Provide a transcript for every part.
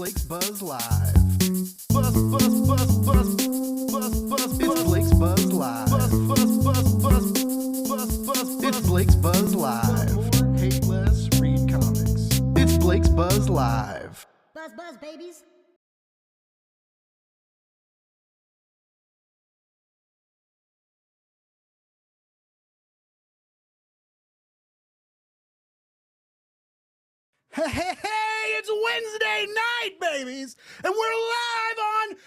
Blake's Buzz Live. Buzz, buzz, buzz, buzz, buzz, buzz. It's Blake's Buzz Live. Buzz, buzz, buzz, buzz, buzz, buzz. It's Blake's Buzz Live. More, hate less, read comics. It's Blake's Buzz Live. Buzz, buzz, babies. Hey, it's Wednesday night, babies, and we're live on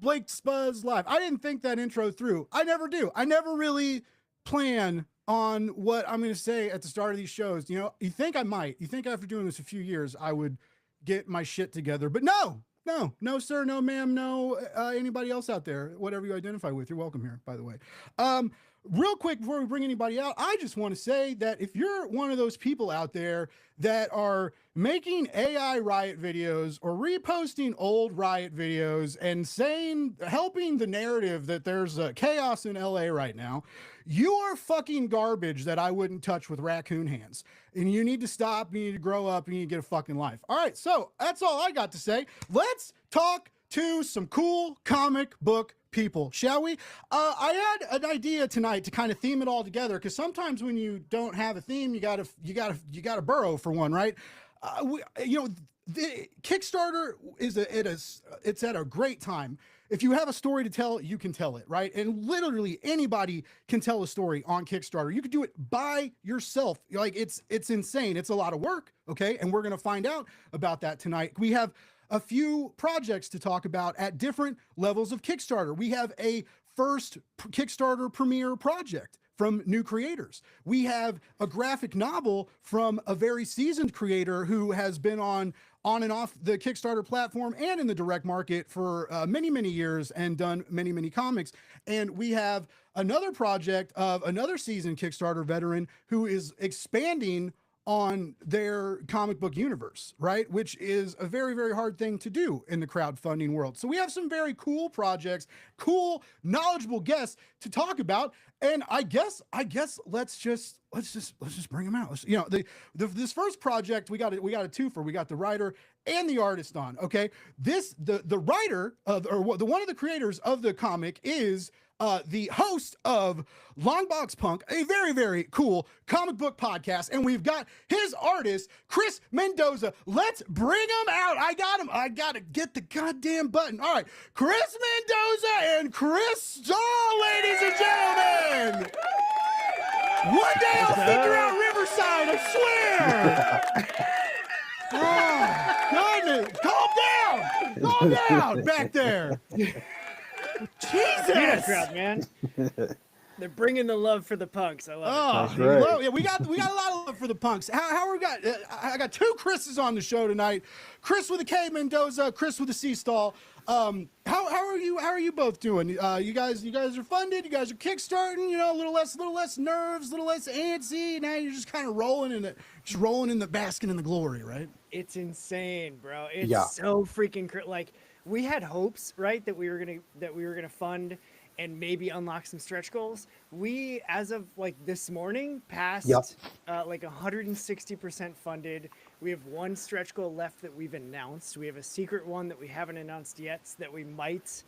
Blake's Buzz Live. I didn't think that intro through. I never do. I never really plan on what I'm going to say at the start of these shows. You know, you think I might. You think after doing this a few years, I would get my shit together. But no, sir, no, ma'am, no, anybody else out there, whatever you identify with, you're welcome here, by the way. Real quick, before we bring anybody out, I just want to say that if you're one of those people out there that are making AI riot videos or reposting old riot videos and helping the narrative that there's chaos in LA right now, you are fucking garbage that I wouldn't touch with raccoon hands. And you need to stop, you need to grow up, you need to get a fucking life. All right, so that's all I got to say. Let's talk to some cool comic book people, shall we? I had an idea tonight to kind of theme it all together, because sometimes when you don't have a theme, you gotta burrow for one, right? The Kickstarter it's at a great time. If you have a story to tell, you can tell it, right? And literally anybody can tell a story on Kickstarter. You could do it by yourself. Like it's insane. It's a lot of work, okay? And we're gonna find out about that tonight. We have a few projects to talk about at different levels of Kickstarter. We have a first Kickstarter premiere project from new creators. We have a graphic novel from a very seasoned creator who has been on and off the Kickstarter platform and in the direct market for many, many years and done many, many comics. And we have another project of another seasoned Kickstarter veteran who is expanding on their comic book universe, right? Which is a very, very hard thing to do in the crowdfunding world. So we have some very cool projects, cool, knowledgeable guests to talk about. And I guess let's just bring them out. This first project, we got a twofer. We got the writer and the artist on. Okay, the writer or one of the creators of the comic is the host of Longbox Punk, a very, very cool comic book podcast. And we've got his artist, Kris Mendoza. Let's bring him out. I got to get the goddamn button. All right, Kris Mendoza and Kris Stahl, ladies and gentlemen. One day I'll figure out Riverside, I swear. Oh, goodness. Calm down back there. Jesus, crowd, man. They're bringing the love for the punks. I love it. Right. Yeah, we got a lot of love for the punks. How we got? I got two Chris's on the show tonight. Kris with a K, Mendoza. Kris with a C, Stahl. How are you? How are you both doing? You guys are funded. You guys are kickstarting. You know, a little less nerves, a little less antsy. Now you're just kind of rolling in the basking in the glory, right? It's insane, bro. It's so freaking like. We had hopes, right, that we were gonna fund and maybe unlock some stretch goals. We, as of like this morning, passed like 160% funded. We have one stretch goal left that we've announced. We have a secret one that we haven't announced yet that we might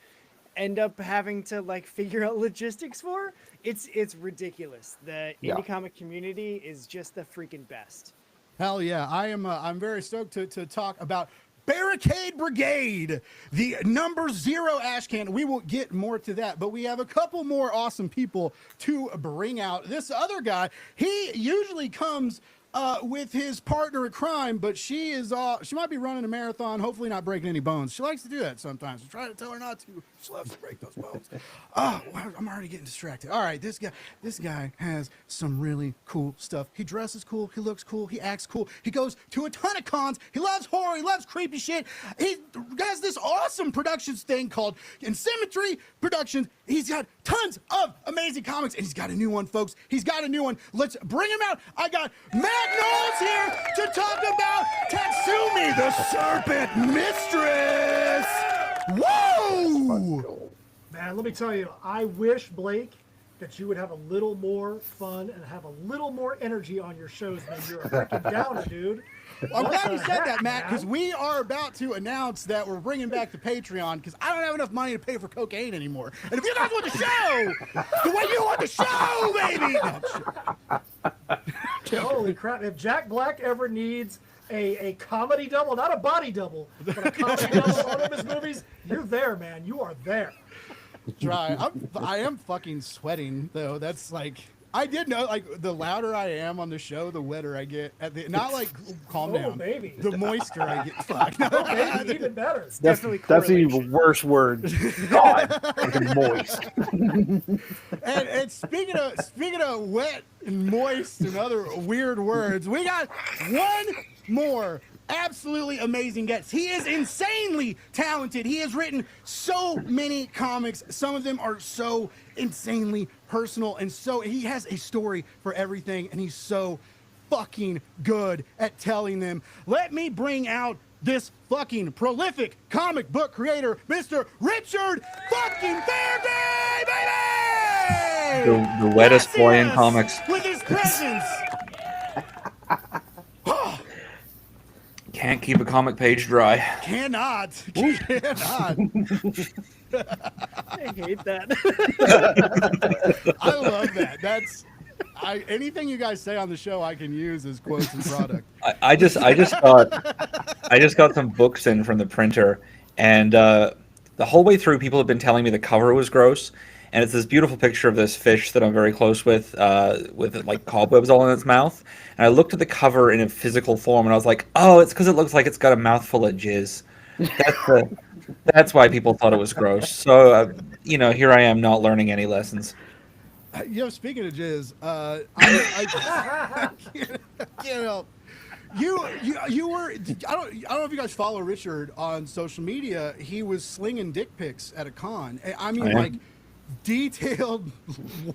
end up having to like figure out logistics for. It's ridiculous. The indie comic community is just the freaking best. Hell yeah, I'm very stoked to talk about Barricade Brigade, the number 0 ash can. We will get more to that, but we have a couple more awesome people to bring out. This other guy, he usually comes with his partner in crime, but she might be running a marathon, hopefully not breaking any bones. She likes to do that sometimes. We try to tell her not to. She loves to break those bones. Oh, I'm already getting distracted. All right, this guy has some really cool stuff. He dresses cool, he looks cool, he acts cool. He goes to a ton of cons. He loves horror, he loves creepy shit. He has this awesome productions thing called Symmetry Productions. He's got tons of amazing comics, and he's got a new one, folks. He's got a new one. Let's bring him out. I got Knowles here to talk about Tatsumi, the Serpent Mistress. Whoa! Man, let me tell you, I wish, Blake, that you would have a little more fun and have a little more energy on your shows than you're a freaking downer, dude. I'm What glad the you said heck, that, Matt, because man? we are about to announce that we're bringing back the Patreon because I don't have enough money to pay for cocaine anymore. And if you guys want the show, the way you want the show, baby. No, Holy crap! If Jack Black ever needs a comedy double, not a body double, but a comedy double on one of his movies, you're there, man. You are there. try. I am fucking sweating though. That's like I did know. Like the louder I am on the show, the wetter I get. At the not like calm Oh, down. baby. The moisture I get. Fuck. Oh, baby, even better. That's definitely an even correlation. worse word. God, fucking moist. And speaking of wet and moist and other weird words, we got one more absolutely amazing guest. He is insanely talented. He has written so many comics. Some of them are so insanely personal, and so he has a story for everything, and he's so fucking good at telling them. Let me bring out this fucking prolific comic book creator, Mr. Richard fucking Fairgray, baby! The wettest boy in Blessing us comics. with his presence. Can't keep a comic page dry. Cannot. I hate that. I love that. That's anything you guys say on the show I can use as quotes and product. I just got some books in from the printer, and the whole way through, people have been telling me the cover was gross. And it's this beautiful picture of this fish that I'm very close with like cobwebs all in its mouth. And I looked at the cover in a physical form, and I was like, "Oh, it's because it looks like it's got a mouthful of jizz." That's why people thought it was gross. So here I am not learning any lessons. Speaking of jizz, I can't help. You were I don't know if you guys follow Richard on social media. He was slinging dick pics at a con. I mean, Yeah. like detailed,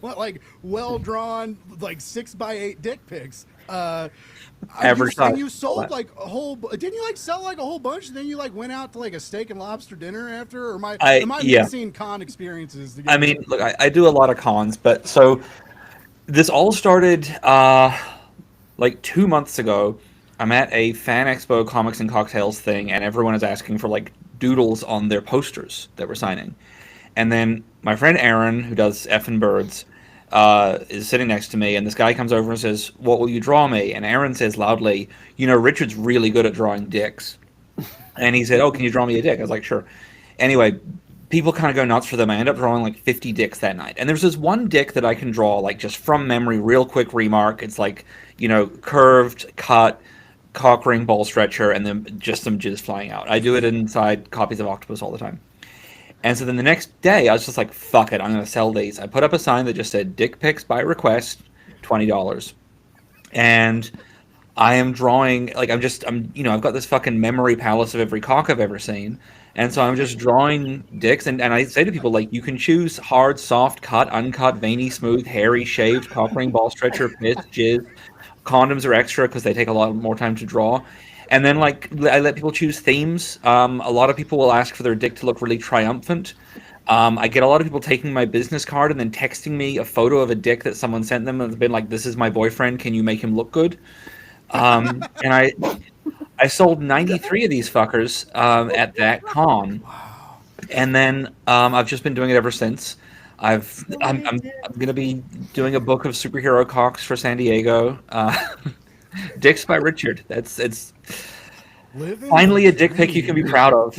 like well drawn, like 6x8 dick pics. Average size. And you sold like a whole. Didn't you like sell like a whole bunch? And then you like went out to like a steak and lobster dinner after, or am I yeah. mixing con experiences together? I mean, look, I do a lot of cons, but so this all started like 2 months ago. I'm at a Fan Expo Comics and Cocktails thing, and everyone is asking for like doodles on their posters that we're signing. And then my friend Aaron, who does Effin' Birds, is sitting next to me, and this guy comes over and says, "What will you draw me?" And Aaron says loudly, "Richard's really good at drawing dicks." And he said, "Oh, can you draw me a dick?" I was like, "Sure." Anyway, people kind of go nuts for them. I end up drawing like 50 dicks that night. And there's this one dick that I can draw, like just from memory, real quick remark. It's like, curved, cut, cock ring, ball stretcher, and then just some jizz flying out. I do it inside copies of Octopus all the time. And so then the next day, I was just like, fuck it, I'm going to sell these. I put up a sign that just said, "Dick pics by request, $20. And I am drawing, like, I've got this fucking memory palace of every cock I've ever seen. And so I'm just drawing dicks. And I say to people, like, you can choose hard, soft, cut, uncut, veiny, smooth, hairy, shaved, cock ring, ball stretcher, piss, jizz. Condoms are extra because they take a lot more time to draw. And then, like, I let people choose themes. A lot of people will ask for their dick to look really triumphant. I get a lot of people taking my business card and then texting me a photo of a dick that someone sent them and it's been like, "This is my boyfriend. Can you make him look good?" And I sold 93 of these fuckers at that con. And then I've just been doing it ever since. I'm going to be doing a book of superhero cocks for San Diego. Dicks by Richard. It's finally a dick pic you can be proud of.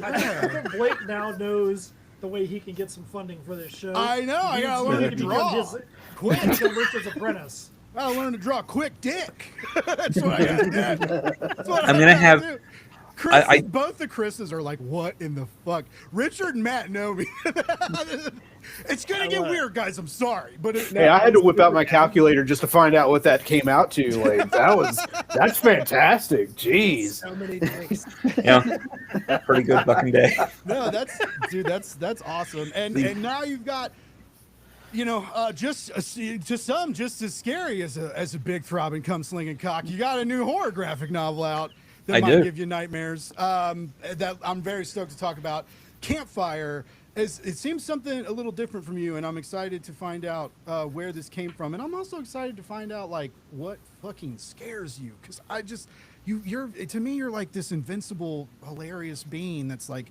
I think Blake now knows the way he can get some funding for this show. I know. I gotta He learn to needs draw. Quick, become Richard's apprentice. I gotta learn to draw a quick dick. That's what I gotta do. That's what I'm gonna gotta have- do. Chris, both the Chris's are like, "What in the fuck?" Richard and Matt know me. It's gonna get weird, guys. I'm sorry, but Hey, I had to whip out my calculator just to find out what that came out to. Like, that's fantastic. Jeez. So many dicks. Yeah, pretty good fucking day. no, that's awesome. And now you've got, just to some just as scary as a big throbbing cum slinging cock. You got a new horror graphic novel out that I might do. give you nightmares. That I'm very stoked to talk about. Campfire. it seems something a little different from you, and I'm excited to find out where this came from, and I'm also excited to find out like what fucking scares you, because I just you're to me you're like this invincible, hilarious being that's like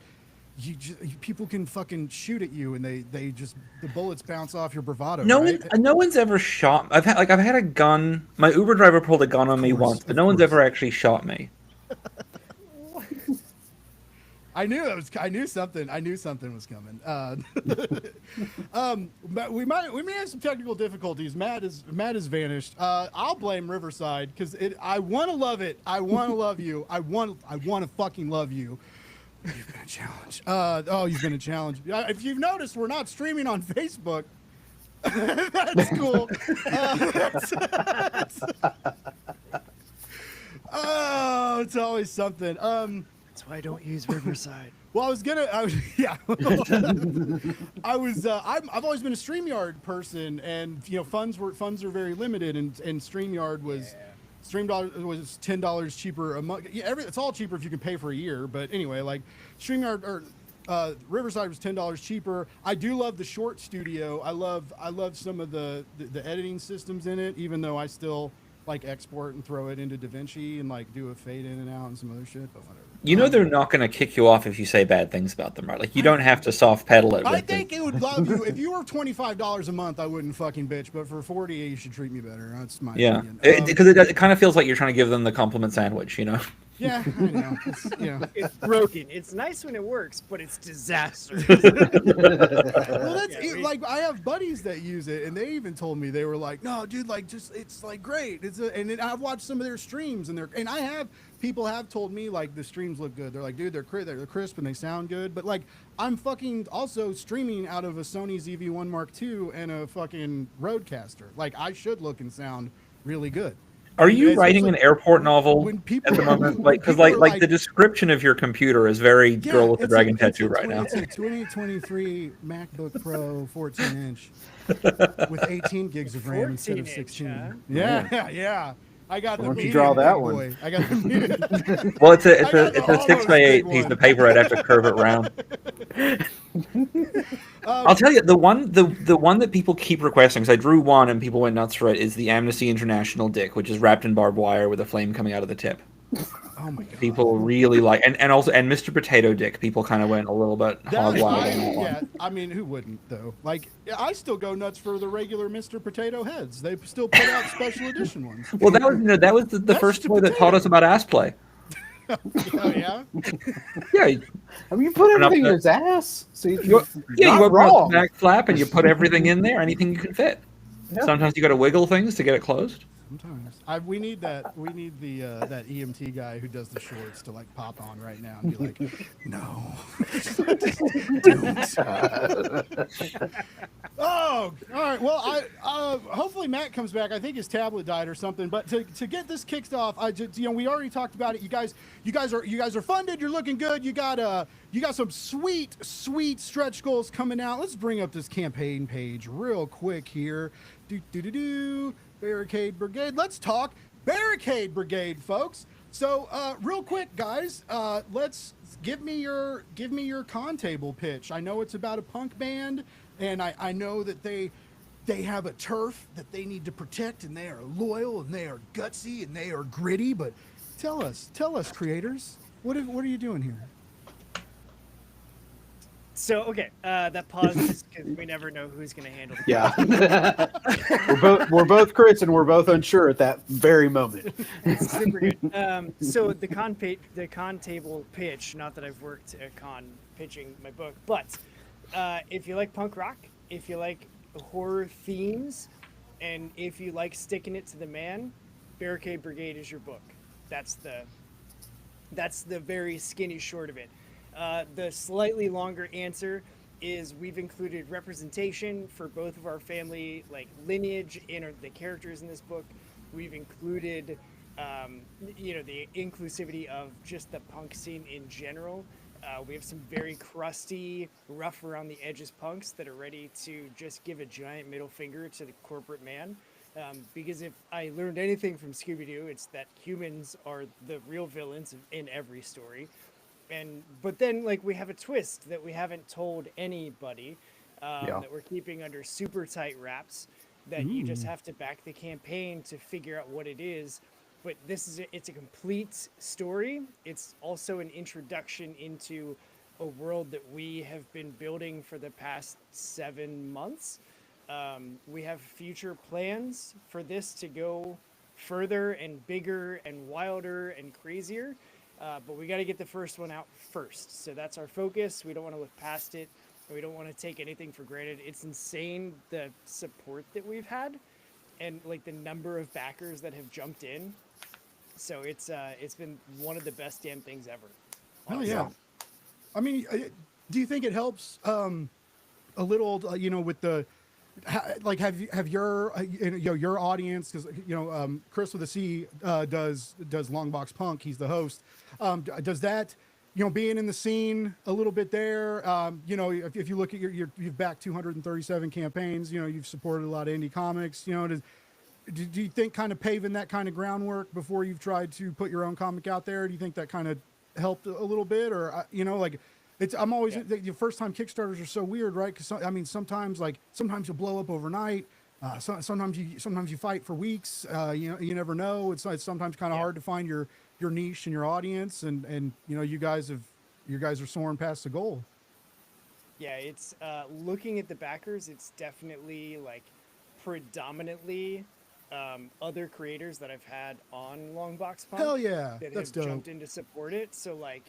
people can fucking shoot at you and they just the bullets bounce off your bravado. Right? No one's ever shot. I've had a gun. My Uber driver pulled a gun on me once, but no one's ever actually shot me. I knew something was coming. But we may have some technical difficulties. Matt is vanished. I'll blame Riverside because I want to love it. I want to love you. I want to fucking love you. You've been a challenge. You've been a challenge. If you've noticed, we're not streaming on Facebook. That's cool. It's always something. That's why I don't use Riverside. Well, I've always been a StreamYard person, and funds are very limited, and StreamYard was was $10 cheaper a month. Yeah, it's all cheaper if you can pay for a year. But anyway, like StreamYard or Riverside was $10 cheaper. I do love the short studio. I love some of the editing systems in it, even though I still like export and throw it into DaVinci and like do a fade in and out and some other shit. But whatever. They're not going to kick you off if you say bad things about them, right? Like you don't have to soft pedal it. I think it would love you if you were $25 a month. I wouldn't fucking bitch, but for $40, you should treat me better. That's my opinion. Because it kind of feels like you're trying to give them the compliment sandwich, Yeah, I know. It's broken. It's nice when it works, but it's disastrous. Well, like I have buddies that use it, and they even told me they were like, "No, dude, like it's like great." And then I've watched some of their streams, and people have told me like the streams look good. They're like, dude, they're crisp and they sound good. But like, I'm fucking also streaming out of a Sony ZV-1 Mark II and a fucking Rodecaster. Like, I should look and sound really good. Are you writing an airport novel at the moment? Like, because like the description of your computer is very girl with the dragon tattoo right now. It's a 2023 MacBook Pro 14-inch with 18 gigs of RAM instead of 16. Huh? Yeah. I got the. Why don't you draw that one? Boy. I got the. Well, it's a 6x8 piece of paper. I'd have to curve it round. I'll tell you the one that people keep requesting, because I drew one and people went nuts for it, is the Amnesty International dick, which is wrapped in barbed wire with a flame coming out of the tip. Oh my god! People really like, and also Mr. Potato Dick. People kind of went a little bit hog wild on that one. Yeah, I mean, who wouldn't though? Like, I still go nuts for the regular Mr. Potato Heads. They still put out special edition ones. Well, that was the first toy that taught us about ass play. Oh yeah. Yeah. I mean, you put everything in his ass. So you open the back flap and you put everything in there, anything you can fit. Yeah. Sometimes you got to wiggle things to get it closed. Sometimes we need that. We need the that EMT guy who does the shorts to like pop on right now and be like, "No, don't." Oh, all right. Well, I hopefully Matt comes back. I think his tablet died or something. But to get this kicked off, we already talked about it. You guys are funded. You're looking good. You got some sweet stretch goals coming out. Let's bring up this campaign page real quick here. Barricade Brigade. Let's talk Barricade Brigade, folks. So, real quick, guys, let's give me your con table pitch. I know it's about a punk band, and I know that they have a turf that they need to protect, and they are loyal, and they are gutsy, and they are gritty. But tell us, creators, what are you doing here? So, okay, that pause is because we never know who's going to handle it. Yeah. we're both Kris, and we're both unsure at that very moment. It's super good. So the con table pitch, not that I've worked at con pitching my book, but if you like punk rock, if you like horror themes, and if you like sticking it to the man, Barricade Brigade is your book. That's the very skinny short of it. The slightly longer answer is we've included representation for both of our family, like lineage in the characters in this book. We've included, the inclusivity of just the punk scene in general. We have some very crusty, rough around the edges punks that are ready to just give a giant middle finger to the corporate man. Because if I learned anything from Scooby-Doo, it's that humans are the real villains in every story. but then like we have a twist that we haven't told anybody, that we're keeping under super tight wraps, that you just have to back the campaign to figure out what it is. But it's a complete story. It's also an introduction into a world that we have been building for the past 7 months. We have future plans for this to go further and bigger and wilder and crazier. But we got to get the first one out first. So that's our focus. We don't want to look past it. We don't want to take anything for granted. It's insane the support that we've had and like the number of backers that have jumped in. So it's been one of the best damn things ever. Oh yeah. I mean, do you think it helps a little, with the like have your your audience, because Kris with a C does Longbox Punk. He's the host. Does that being in the scene a little bit there? If you look at you've backed 237 campaigns. You've supported a lot of indie comics. Do you think kind of paving that kind of groundwork before you've tried to put your own comic out there? Do you think that kind of helped a little bit, or I'm always the first time Kickstarters are so weird, right? Because sometimes you blow up overnight. Sometimes you fight for weeks. You never know. It's sometimes kind of hard to find your niche and your audience, and you guys are soaring past the goal. Yeah, it's looking at the backers. It's definitely like predominantly other creators that I've had on Longbox Punk. Hell yeah, that that's have dope. jumped in to support it. So like,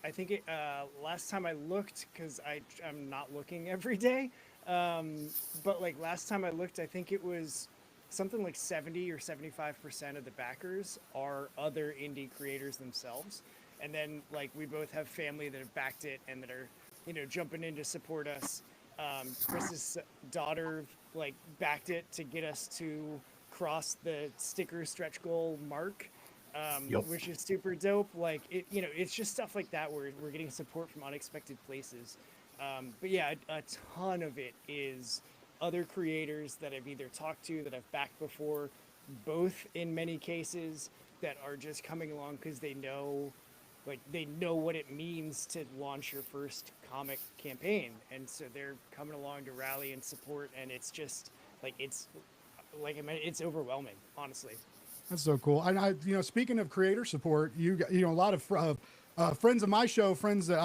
I think last time I looked, because I'm not looking every day, but like last time I looked, I think it was something like 70 or 75% of the backers are other indie creators themselves. And then like we both have family that have backed it and that are jumping in to support us. Kris's daughter like backed it to get us to cross the sticker stretch goal mark, which is super dope. Like it's just stuff like that where we're getting support from unexpected places. But yeah, a ton of it is other creators that I've either talked to, that I've backed before, both in many cases that are just coming along because they know what it means to launch your first comic campaign, and so they're coming along to rally and support, and it's just it's overwhelming, honestly. That's so cool. And I speaking of creator support, a lot of friends of my show, friends that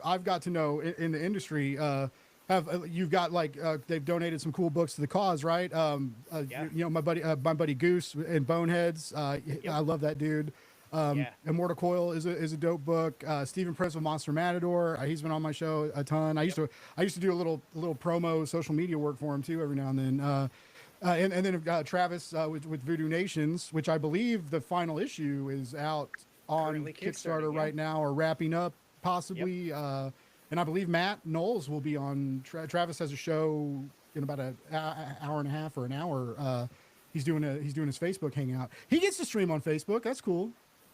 I've got to know in the industry, you've got they've donated some cool books to the cause, right? My buddy Goose and Boneheads. I love that dude. Immortal Coil is a dope book. Stephen Prince with Monster Matador. He's been on my show a ton. I used to do a little promo social media work for him too every now and then. And then Travis with Voodoo Nations, which I believe the final issue is out on Currently Kickstarter right now, or wrapping up possibly. And I believe Matt Knowles will be on. Travis has a show in about an hour and a half or an hour. He's doing his Facebook hangout. He gets to stream on Facebook. That's cool.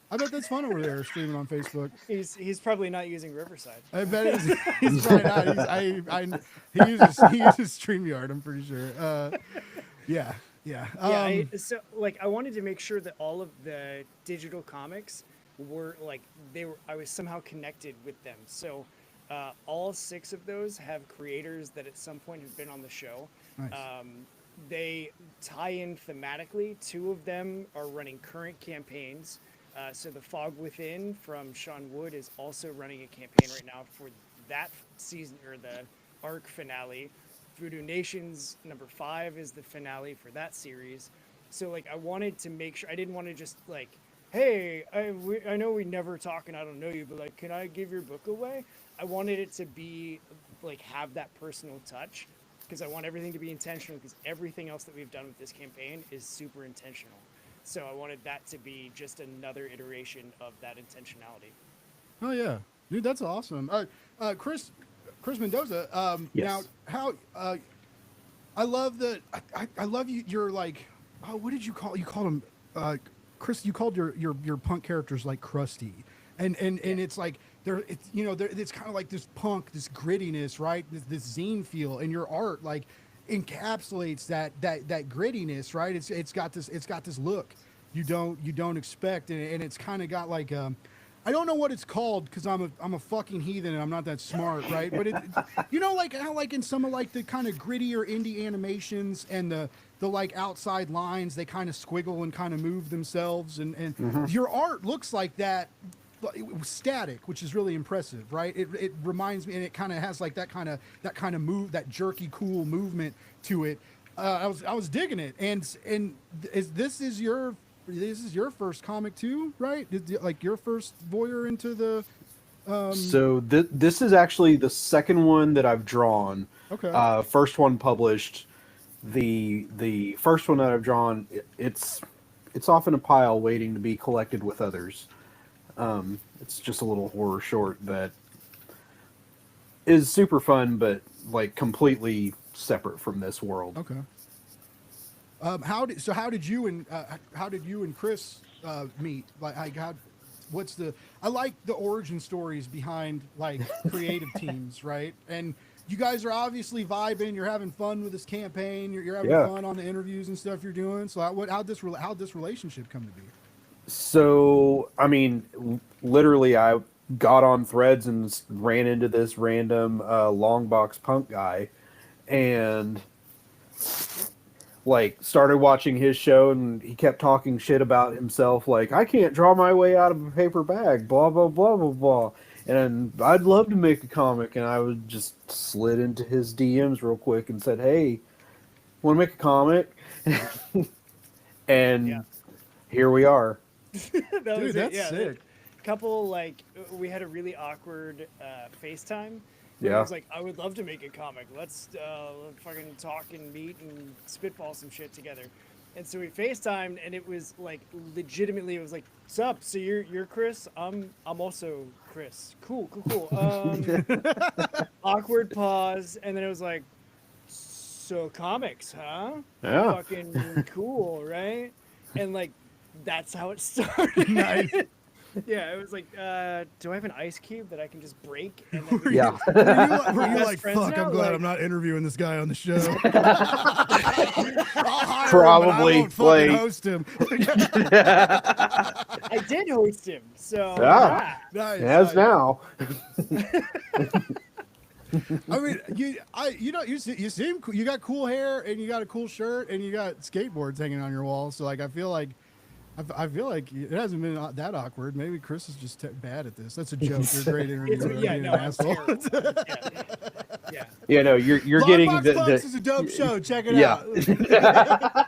I bet that's fun over there streaming on Facebook. He's probably not using Riverside. I bet he's probably not. He uses StreamYard. I'm pretty sure. Yeah. So I wanted to make sure that all of the digital comics were I was somehow connected with them. So all 6 of those have creators that at some point have been on the show. Nice. They tie in thematically. 2 of them are running current campaigns. So the Fog Within from Sean Wood is also running a campaign right now for that season, or the arc finale. Voodoo Nations number 5 is the finale for that series. So I wanted to make sure, I didn't want to just hey, I know we never talk and I don't know you, but can I give your book away? I wanted it to be have that personal touch, because I want everything to be intentional, because everything else that we've done with this campaign is super intentional. So I wanted that to be just another iteration of that intentionality. Oh yeah, dude, that's awesome. Kris Mendoza. Yes. Now, how? I love that. I love you. You're what did you call? You called him, Kris. You called your punk characters Krusty, and it's it's kind of like this punk, this grittiness, right? This zine feel, and your art encapsulates that grittiness, right? It's got this look you don't expect, and it's kind of got I don't know what it's called because I'm a fucking heathen and I'm not that smart, right? But you know, like how like in some of like the kind of grittier indie animations and the like outside lines, they kind of squiggle and kind of move themselves, and your art looks like that. It was static, which is really impressive, right? It reminds me, and it kind of has like that kind of move, that jerky, cool movement to it. I was digging it, and this is your first comic too, right? Like your first voyeur into the. So this is actually the second one that I've drawn. Okay. First one published. The first one that I've drawn, it's off in a pile waiting to be collected with others. It's just a little horror short that is super fun, but like completely separate from this world. Okay. How did you and Kris meet? Like I like the origin stories behind like creative teams, right? And you guys are obviously vibing. You're having fun with this campaign. You're having fun on the interviews and stuff you're doing. So how'd this relationship come to be? So, I mean, literally, I got on Threads and ran into this random long box punk guy, and like started watching his show, and he kept talking shit about himself, like I can't draw my way out of a paper bag, blah blah blah blah blah. And I'd love to make a comic, and I would just slid into his DMs real quick and said, "Hey, want to make a comic?" And here we are. Dude, that's sick. Couple, like, we had a really awkward FaceTime. Yeah. I was like, I would love to make a comic. Let's fucking talk and meet and spitball some shit together. And so we FaceTimed, and it was like legitimately, it was like, "Sup? So you're Kris? I'm also Kris. Cool. Awkward pause, and then it was like, so comics, huh? Yeah. Fucking cool, right? And like, that's how it started. Nice. Yeah, it was like, do I have an ice cube that I can just break? And then Were you best like, friends fuck, now? I'm glad Like- I'm not interviewing this guy on the show. I'll hire Probably, him, but I won't fucking like- host him. I did host him, so Yeah. Nice, As nice. now. I mean, you seem cool. You got cool hair and you got a cool shirt and you got skateboards hanging on your wall. So like, I feel like it hasn't been that awkward. Maybe Kris is just bad at this. That's a joke. You're a great interviewer. yeah, Being no, an I'm asshole. terrible. Yeah. Yeah, no, you're Long getting Box Punks is a dope show. Check it Yeah.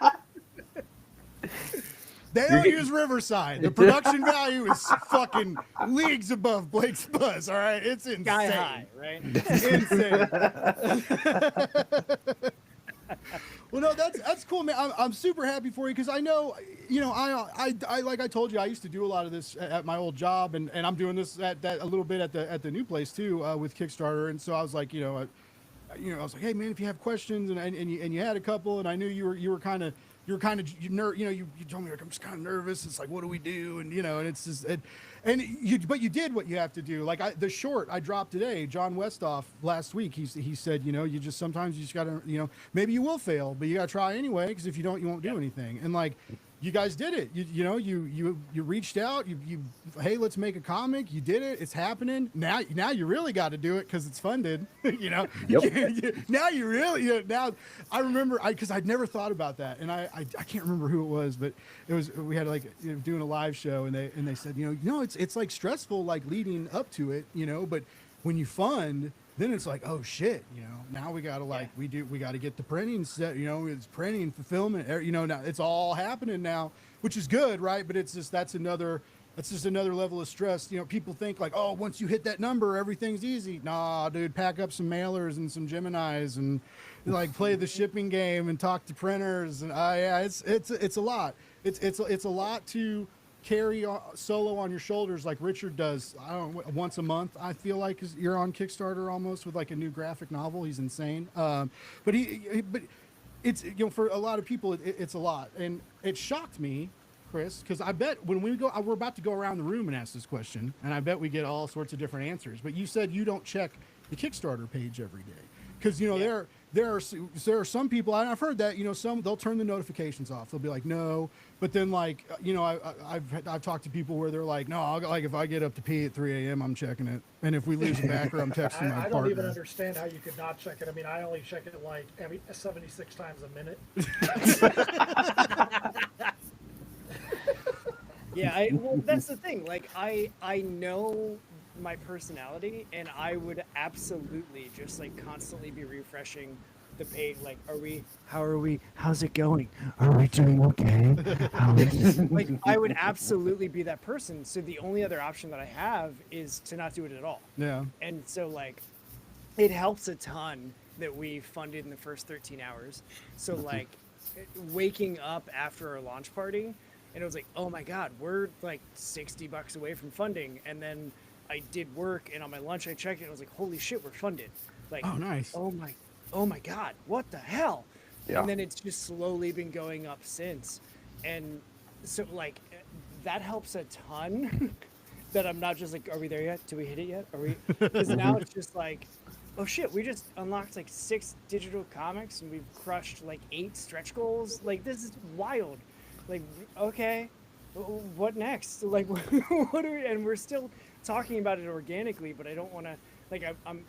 out. They don't use Riverside. The production value is fucking leagues above Blake's Buzz. All right, it's insane. Sky high, right? Insane. Well, no, that's cool, man. I'm super happy for you because I know, I like I told you, I used to do a lot of this at my old job, and I'm doing this at a little bit at the new place too with Kickstarter, and so I was like, I was like, hey man, if you have questions, and you had a couple, and I knew you were kind of. You told me like I'm just kind of nervous. It's like, what do we do? And and it's just, but you did what you have to do. Like the short I dropped today, John Westhoff last week. He said, you just sometimes you just gotta, maybe you will fail, but you gotta try anyway, because if you don't, you won't do anything. And like, you guys did it. You reached out. You hey, let's make a comic. You did it. It's happening. Now you really got to do it because it's funded. Yep. Now you really now. I remember because I'd never thought about that, and I can't remember who it was, but it was we had like doing a live show, and they said it's like stressful like leading up to it, but when you fund. Then it's like, oh shit, now we gotta we gotta get the printing set, it's printing, fulfillment, now it's all happening now, which is good, right? But it's just that's just another level of stress. People think like, oh, once you hit that number, everything's easy. Nah, dude, pack up some mailers and some Geminis and like play the shipping game and talk to printers and it's a lot. It's a lot to carry solo on your shoulders like Richard does. I don't know, once a month. I feel like you're on Kickstarter almost with like a new graphic novel. He's insane. But it's for a lot of people it's a lot, and it shocked me, Kris, because I bet when we're about to go around the room and ask this question, and I bet we get all sorts of different answers. But you said you don't check the Kickstarter page every day because there are some people, and I've heard that, you know, some they'll turn the notifications off. They'll be like, no, but then like, you know, I've talked to people where they're like, no, like if I get up to pee at 3 a.m., I'm checking it, and if we lose a backer, I'm texting my I don't partner. even understand how you could not check it. I mean, I only check it like every 76 times a minute. Yeah, well, that's the thing. Like, I know my personality, and I would absolutely just like constantly be refreshing the page. Like, how are we? How's it going? Are we doing okay? Like, I would absolutely be that person. So the only other option that I have is to not do it at all. Yeah. And so like, it helps a ton that we funded in the first 13 hours. So like, waking up after our launch party, and it was like, oh my God, we're like $60 away from funding. And then I did work, and on my lunch I checked it, and I was like, holy shit, we're funded. Like, Oh, nice. oh my God, what the hell? Yeah. And then it's just slowly been going up since. And so like, that helps a ton that I'm not just like, are we there yet? Do we hit it yet? Are we? Because now it's just like, oh shit, we just unlocked like 6 digital comics, and we've crushed like 8 stretch goals. Like, this is wild. Like, okay, what next? Like, what are we, and we're still talking about it organically, but I don't want to, like, I'm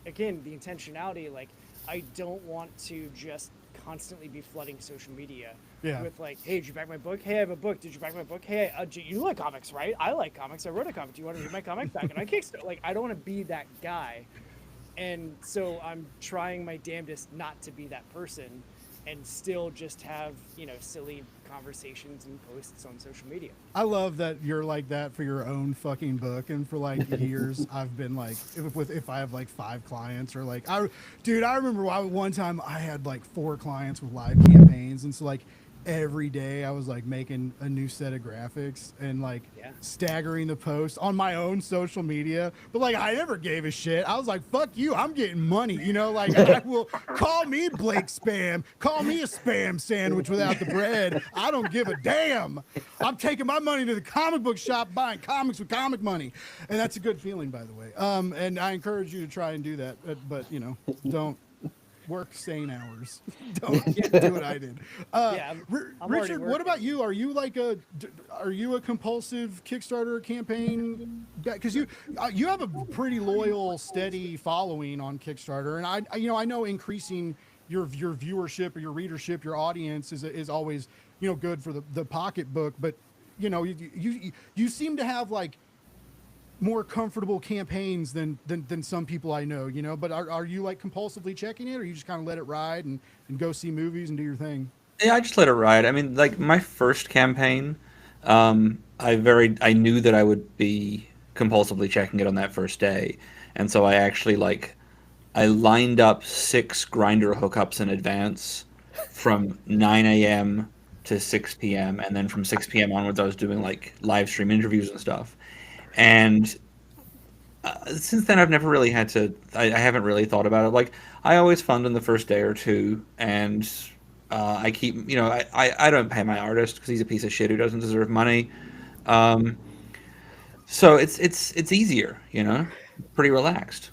again, the intentionality, like, I don't want to just constantly be flooding social media with like, hey, did you back my book? Hey, I have a book. Did you back my book? Hey, you like comics, right? I like comics. I wrote a comic. Do you want to read my comic? Back and I Kickstarter. Like, I don't want to be that guy. And so I'm trying my damnedest not to be that person, and still just have, you know, silly conversations and posts on social media. I love that you're like that for your own fucking book, and for like years I've been like, if I have like 5 clients, or like, I remember one time I had like 4 clients with live campaigns, and so like every day I was like making a new set of graphics and like staggering the posts on my own social media, but like I never gave a shit. I was like, fuck you, I'm getting money, you know, like I will call me Blake Spam, call me a spam sandwich without the bread. I don't give a damn. I'm taking my money to the comic book shop, buying comics with comic money, and that's a good feeling, by the way. And I encourage you to try and do that, but you know, don't work sane hours. Don't do what I did. I'm Richard, what about you? Are you like a compulsive Kickstarter campaign guy? Because you have a pretty loyal, steady following on Kickstarter, and I know increasing your viewership or your readership, your audience is always, you know, good for the pocketbook. But you know, you seem to have like more comfortable campaigns than some people I know, you know, but are you like compulsively checking it, or you just kind of let it ride and go see movies and do your thing? Yeah, I just let it ride. I mean, like my first campaign, I knew that I would be compulsively checking it on that first day, and so I actually I lined up 6 grinder hookups in advance from 9 a.m. to 6 p.m. and then from 6 p.m. onwards I was doing like live stream interviews and stuff. And since then, I've never really had to. I haven't really thought about it. Like, I always fund in the first day or two, and I keep. You know, I don't pay my artist because he's a piece of shit who doesn't deserve money. So it's easier. You know, pretty relaxed.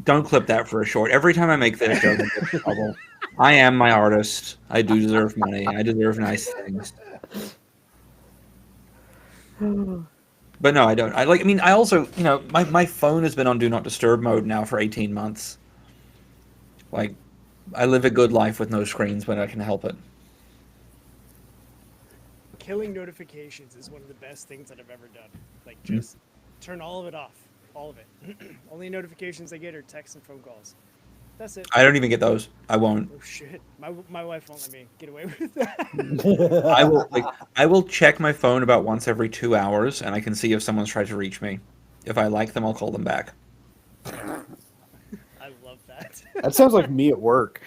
Don't clip that for a short. Every time I make that joke, I get in trouble. I am my artist. I do deserve money. I deserve nice things. But no, I don't. I mean, I also, you know, my phone has been on Do Not Disturb mode now for 18 months. Like, I live a good life with no screens when I can help it. Killing notifications is one of the best things that I've ever done. Like, just turn all of it off. All of it. Only notifications I get are texts and phone calls. That's it. I don't even get those. I won't. Oh shit! My wife won't let me get away with that. I will check my phone about once every 2 hours, and I can see if someone's tried to reach me. If I like them, I'll call them back. I love that. That sounds like me at work.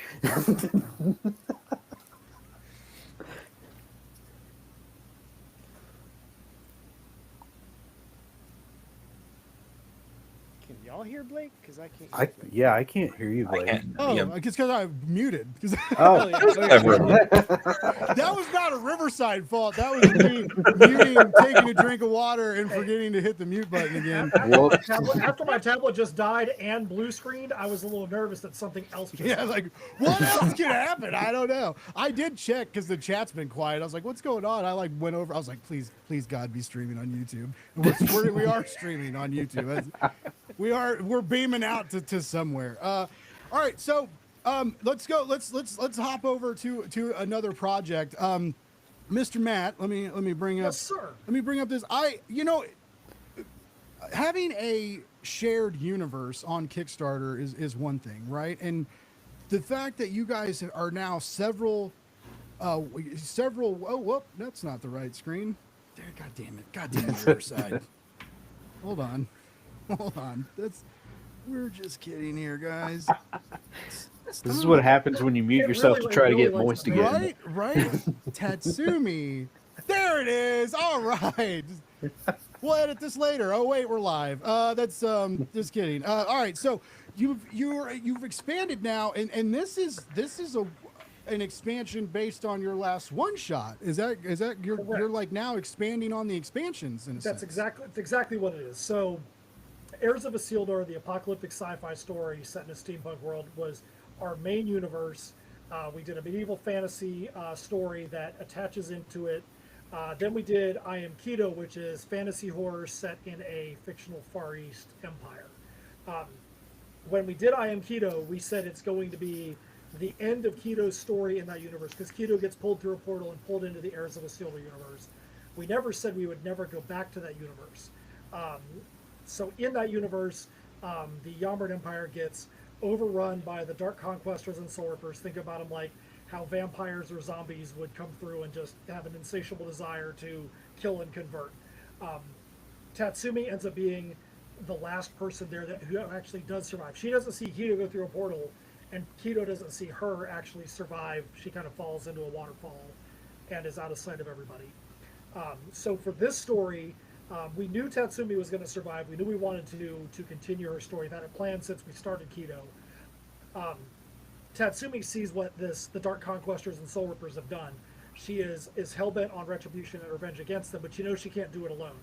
y'all hear Blake? Because I can't. I can't hear you, I Blake. can't. Oh, yeah. it's because I muted. 'Cause Oh, that was not a Riverside fault. That was me muting, taking a drink of water, and forgetting to hit the mute button again. After my tablet just died and blue screened, I was a little nervous that something else just Yeah, like what else could happen? I don't know. I did check because the chat's been quiet. I was like, "What's going on?" I like went over. I was like, "Please, God, be streaming on YouTube." And we are streaming on YouTube. We're beaming out to somewhere. All right, so let's go. Let's hop over to another project. Mr. Matt, let me bring up. Yes, sir. Let me bring up this. Having a shared universe on Kickstarter is one thing, right? And the fact that you guys are now several. Oh, whoop! That's not the right screen. There, God damn it, Riverside. Hold on. We're just kidding here, guys. this is what happens when you mute yourself to try to get really moist likes again. Right? Tatsumi. There it is. All right. We'll edit this later. Oh wait, we're live. That's just kidding. All right, so you've expanded now, and this is an expansion based on your last one shot. Is that you're like now expanding on the expansions? That's exactly what it is. So, Heirs of Isildur, the apocalyptic sci-fi story set in a steampunk world, was our main universe. We did a medieval fantasy story that attaches into it. Then we did I Am Keto, which is fantasy horror set in a fictional Far East empire. When we did I Am Keto, we said it's going to be the end of Keto's story in that universe, because Keto gets pulled through a portal and pulled into the Heirs of Isildur universe. We never said we would never go back to that universe. So in that universe, the Yamard Empire gets overrun by the Dark Conquestors and Soul Rippers. Think about them like how vampires or zombies would come through and just have an insatiable desire to kill and convert. Tatsumi ends up being the last person there who actually does survive. She doesn't see Keto go through a portal, and Keto doesn't see her actually survive. She kind of falls into a waterfall and is out of sight of everybody. So for this story, we knew Tatsumi was going to survive. We knew we wanted to continue her story. That had planned since we started Keto. Tatsumi sees what the Dark Conquestors and Soul Rippers have done. She is hell-bent on retribution and revenge against them, but she knows she can't do it alone.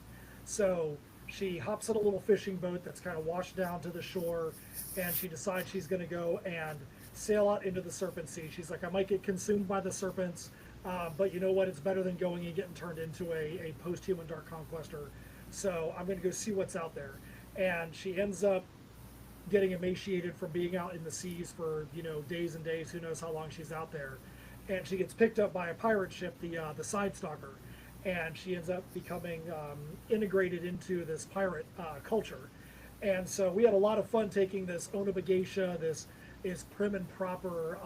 So she hops in a little fishing boat that's kind of washed down to the shore, and she decides she's going to go and sail out into the Serpent Sea. She's like, I might get consumed by the serpents, but you know what? It's better than going and getting turned into a post-human Dark Conquestor. So I'm going to go see what's out there. And she ends up getting emaciated from being out in the seas for days and days. Who knows how long she's out there? And she gets picked up by a pirate ship, the Side Stalker, and she ends up becoming integrated into this pirate culture. And so we had a lot of fun taking this Ona Geisha, this is prim and proper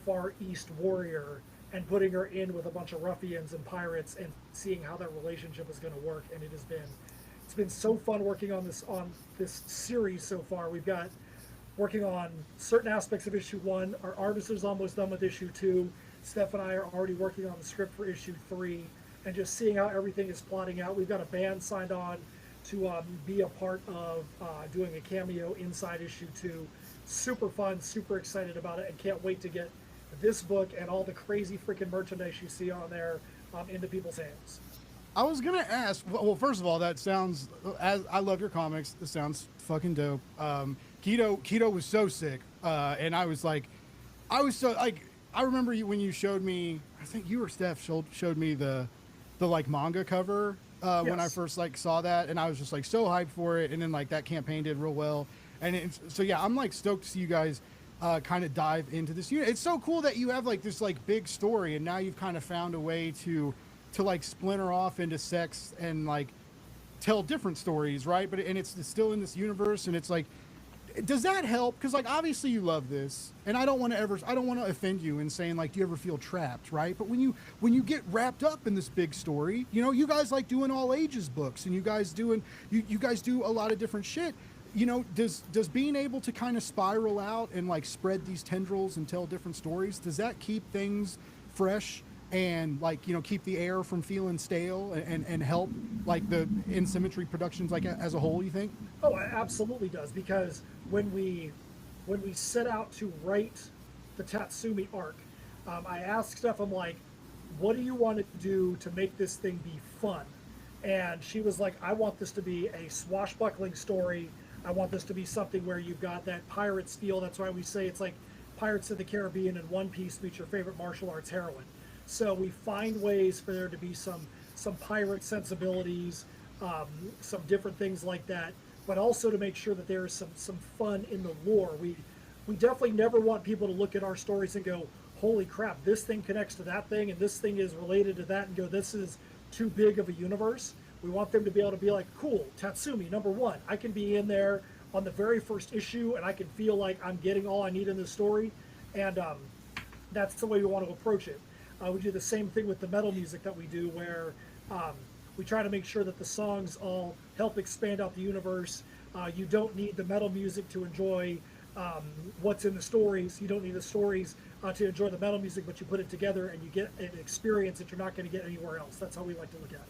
Far East warrior, and putting her in with a bunch of ruffians and pirates and seeing how that relationship is going to work. And it's been so fun working on this series so far. We've got working on certain aspects of issue 1. Our artist is almost done with issue 2. Steph and I are already working on the script for issue 3, and just seeing how everything is plotting out. We've got a band signed on to be a part of doing a cameo inside issue 2. Super fun, super excited about it, and can't wait to get this book and all the crazy freaking merchandise you see on there into people's hands. I was gonna ask. Well, first of all, that sounds. I love your comics. This sounds fucking dope. Keto was so sick, and I was so like. I remember when you showed me. I think you or Steph showed me the like manga cover when I first saw that, and I was just so hyped for it. And then that campaign did real well, and so yeah, I'm stoked to see you guys kind of dive into this unit. It's so cool that you have this big story, and now you've kind of found a way to splinter off into sects and tell different stories, right? But it's still in this universe, and it's does that help? Because obviously you love this, and I don't want to offend you in saying do you ever feel trapped, right? But when you get wrapped up in this big story, you guys like doing all ages books, and you guys do a lot of different shit. Does being able to kind of spiral out and spread these tendrils and tell different stories, does that keep things fresh and like, you know, keep the air from feeling stale and help like the in symmetry productions like as a whole, you think? Oh, it absolutely does, because when we set out to write the Tatsumi arc, I asked Steph, I'm like, what do you want to do to make this thing be fun? And she was like, I want this to be a swashbuckling story. I want this to be something where you've got that pirates feel. That's why we say it's like Pirates of the Caribbean and One Piece meets your favorite martial arts heroine. So we find ways for there to be some pirate sensibilities, some different things like that, but also to make sure that there is some fun in the lore. We definitely never want people to look at our stories and go, holy crap, this thing connects to that thing and this thing is related to that, and go, this is too big of a universe. We want them to be able to be like, cool, Tatsumi, #1. I can be in there on the very first issue and I can feel like I'm getting all I need in this story. And that's the way we want to approach it. We do the same thing with the metal music that we do, where we try to make sure that the songs all help expand out the universe. You don't need the metal music to enjoy what's in the stories. You don't need the stories to enjoy the metal music, but you put it together and you get an experience that you're not going to get anywhere else. That's how we like to look at it.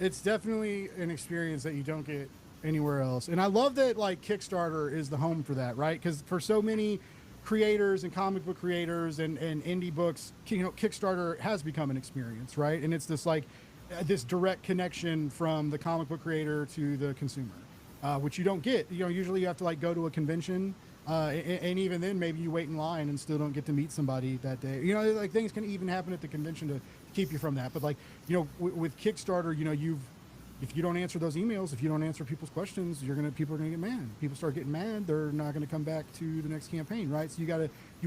It's definitely an experience that you don't get anywhere else. And I love that like Kickstarter is the home for that, right? Because for so many creators and comic book creators and indie books, you know, Kickstarter has become an experience, right? And it's this like this direct connection from the comic book creator to the consumer, which you don't get. You know, usually you have to like go to a convention, and even then maybe you wait in line and still don't get to meet somebody that day. You know, like things can even happen at the convention to keep you from that. But like, you know, with Kickstarter, you know, if you don't answer those emails, if you don't answer people's questions, people are gonna get mad. People start getting mad, they're not gonna come back to the next campaign, right? So you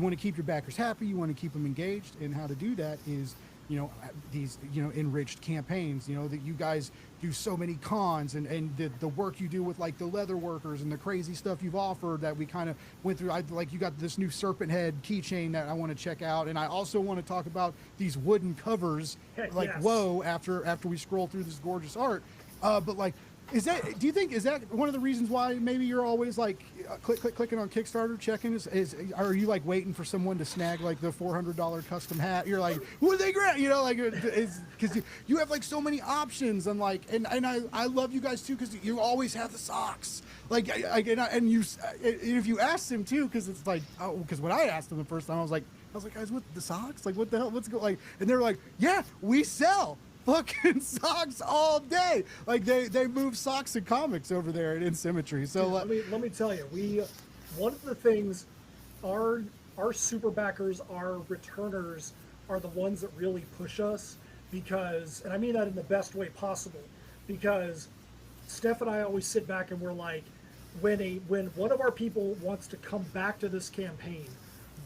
want to keep your backers happy, you want to keep them engaged, and how to do that is, you know, these, you know, enriched campaigns. You know, that you guys do so many cons, and the work you do with like the leather workers and the crazy stuff you've offered that we kind of went through. Like you got this new Serpent head keychain that I want to check out, and I also want to talk about these wooden covers. Like, yes. Whoa, after we scroll through this gorgeous art. But like, is that one of the reasons why maybe you're always like clicking on Kickstarter, checking are you like waiting for someone to snag like the $400 custom hat? You're like, what they grant? You know, like, because you have like so many options, and like, and I love you guys too, because you always have the socks. Like, and if you ask them too, because it's like, because when I asked them the first time, I was like, guys, what the socks? Like, what the hell? What's going like? And they're like, yeah, we sell fucking socks all day. Like they move socks and comics over there at In Symmetry. So let me tell you, one of the things our super backers, our returners, are the ones that really push us, because, and I mean that in the best way possible, because Steph and I always sit back and we're like, when one of our people wants to come back to this campaign,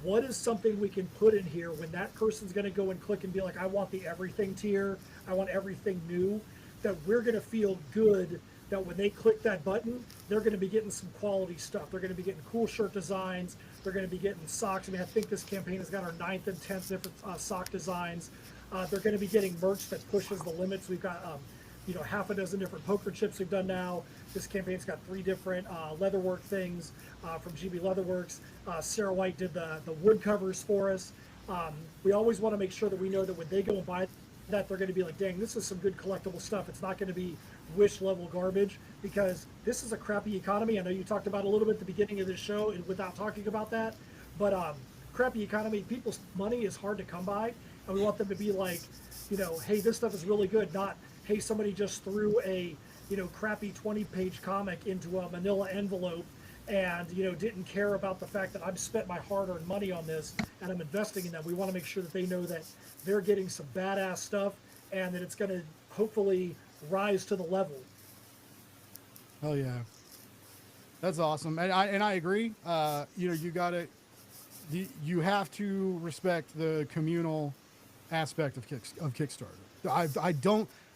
what is something we can put in here when that person's going to go and click and be like, I want the everything tier, I want everything new, that we're going to feel good that when they click that button, they're going to be getting some quality stuff. They're going to be getting cool shirt designs. They're going to be getting socks. I mean, I think this campaign has got our 9th and 10th different sock designs. They're going to be getting merch that pushes the limits. We've got, you know, half a dozen different poker chips we've done now. This campaign's got 3 different leatherwork things from GB Leatherworks. Sarah White did the wood covers for us. We always want to make sure that we know that when they go and buy that, they're going to be like, dang, this is some good collectible stuff. It's not going to be wish level garbage, because this is a crappy economy. I know you talked about a little bit at the beginning of this show without talking about that, but crappy economy, people's money is hard to come by, and we want them to be like, you know, hey, this stuff is really good, not, hey, somebody just threw a, you know, crappy 20-page comic into a manila envelope and, you know, didn't care about the fact that I've spent my hard-earned money on this and I'm investing in them. We want to make sure that they know that they're getting some badass stuff and that it's going to hopefully rise to the level. Oh yeah, that's awesome, and I agree. You know, you have to respect the communal aspect of Kickstarter.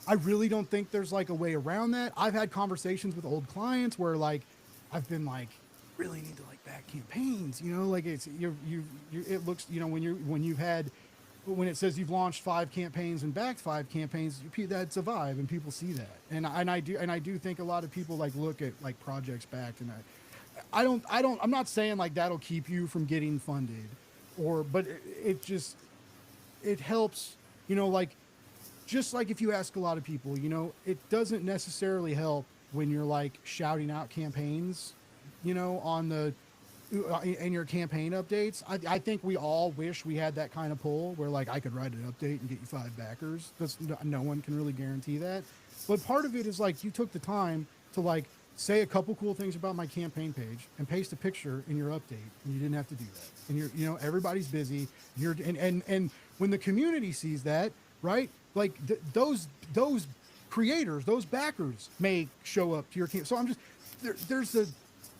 I really don't think there's like a way around that. I've had conversations with old clients where like I've been like, really need to like back campaigns, you know, like it's it looks, you know, when it says you've launched 5 campaigns and backed 5 campaigns, that's a vibe and people see that. And I do think a lot of people like look at like projects backed, and I'm not saying like that'll keep you from getting funded, but it helps you know, like, just like if you ask a lot of people, you know, it doesn't necessarily help when you're like shouting out campaigns, you know, on the in your campaign updates. I think we all wish we had that kind of pull where like I could write an update and get you 5 backers. That's no one can really guarantee that. But part of it is like you took the time to like say a couple cool things about my campaign page and paste a picture in your update, and you didn't have to do that. And you're, you know, everybody's busy. You're and when the community sees that, right? Like those creators, those backers may show up to your camp. So I'm just there's a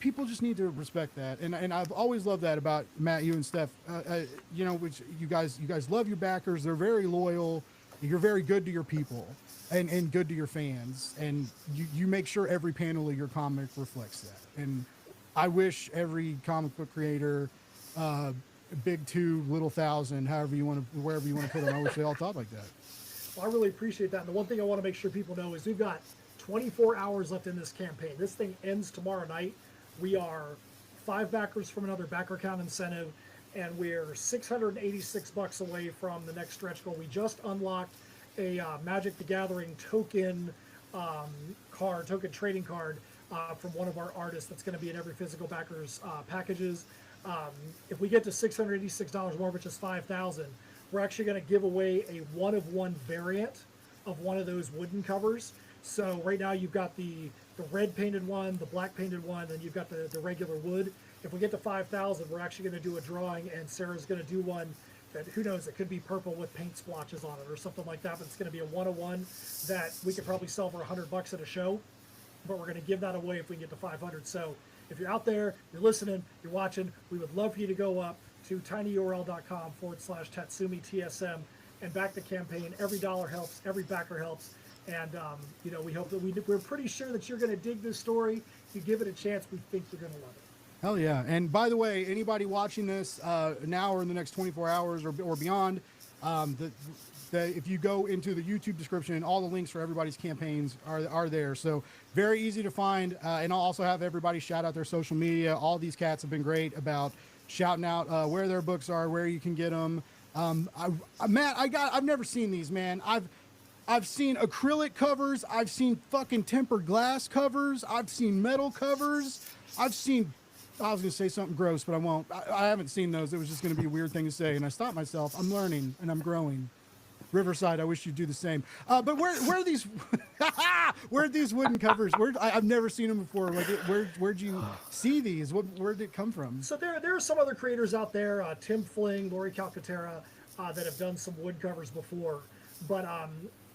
people just need to respect that, and I've always loved that about Matt, you and Steph. You know, which you guys love your backers. They're very loyal. You're very good to your people, and good to your fans, and you make sure every panel of your comic reflects that. And I wish every comic book creator, big 2, little 1,000, however you want to, wherever you want to put them, I wish they all thought like that. Well, I really appreciate that. And the one thing I want to make sure people know is we've got 24 hours left in this campaign. This thing ends tomorrow night. We are 5 backers from another backer count incentive, and we're $686 away from the next stretch goal. We just unlocked a Magic the Gathering token token trading card from one of our artists that's going to be in every physical backers packages. If we get to $686 more, which is 5,000, we're actually going to give away a 1-of-1 variant of one of those wooden covers. So right now you've got the red painted one, the black painted one, and you've got the regular wood. If we get to 5,000, we're actually going to do a drawing, and Sarah's going to do one that, who knows, it could be purple with paint splotches on it or something like that, but it's going to be a 1-of-1 that we could probably sell for $100 at a show, but we're going to give that away if we can get to 500. So if you're out there, you're listening, you're watching, we would love for you to go up to tinyurl.com/Tatsumi TSM and back the campaign. Every dollar helps, every backer helps. And, you know, we hope that we're pretty sure that you're going to dig this story. If you give it a chance, we think you're going to love it. Hell yeah. And by the way, anybody watching this now or in the next 24 hours or beyond, if you go into the YouTube description, all the links for everybody's campaigns are there. So very easy to find. And I'll also have everybody shout out their social media. All these cats have been great about shouting out where their books are, where you can get them. Matt, I've never seen these, man. I've seen acrylic covers. I've seen fucking tempered glass covers. I've seen metal covers. I was going to say something gross, but I won't. I haven't seen those. It was just going to be a weird thing to say. And I stopped myself. I'm learning and I'm growing. Riverside, I wish you'd do the same. But where are these, where are these wooden covers? I've never seen them before. Like, where'd you see these? Where did it come from? So there are some other creators out there, Tim Fling, Lori Calcaterra, that have done some wood covers before. But,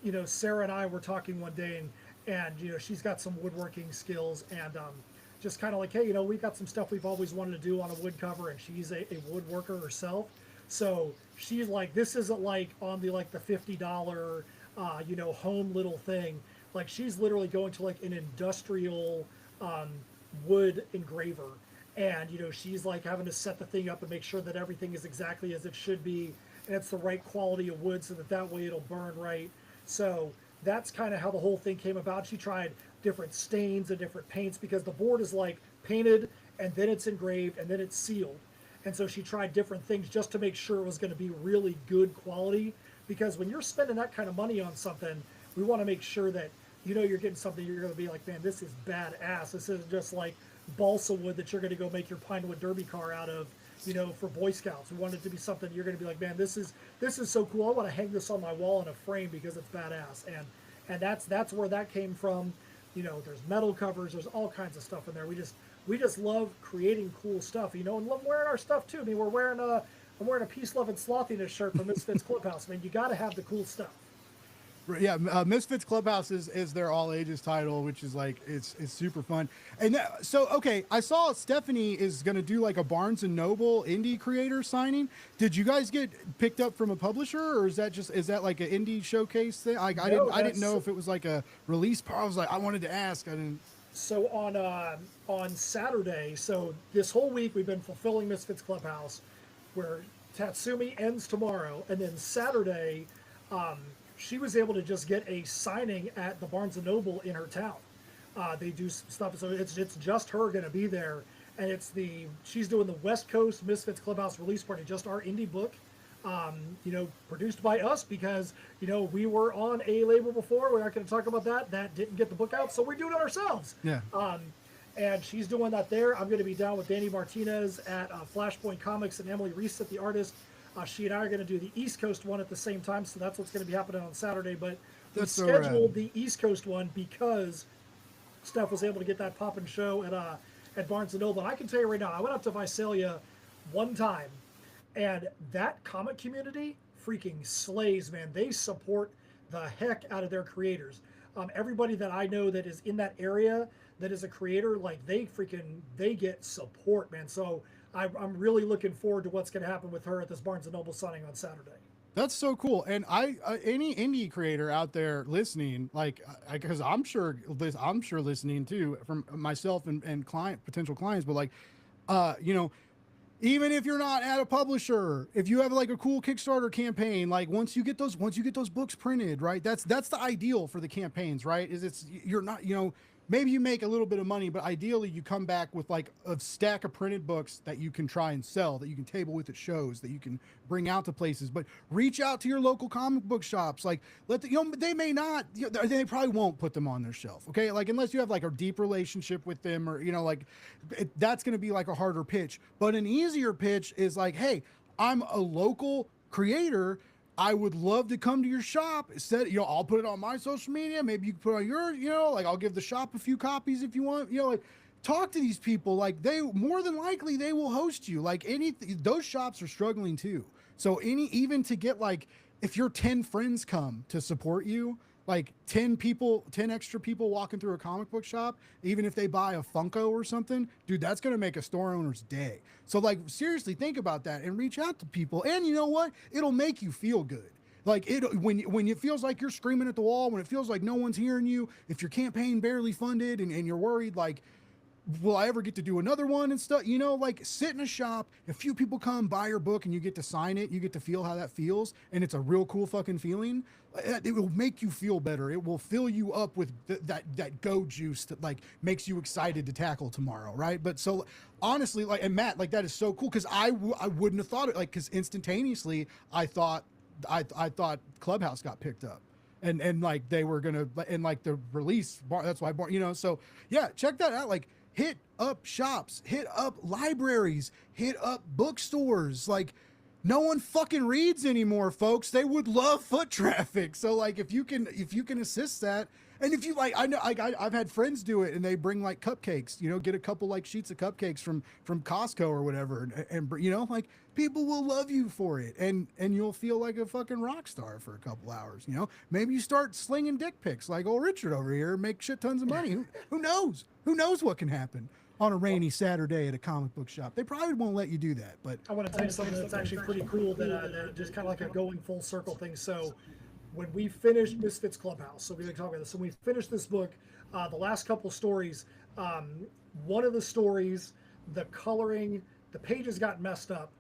you know, Sarah and I were talking one day, and you know, she's got some woodworking skills, and just kind of like, hey, you know, we've got some stuff we've always wanted to do on a wood cover, and she's a woodworker herself. So she's like, this isn't like on the $50 you know, home little thing. Like, she's literally going to like an industrial wood engraver, and you know, she's like having to set the thing up and make sure that everything is exactly as it should be, and it's the right quality of wood so that way it'll burn right. So that's kind of how the whole thing came about. She tried different stains and different paints because the board is like painted and then it's engraved and then it's sealed. And so she tried different things just to make sure it was going to be really good quality, because when you're spending that kind of money on something, we want to make sure that, you know, you're getting something you're going to be like, man, this is badass. This isn't just like balsa wood that you're going to go make your Pinewood Derby car out of, you know, for Boy Scouts. We want it to be something you're going to be like, man, this is so cool. I want to hang this on my wall in a frame because it's badass. And that's where that came from. You know, there's metal covers, there's all kinds of stuff in there. We just love creating cool stuff, you know, and love wearing our stuff too. I mean, I'm wearing a Peace, Love, and Slothiness shirt from Misfits Clubhouse. I mean, you got to have the cool stuff. Yeah, Misfits Clubhouse is their all ages title, which is like it's super fun. And so okay, I saw Stephanie is gonna do like a Barnes and Noble indie creator signing. Did you guys get picked up from a publisher, or is that like an indie showcase thing? I didn't know if it was like a release part. I was like, I wanted to ask. I didn't. So on Saturday, so this whole week we've been fulfilling Misfits Clubhouse, where Tatsumi ends tomorrow, and then Saturday. She was able to just get a signing at the Barnes & Noble in her town. They do stuff, so it's just her going to be there, and she's doing the West Coast Misfits Clubhouse release party, just our indie book Produced by us because, we were on a label before. We're not going to talk about that. That didn't get the book out, so we're doing it ourselves. Yeah. And she's doing that there. I'm going to be down with Danny Martinez at Flashpoint Comics and Emily Reese at the artist. She and I are going to do the East Coast one at the same time, so that's what's going to be happening on Saturday. But we That's so scheduled rad. the East Coast one because Steph was able to get that poppin' show at Barnes & Noble. And I can tell you right now, I went up to Visalia one time, and that comic community freaking slays, man. They support the heck out of their creators. Everybody that I know that is in that area that is a creator, like they get support, man. So I'm really looking forward to what's going to happen with her at this Barnes & Noble signing on Saturday. That's so cool. And any indie creator out there listening, because I'm sure listening too from myself and potential clients, but even if you're not at a publisher, if you have like a cool Kickstarter campaign, like once you get those books printed, right? That's the ideal for the campaigns, right? You're not, maybe you make a little bit of money, but ideally you come back with like a stack of printed books that you can try and sell, that you can table with at shows, that you can bring out to places. But reach out to your local comic book shops. Like they may not, they probably won't put them on their shelf. Okay. Like unless you have like a deep relationship with them or, that's going to be like a harder pitch. But an easier pitch is like, hey, I'm a local creator. I would love to come to your shop. Instead, I'll put it on my social media. Maybe you can put it on yours, I'll give the shop a few copies if you want, talk to these people. Like they, more than likely they will host you. Like those shops are struggling too. So even to get like, if your 10 friends come to support you, like 10 extra people walking through a comic book shop, even if they buy a Funko or something, dude, that's going to make a store owner's day. So like, seriously think about that and reach out to people. And you know what? It'll make you feel good. Like when it feels like you're screaming at the wall, when it feels like no one's hearing you, if your campaign barely funded and you're worried, like, will I ever get to do another one and stuff? Like sit in a shop, a few people come buy your book and you get to sign it. You get to feel how that feels. And it's a real cool fucking feeling. It will make you feel better. It will fill you up with that go juice that like makes you excited to tackle tomorrow. Right. But so honestly, like, and Matt, like that is so cool. Cause I wouldn't have thought it, like, cause instantaneously I thought Clubhouse got picked up. And like they were gonna, and like the release, that's why, so yeah, check that out. Like, hit up shops, hit up libraries, hit up bookstores. Like, no one fucking reads anymore, folks. They would love foot traffic. So like, if you can assist that, and if you like, I know I've had friends do it, and they bring like cupcakes, get a couple like sheets of cupcakes from Costco or whatever, and like people will love you for it, and you'll feel like a fucking rock star for a couple hours. Maybe you start slinging dick pics like old Richard over here, and make shit tons of money. Who knows? Who knows what can happen on a rainy Saturday at a comic book shop? They probably won't let you do that, but I want to tell you something that's actually pretty cool that just kind of like a going full circle thing. So when we finished Misfits Clubhouse, so we're going to talk about this. So we finished this book, the last couple stories, one of the stories, the coloring, the pages got messed up.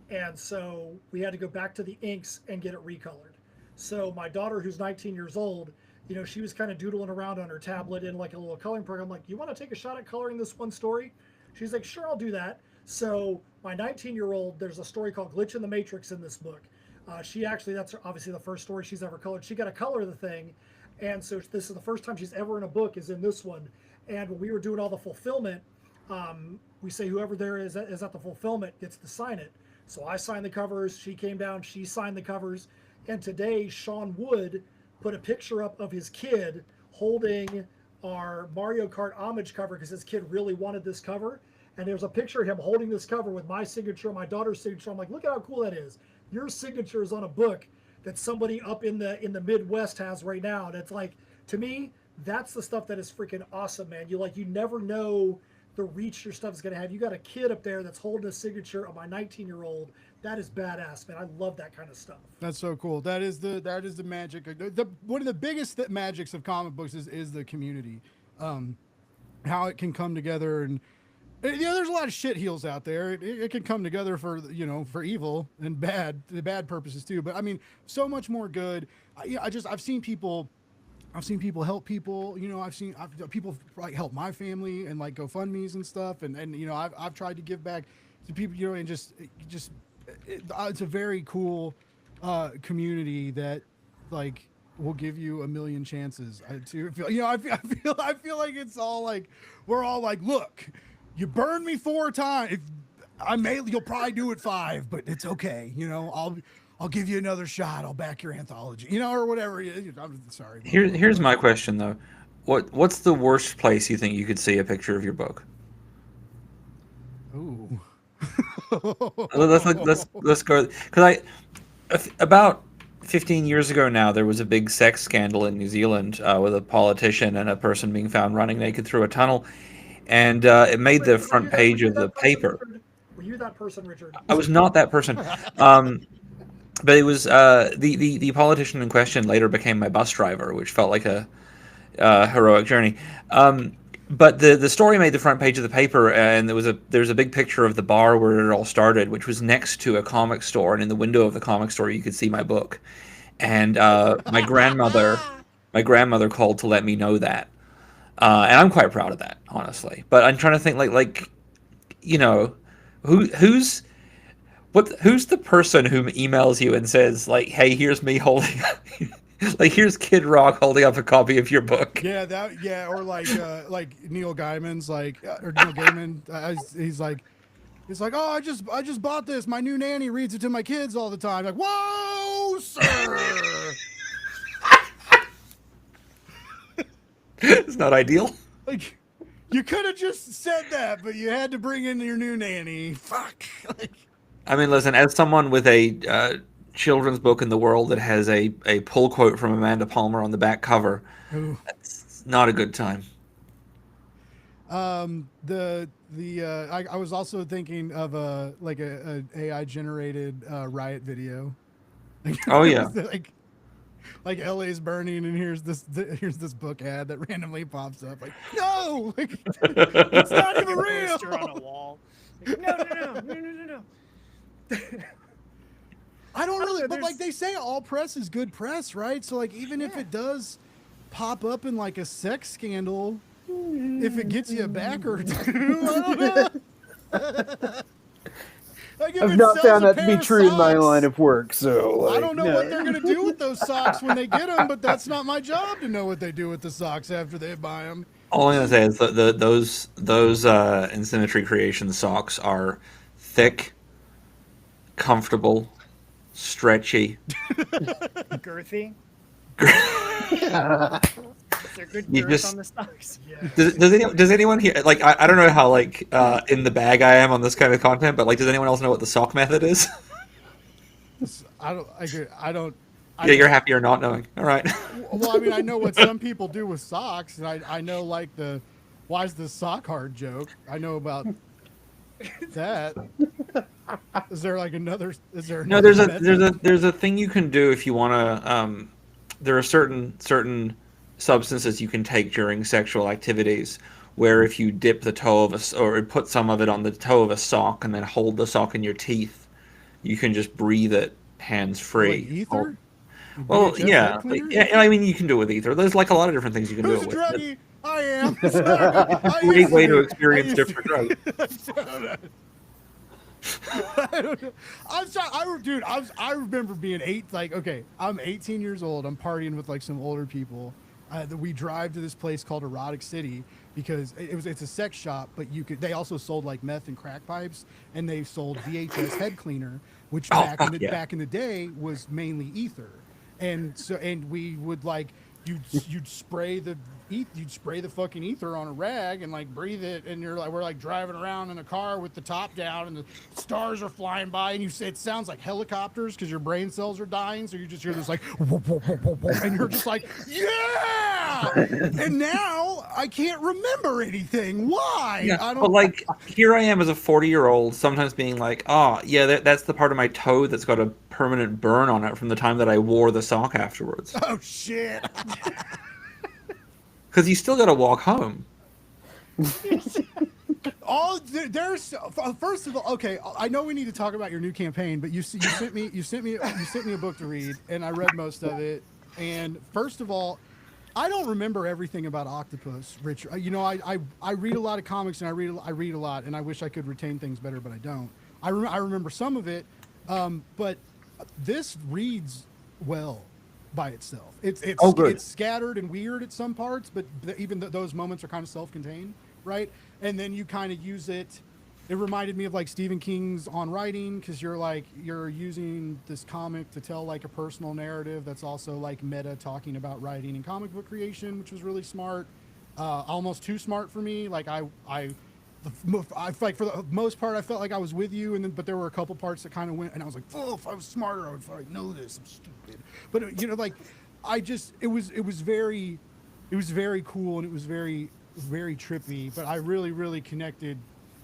And so we had to go back to the inks and get it recolored. So my daughter, who's 19 years old, she was kind of doodling around on her tablet in like a little coloring program. Like, you want to take a shot at coloring this one story? She's like, sure, I'll do that. So my 19-year-old, there's a story called Glitch in the Matrix in this book. That's obviously the first story she's ever colored. She got to color the thing. And so this is the first time she's ever in a book is in this one. And when we were doing all the fulfillment, we say whoever there is at the fulfillment gets to sign it. So I signed the covers. She came down. She signed the covers. And today, Sean Wood put a picture up of his kid holding our Mario Kart homage cover because his kid really wanted this cover. And there's a picture of him holding this cover with my signature, my daughter's signature. I'm like, look at how cool that is. Your signature is on a book that somebody up in the Midwest has right now. And it's like, to me, that's the stuff that is freaking awesome, man. You never know the reach your stuff is going to have. You got a kid up there that's holding a signature of my 19-year-old. That is badass, man. I love that kind of stuff. That's so cool. That is the magic. One of the biggest magics of comic books is the community, how it can come together. And there's a lot of shit heels out there. It can come together for evil and the bad purposes too. But I mean, so much more good. I've seen people help people. I've seen people like help my family and like GoFundMe's and stuff. And I've tried to give back to people. And just it's a very cool community that like will give you 1,000,000 chances. I feel like it's all like we're all like, look, you burned me 4 times. You'll probably do it 5, but it's okay. I'll give you another shot. I'll back your anthology, or whatever. I'm sorry. Here's my question though. What's the worst place you think you could see a picture of your book? Ooh. Let's go, because about 15 years ago now there was a big sex scandal in New Zealand with a politician and a person being found running naked through a tunnel, and it made the front page of the paper. Were you that person, Richard? I was not that person. But it was the politician in question later became my bus driver, which felt like a heroic journey. But the story made the front page of the paper, and there's a big picture of the bar where it all started, which was next to a comic store, and in the window of the comic store you could see my book. And my grandmother called to let me know that, and I'm quite proud of that, honestly. But I'm trying to think who's the person who emails you and says like, hey, here's me holding like, here's Kid Rock holding up a copy of your book. Yeah, or like Neil Gaiman's or Neil Gaiman. He's like, oh, I just bought this. My new nanny reads it to my kids all the time. Like, whoa, sir. It's not ideal. Like, you could have just said that, but you had to bring in your new nanny. Fuck. I mean, listen, as someone with a children's book in the world that has a pull quote from Amanda Palmer on the back cover, that's not a good time. I was also thinking of a AI generated riot video. Oh yeah. Like LA's burning, and here's this book ad that randomly pops up. Like, no, it's not even real. Poster on a wall. No. I don't really, but like they say, all press is good press, right? So like, even if it does pop up in like a sex scandal, if it gets you a back or two, I don't know. Like, I've not found that to be true in my line of work, so I don't know what they're gonna do with those socks when they get them, but that's not my job to know what they do with the socks after they buy them. All I'm gonna say is that those Infinity Creation socks are thick, comfortable, stretchy, girthy. Is there good You girth just- on the stocks? Does anyone here, like, I don't know how like in the bag I am on this kind of content, but like, does anyone else know what the sock method is? I don't. Yeah, you're happy or not knowing. All right. Well, I mean, I know what some people do with socks, and I know like why's the sock hard joke. I know about that. Is there like another? Is there? No, there's a thing you can do if you want to. There are certain substances you can take during sexual activities, where if you dip the toe of or put some of it on the toe of a sock and then hold the sock in your teeth, you can just breathe it hands free. Like ether? Well, VHS yeah, head cleaner? yeah. I mean, you can do it with ether. There's like a lot of different things you can Who's do a it with. druggie? I am. Sorry. Great way to experience different drugs. I don't know. I'm sorry, dude. I remember being I'm 18 years old. I'm partying with like some older people. We drive to this place called Erotic City because it's a sex shop, but they also sold like meth and crack pipes, and they sold VHS head cleaner, which back in the day was mainly ether, and we would like you'd spray the fucking ether on a rag and like breathe it, and we're like driving around in a car with the top down and the stars are flying by, and it sounds like helicopters because your brain cells are dying, so you just hear this like whoop, whoop, whoop, whoop, whoop, and you're just like, yeah. And now I can't remember anything. Why? Yeah, but like here I am as a 40-year-old, sometimes being like, oh yeah, that's the part of my toe that's got a permanent burn on it from the time that I wore the sock afterwards. Oh shit. Because you still got to walk home. First of all, okay, I know we need to talk about your new campaign, but you sent me a book to read, and I read most of it. And first of all, I don't remember everything about Octopus, Rich. I read a lot of comics, and I read a lot, and I wish I could retain things better, but I don't. I remember some of it, But this reads well by itself. Oh, good. It's scattered and weird at some parts, but even those moments are kind of self-contained, right? And then you kind of use it. It reminded me of like Stephen King's On Writing, because you're using this comic to tell like a personal narrative that's also like meta talking about writing and comic book creation, which was really smart. Almost too smart for me. Like I like for the most part, I felt like I was with you, and then but there were a couple parts that kind of went, and I was like, "Oh, if I was smarter, I would probably know this. I'm stupid." But you know, like it was very cool, and it was very trippy. But I really connected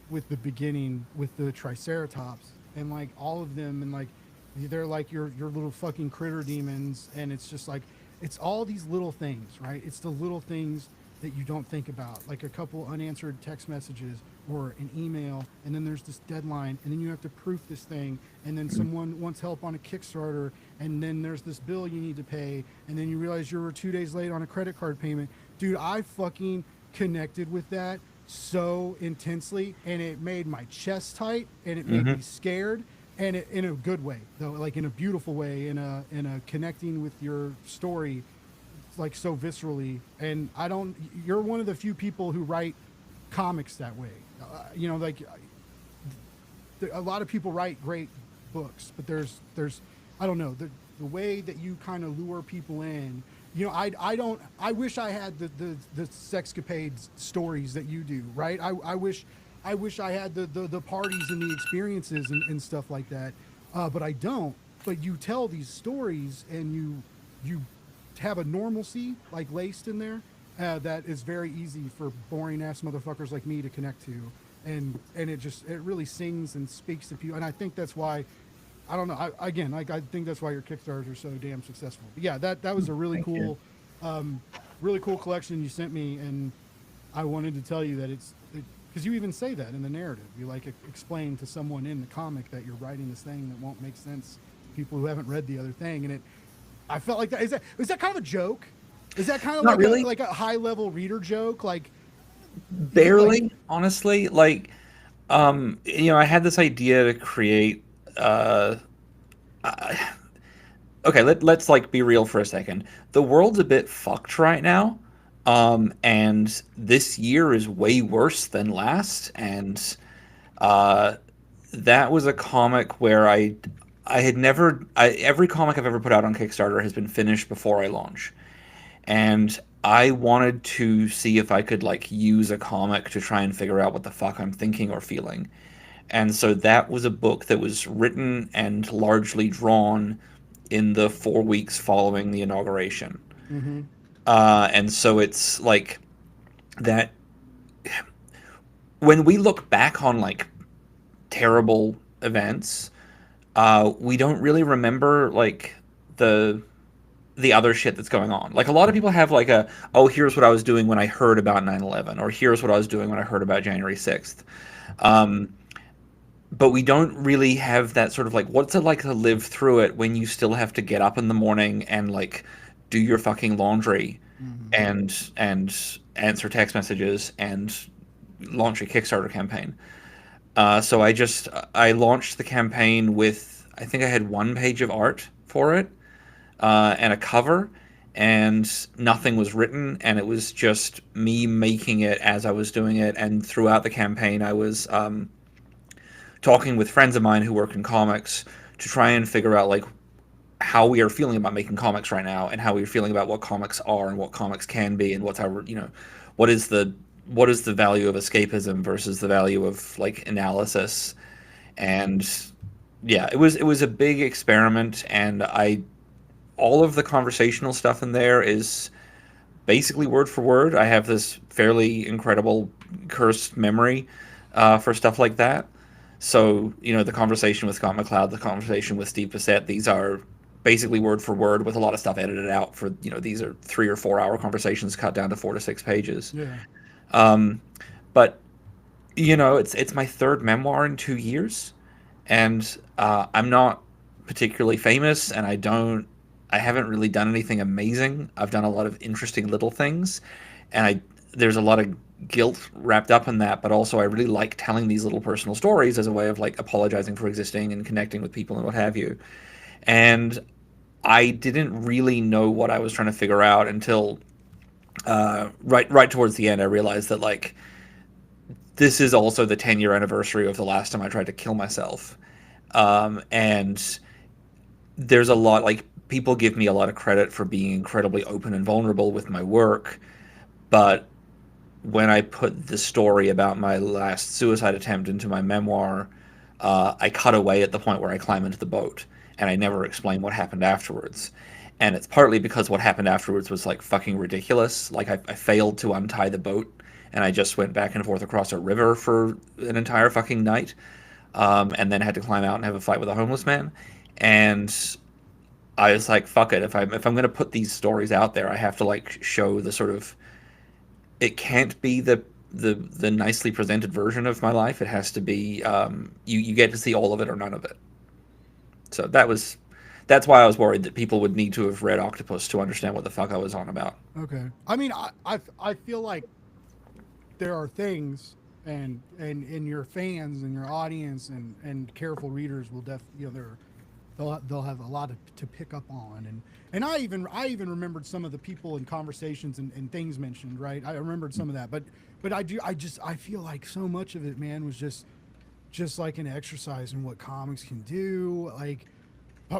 with the beginning with the Triceratops and like all of them, and like they're like your little fucking critter demons, and it's just like it's all these little things, right? It's the little things that you don't think about, like a couple unanswered text messages or an email, and then there's this deadline, and then you have to proof this thing, and then someone wants help on a Kickstarter, and then there's this bill you need to pay, and then you realize you were 2 days late on a credit card payment. Dude, I fucking connected with that so intensely, and it made my chest tight, and it made me scared, and it, in a good way, though, like in a beautiful way, in a connecting with your story, like so viscerally. And you're one of the few people who write comics that way. You know, like a lot of people write great books, but there's I don't know, the way that you kind of lure people in. You know, I wish I had the sexcapades stories that you do, right? I wish I had the parties and the experiences and stuff like that, but I don't. But you tell these stories, and you have a normalcy like laced in there that is very easy for boring ass motherfuckers like me to connect to, and it really sings and speaks to people. And I think that's why, I don't know, I think that's why your Kickstarters are so damn successful. But yeah, that was a really cool collection you sent me, and I wanted to tell you that because you even say that in the narrative. You like explain to someone in the comic that you're writing this thing that won't make sense to people who haven't read the other thing, and I felt like that. Is that kind of a joke? Is that kind of Not like really. like a high level reader joke? Like Barely, honestly. Like, you know, I had this idea to create. Okay, let's like be real for a second. The world's a bit fucked right now, and this year is way worse than last. And that was a comic where I had never. Every comic I've ever put out on Kickstarter has been finished before I launch, and I wanted to see if I could like use a comic to try and figure out what the fuck I'm thinking or feeling. And so that was a book that was written and largely drawn in the 4 weeks following the inauguration. And so it's like that. When we look back on like terrible events, we don't really remember like the other shit that's going on. Like a lot of people have like oh, here's what I was doing when I heard about 9/11, or here's what I was doing when I heard about January 6th. But we don't really have that sort of like, what's it like to live through it when you still have to get up in the morning and like do your fucking laundry and answer text messages and launch a Kickstarter campaign. So I launched the campaign with, I think I had 1 page of art for it, and a cover, and nothing was written, and it was just me making it as I was doing it. And throughout the campaign, I was talking with friends of mine who work in comics to try and figure out like how we are feeling about making comics right now, and how we're feeling about what comics are and what comics can be, and what's our, you know, what is the value of escapism versus the value of like analysis. And yeah, it was a big experiment, and all of the conversational stuff in there is basically word for word. I have this fairly incredible cursed memory for stuff like that. So, you know, the conversation with Scott McCloud, the conversation with Steve Bissett, these are basically word for word with a lot of stuff edited out for, you know, these are 3 or 4 hour conversations cut down to 4 to 6 pages. Yeah. But, you know, it's my 3rd memoir in 2 years, and I'm not particularly famous, and I haven't really done anything amazing. I've done a lot of interesting little things, and there's a lot of guilt wrapped up in that, but also I really like telling these little personal stories as a way of like apologizing for existing and connecting with people and what have you. And I didn't really know what I was trying to figure out until right towards the end. I realized that like this is also the 10-year anniversary of the last time I tried to kill myself, and there's a lot like people give me a lot of credit for being incredibly open and vulnerable with my work, but when I put the story about my last suicide attempt into my memoir, I cut away at the point where I climb into the boat, and I never explain what happened afterwards. And it's partly because what happened afterwards was like fucking ridiculous. Like I failed to untie the boat, and I just went back and forth across a river for an entire fucking night, and then had to climb out and have a fight with a homeless man. And I was like, fuck it. If I'm gonna put these stories out there, I have to like show the sort of, it can't be the nicely presented version of my life. It has to be you get to see all of it or none of it. So that's why I was worried that people would need to have read Octopus to understand what the fuck I was on about. Okay. I mean, I feel like there are things and your fans and your audience and careful readers will they'll have a lot to pick up on, and I even remembered some of the people and conversations and things mentioned, right? I remembered some of that, but I feel like so much of it, man, was just like an exercise in what comics can do. Like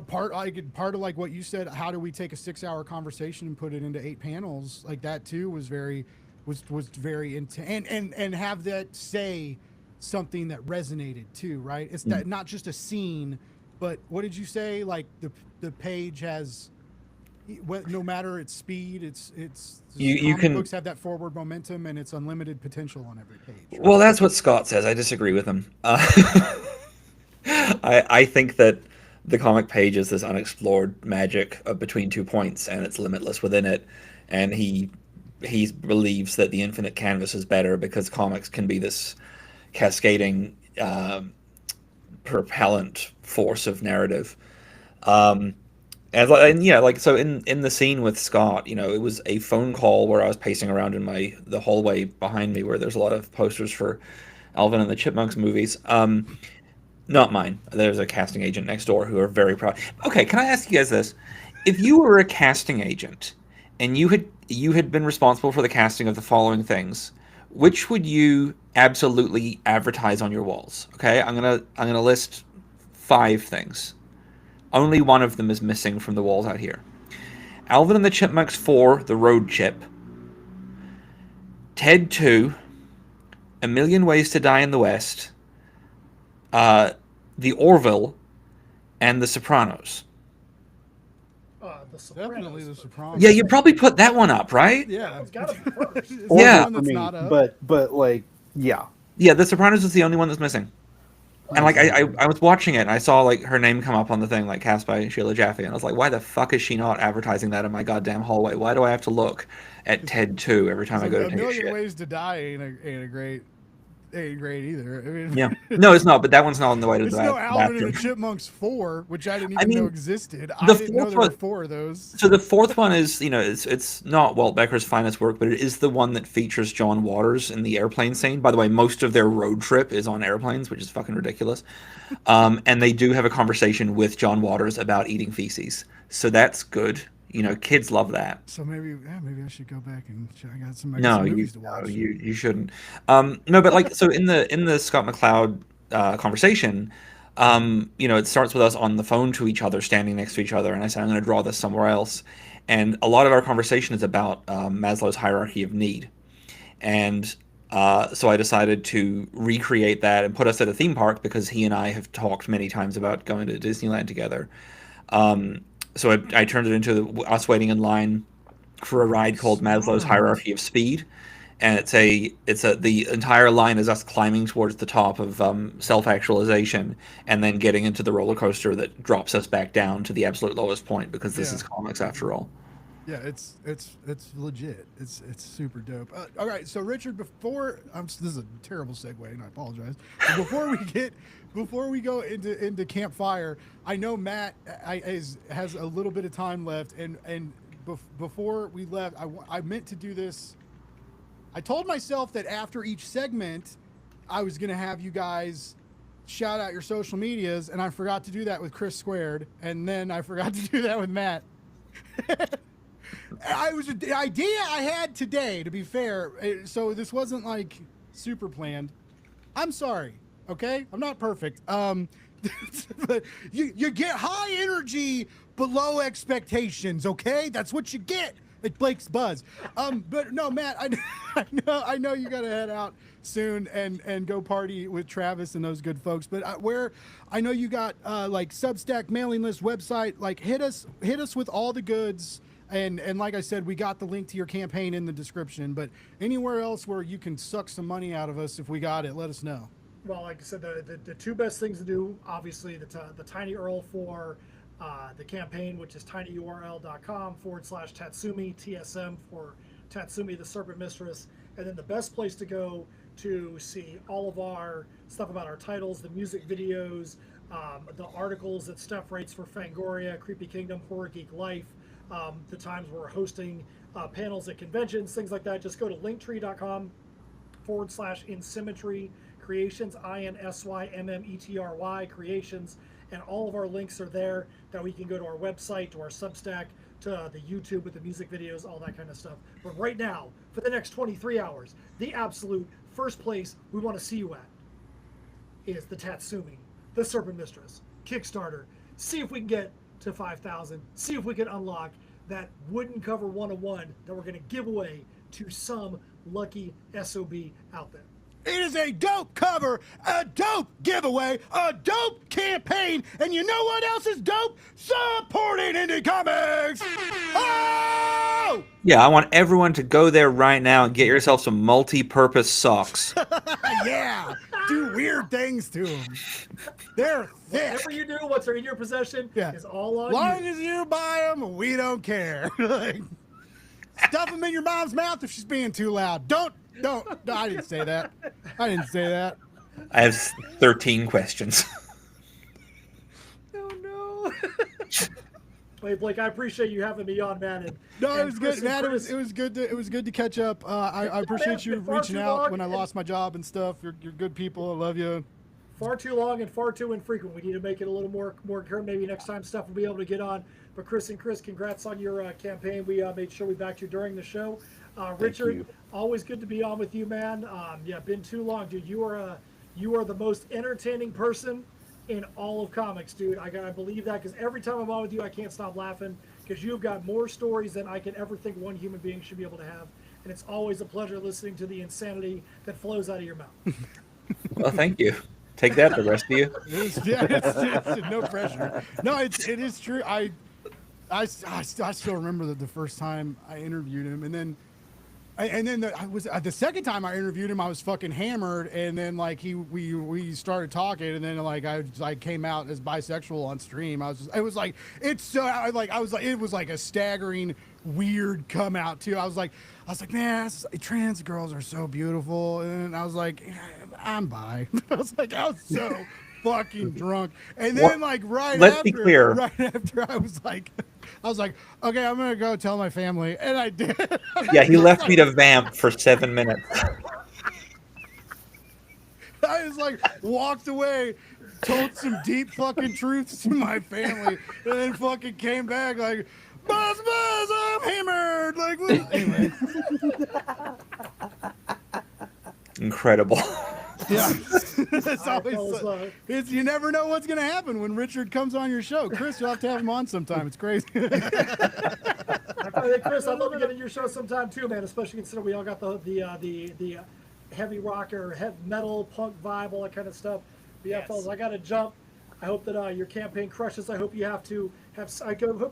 part of like what you said, how do we take a 6-hour conversation and put it into 8 panels? Like that too was very intense, and have that say something that resonated too, right? It's that not just a scene. But what did you say? Like the page has, no matter its speed, it's you can books have that forward momentum and it's unlimited potential on every page. Right? Well, that's what Scott says. I disagree with him. I think that the comic page is this unexplored magic of between 2 points, and it's limitless within it. And he believes that the infinite canvas is better because comics can be this cascading propellant force of narrative. And yeah, like so in the scene with Scott, it was a phone call where I was pacing around in the hallway behind me where there's a lot of posters for Alvin and the Chipmunks movies. Not mine. There's a casting agent next door who are very proud. Okay, can I ask you guys this? If you were a casting agent and you had been responsible for the casting of the following things, which would you absolutely advertise on your walls? Okay, I'm gonna list 5 things. Only one of them is missing from the walls out here. Alvin and the Chipmunks 4, The Road Chip. Ted 2, A Million Ways to Die in the West. The Orville, and The Sopranos. The Sopranos. Definitely The Sopranos. Yeah, you probably put that one up, right? Yeah, It's gotta be first. Yeah. For me, but like, yeah. Yeah, The Sopranos is the only one that's missing. And like I was watching it and I saw like her name come up on the thing, like cast by Sheila Jaffe, and I was like, why the fuck is she not advertising that in my goddamn hallway? Why do I have to look at Ted 2 every time I go to take a shit? A Million Ways to Die ain't a great either. I mean, Yeah, no, it's not. But that one's not on the way to it's the no Alvin bathroom. and the Chipmunks 4, which I didn't I even know mean, existed. the I didn't know fourth there were one- 4 of those. So the fourth one is, it's not Walt Becker's finest work, but it is the one that features John Waters in the airplane scene. By the way, most of their road trip is on airplanes, which is fucking ridiculous. And they do have a conversation with John Waters about eating feces, so that's good. Kids love that. So maybe I should go back and check. I got some No, movies to watch. you shouldn't. No, but like so in the Scott McCloud conversation, it starts with us on the phone to each other, standing next to each other, and I said I'm going to draw this somewhere else, and a lot of our conversation is about Maslow's hierarchy of need, and so I decided to recreate that and put us at a theme park because he and I have talked many times about going to Disneyland together. So I turned it into us waiting in line for a ride called Maslow's Hierarchy of Speed, and the entire line is us climbing towards the top of self-actualization and then getting into the roller coaster that drops us back down to the absolute lowest point because this is comics after all. Yeah, it's legit. It's super dope. All right, so Richard, this is a terrible segue, and I apologize. But before we go into Campfire, I know Matt has a little bit of time left, and before we left, I meant to do this. I told myself that after each segment, I was going to have you guys shout out your social medias, and I forgot to do that with Kris Squared, and then I forgot to do that with Matt. The idea I had today, to be fair, so this wasn't like super planned. I'm sorry, okay? I'm not perfect. But you get high energy but low expectations, okay? That's what you get at Blake's Buzz. But no, Matt, I know you gotta head out soon and go party with Travis and those good folks. But where I know you got like Substack, mailing list, website, like hit us with all the goods. And like I said, we got the link to your campaign in the description. But anywhere else where you can suck some money out of us if we got it, let us know. Well, like I said, the two best things to do, obviously, the Tiny URL for the campaign, which is tinyurl.com/Tatsumi, TSM for Tatsumi, the Serpent Mistress. And then the best place to go to see all of our stuff about our titles, the music videos, the articles that Steph writes for Fangoria, Creepy Kingdom, Horror Geek Life, the times we're hosting panels at conventions, things like that. Just go to linktree.com/InSymmetry Creations, INSYMMETRY Creations, and all of our links are there that we can go to our website, to our Substack, to the YouTube with the music videos, all that kind of stuff. But right now, for the next 23 hours, the absolute first place we want to see you at is the Tatsumi, the Serpent Mistress, Kickstarter. See if we can get to 5,000. See if we can unlock that wooden cover 101 that we're going to give away to some lucky SOB out there. It is a dope cover, a dope giveaway, a dope campaign, and you know what else is dope? Supporting indie comics! Oh! Yeah, I want everyone to go there right now and get yourself some multi-purpose socks. Yeah, do weird things to them. They're thick. Whatever you do, what's in your possession is all on you. Long you. as you buy them, we don't care. Like, stuff them in your mom's mouth if she's being too loud. Don't. No, I didn't say that. I have 13 questions. Oh no. Wait, Blake, I appreciate you having me on, man. It was good, Matt. It was good to catch up. I appreciate you reaching out when I lost my job and stuff. You're good people. I love you. Far too long and far too infrequent. We need to make it a little more current. Maybe next time Steph will be able to get on. But Kris, congrats on your campaign. We made sure we backed you during the show. Richard, always good to be on with you, man. Been too long, dude. You are the most entertaining person in all of comics, dude. I believe that because every time I'm on with you, I can't stop laughing because you've got more stories than I can ever think one human being should be able to have. And it's always a pleasure listening to the insanity that flows out of your mouth. Well, thank you. Take that, the rest of you. It's no pressure. No, it is true. I still remember the first time I interviewed him, and then the second time I interviewed him, I was fucking hammered, and then like we started talking, and then like I came out as bisexual on stream. It was like a staggering weird come out too. I was like, man, trans girls are so beautiful, and I was like, I'm bi. I was so fucking drunk, and then Let's be clear. Right after I was like, okay, I'm gonna go tell my family, and I did. Yeah, he left me to vamp for 7 minutes. I just walked away, told some deep fucking truths to my family, and then fucking came back like, buzz, I'm hammered. Anyway. Incredible. Yeah, it's you never know what's gonna happen when Richard comes on your show. Kris, you'll have to have him on sometime. It's crazy. Hey, Kris, I'd love to get in your show sometime too, man. Especially considering we all got the heavy rock or heavy metal, punk vibe, all that kind of stuff. But yeah, fellas, I gotta jump. I hope that your campaign crushes. I hope you hope you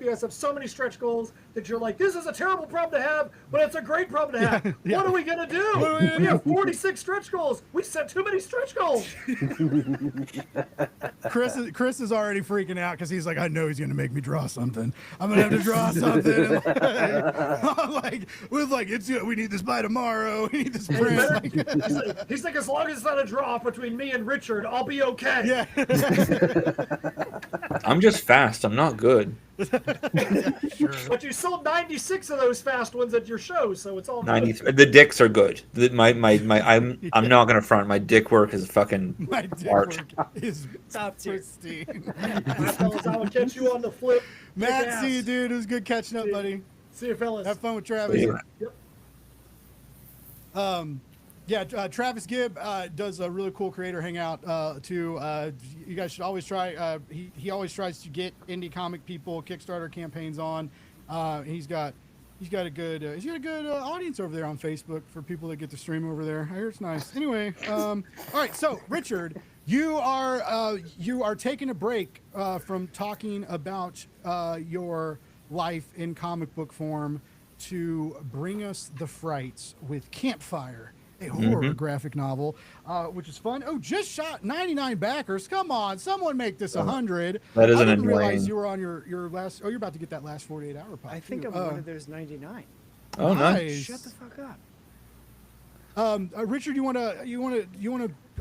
guys have so many stretch goals that you're like, this is a terrible problem to have, but it's a great problem to have. Yeah. What are we gonna do? We have 46 stretch goals. We set too many stretch goals. Kris is already freaking out because he's like, I know he's gonna make me draw something. I'm gonna have to draw something. We need this by tomorrow. We need this print. He's like, as long as it's not a draw between me and Richard, I'll be okay. Yeah. I'm just fast. I'm not good. Yeah, sure. But you sold 96 of those fast ones at your show, so it's all good. 90. The dicks are good. I'm not gonna front. My dick work is fucking My dick art. work is Top tier. pristine. All right, fellas, I will catch you on the flip. Kick Matt, ass. see you, dude. It was good catching up, See you. buddy. See you, fellas. Have fun with Travis. Yeah. Yep. Travis Gibb does a really cool creator hangout too. You guys should always try. He always tries to get indie comic people Kickstarter campaigns on. He's got a good audience over there on Facebook for people that get to stream over there. I hear it's nice. Anyway, all right. So Richard, you are taking a break from talking about your life in comic book form to bring us the frights with Campfire, a horror graphic novel, which is fun. Oh, just shot 99 backers. Come on, someone make this 100. That is I an didn't realize annoying- you were on your last. Oh, you're about to get that last 48 hour pop. I think too. I'm one of those 99. Oh, nice. Shut the fuck up. Richard, you wanna?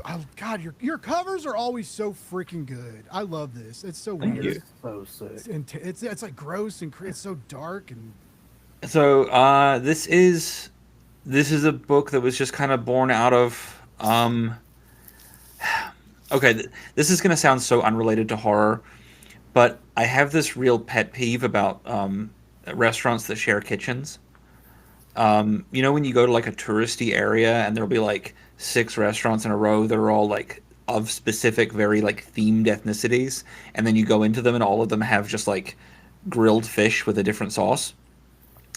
Oh God, your covers are always so freaking good. I love this. It's so Thank weird. you. So sick. It's like gross and it's so dark and. So this is a book that was just kind of born out of okay, this is going to sound so unrelated to horror, but I have this real pet peeve about restaurants that share kitchens. You know, when you go to like a touristy area and there'll be like 6 restaurants in a row that are all like of specific, very like themed ethnicities, and then you go into them and all of them have just like grilled fish with a different sauce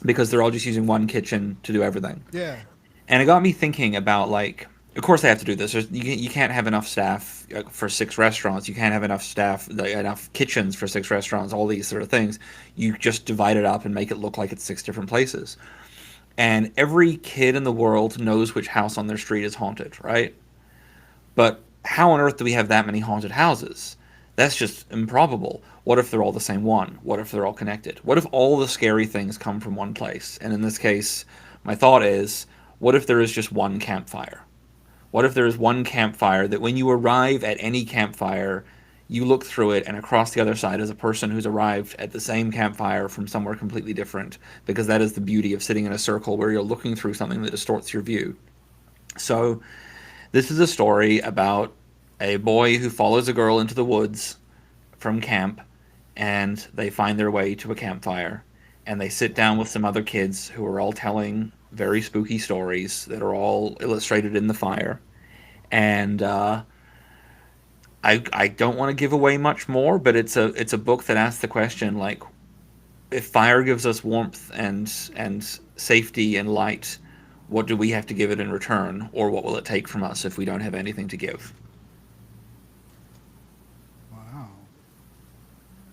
because they're all just using one kitchen to do everything. Yeah. And it got me thinking about, like, of course they have to do this. You can't have enough staff for 6 restaurants. You can't have enough staff, enough kitchens for 6 restaurants, all these sort of things. You just divide it up and make it look like it's 6 different places. And every kid in the world knows which house on their street is haunted, right? But how on earth do we have that many haunted houses? That's just improbable. What if they're all the same one? What if they're all connected? What if all the scary things come from one place? And in this case, my thought is, what if there is just one campfire? What if there is one campfire that when you arrive at any campfire, you look through it and across the other side is a person who's arrived at the same campfire from somewhere completely different, because that is the beauty of sitting in a circle where you're looking through something that distorts your view. So this is a story about a boy who follows a girl into the woods from camp, and they find their way to a campfire, and they sit down with some other kids who are all telling very spooky stories that are all illustrated in the fire. And I don't want to give away much more, but it's a book that asks the question, like, if fire gives us warmth and safety and light, what do we have to give it in return, or what will it take from us if we don't have anything to give?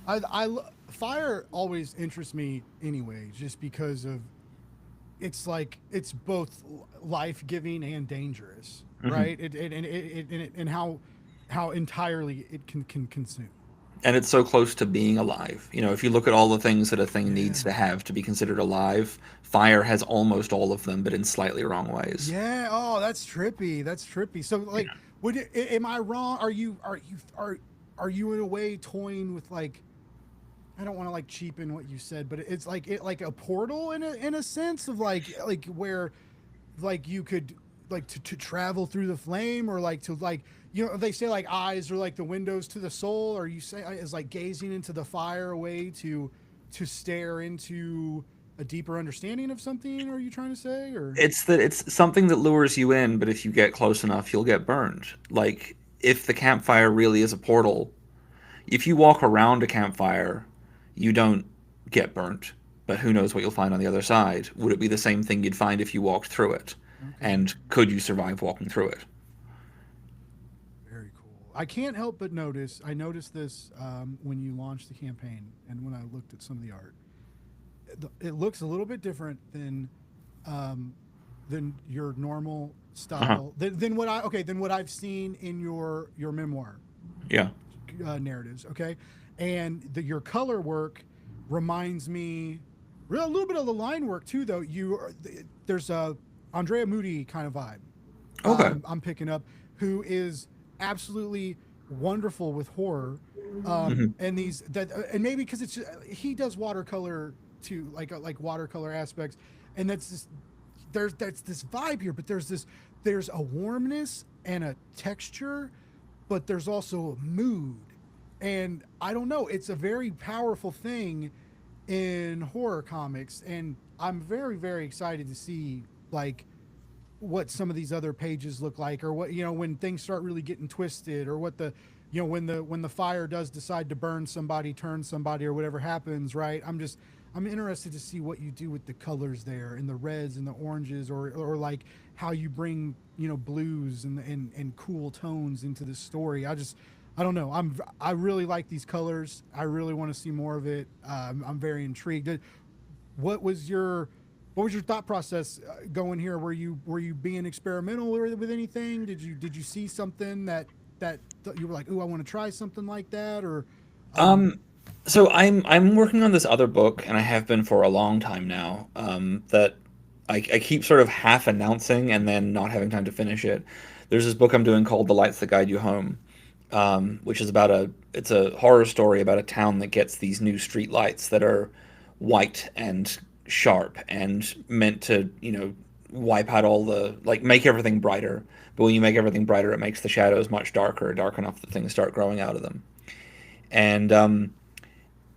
Wow. Fire always interests me anyway, just because of it's like it's both life-giving and dangerous, right? And how entirely it can consume. And it's so close to being alive. You know, if you look at all the things that a thing needs to have to be considered alive, fire has almost all of them, but in slightly wrong ways. Yeah. Oh, that's trippy. That's trippy. So, like, am I wrong? Are you in a way toying with, like, I don't want to like cheapen what you said, but it's like a portal in a sense of like where like you could like to travel through the flame, or like to like, you know, they say like eyes are like the windows to the soul, or you say is like gazing into the fire a way to stare into a deeper understanding of something? Are you trying to say? Or It's something that lures you in, but if you get close enough, you'll get burned. Like, if the campfire really is a portal, if you walk around a campfire, you don't get burnt, but who knows what you'll find on the other side. Would it be the same thing you'd find if you walked through it? Okay. And could you survive walking through it? Very cool. I can't help but notice, I noticed this when you launched the campaign and when I looked at some of the art. It looks a little bit different than your normal style, than what I've seen in your memoir. Yeah. Narratives, okay? And your color work reminds me a little bit of the line work too, though. There's a Andrea Moody kind of vibe. Okay. I'm picking up, who is absolutely wonderful with horror, And these that and maybe because it's he does watercolor too, like watercolor aspects, and that's this that's this vibe here, but there's a warmness and a texture, but there's also a mood, and I don't know, it's a very powerful thing in horror comics, and I'm very, very excited to see like what some of these other pages look like, or what, when things start really getting twisted, or what the when the fire does decide to burn somebody, turn somebody, or whatever happens, right? I'm interested to see what you do with the colors there, and the reds and the oranges, or like how you bring blues and cool tones into the story. I don't know. I really like these colors. I really want to see more of it. I'm very intrigued. What was your thought process going here? Were you being experimental with anything? Did you see something that you were like, ooh, I want to try something like that? Or So I'm working on this other book, and I have been for a long time now. That I keep sort of half announcing and then not having time to finish it. There's this book I'm doing called The Lights That Guide You Home, which is it's a horror story about a town that gets these new street lights that are white and sharp and meant to, wipe out all the, like, make everything brighter. But when you make everything brighter, it makes the shadows much darker, dark enough that things start growing out of them. And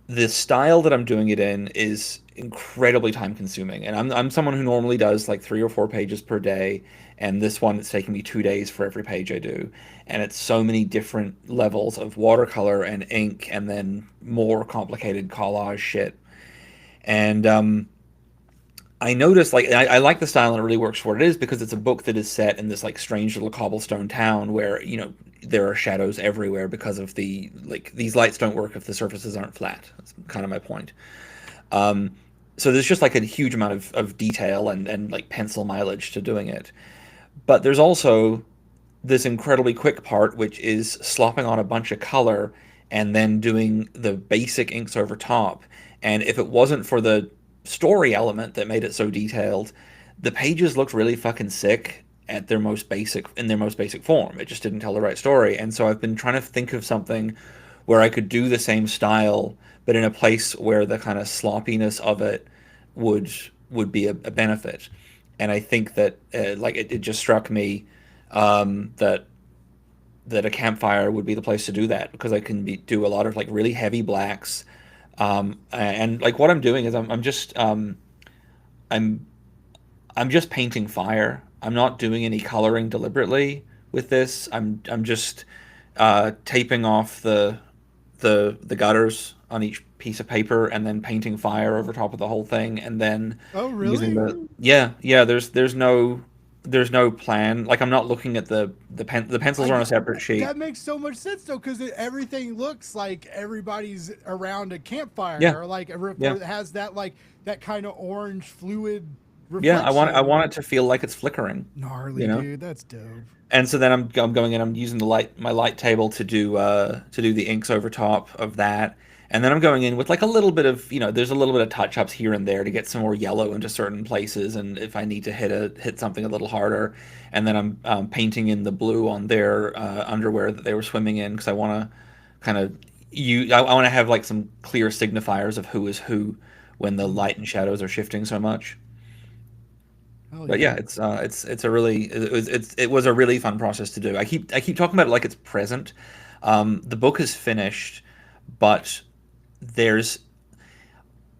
the style that I'm doing it in is incredibly time consuming. And I'm someone who normally does like 3 or 4 pages per day. And this one, it's taking me 2 days for every page I do. And it's so many different levels of watercolor and ink, and then more complicated collage shit. And I noticed, like, I like the style, and it really works for what it is, because it's a book that is set in this like strange little cobblestone town where, there are shadows everywhere because of these lights don't work if the surfaces aren't flat. That's kind of my point. So there's just like a huge amount of detail and like pencil mileage to doing it. But there's also this incredibly quick part, which is slopping on a bunch of color and then doing the basic inks over top. And if it wasn't for the story element that made it so detailed, the pages looked really fucking sick in their most basic form. It just didn't tell the right story. And so I've been trying to think of something where I could do the same style, but in a place where the kind of sloppiness of it would be a benefit. And I think that it just struck me that a campfire would be the place to do that, because I can do a lot of like really heavy blacks. And like what I'm doing is I'm just painting fire. I'm not doing any coloring deliberately with this. I'm just taping off the gutters on each piece of paper, and then painting fire over top of the whole thing, and then oh, really? using yeah. There's no plan. Like, I'm not looking at the pencils are on a separate sheet. That makes so much sense though, because everything looks like everybody's around a campfire, Yeah. or like Yeah. it has that that kind of orange fluid Yeah, reflection. I want it to feel like it's flickering. Gnarly, dude. That's dope. And so then I'm going in. I'm using my light table to do the inks over top of that, and then I'm going in with like a little bit of there's a little bit of touch ups here and there to get some more yellow into certain places, and if I need to hit something a little harder, and then I'm painting in the blue on their underwear that they were swimming in, because I want to kind of I want to have like some clear signifiers of who is who when the light and shadows are shifting so much. But yeah, it was a really fun process to do. I keep talking about it like it's present. The book is finished, but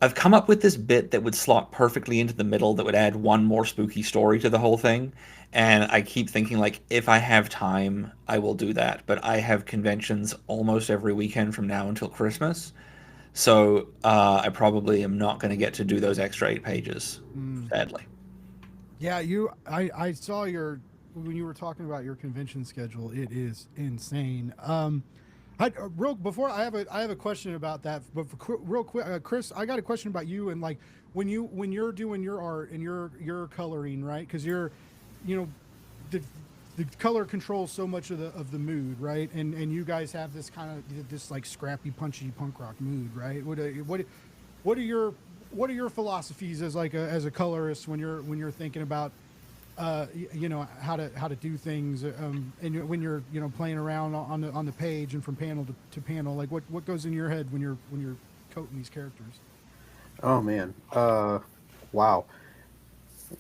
I've come up with this bit that would slot perfectly into the middle, that would add one more spooky story to the whole thing. And I keep thinking, like, if I have time, I will do that. But I have conventions almost every weekend from now until Christmas. So I probably am not going to get to do those extra 8 pages, sadly. Yeah, I saw when you were talking about your convention schedule. It is insane. Before I have a question about that, but real quick, Kris, I got a question about you, and like when you're doing your art and you're coloring, right? Because the color controls so much of the mood, right? And you guys have this kind of this like scrappy, punchy punk rock mood, right? What are your philosophies as a colorist when you're thinking about how to do things, and when you're playing around on the page and from panel to panel, like what goes in your head when you're coating these characters? Oh man, wow.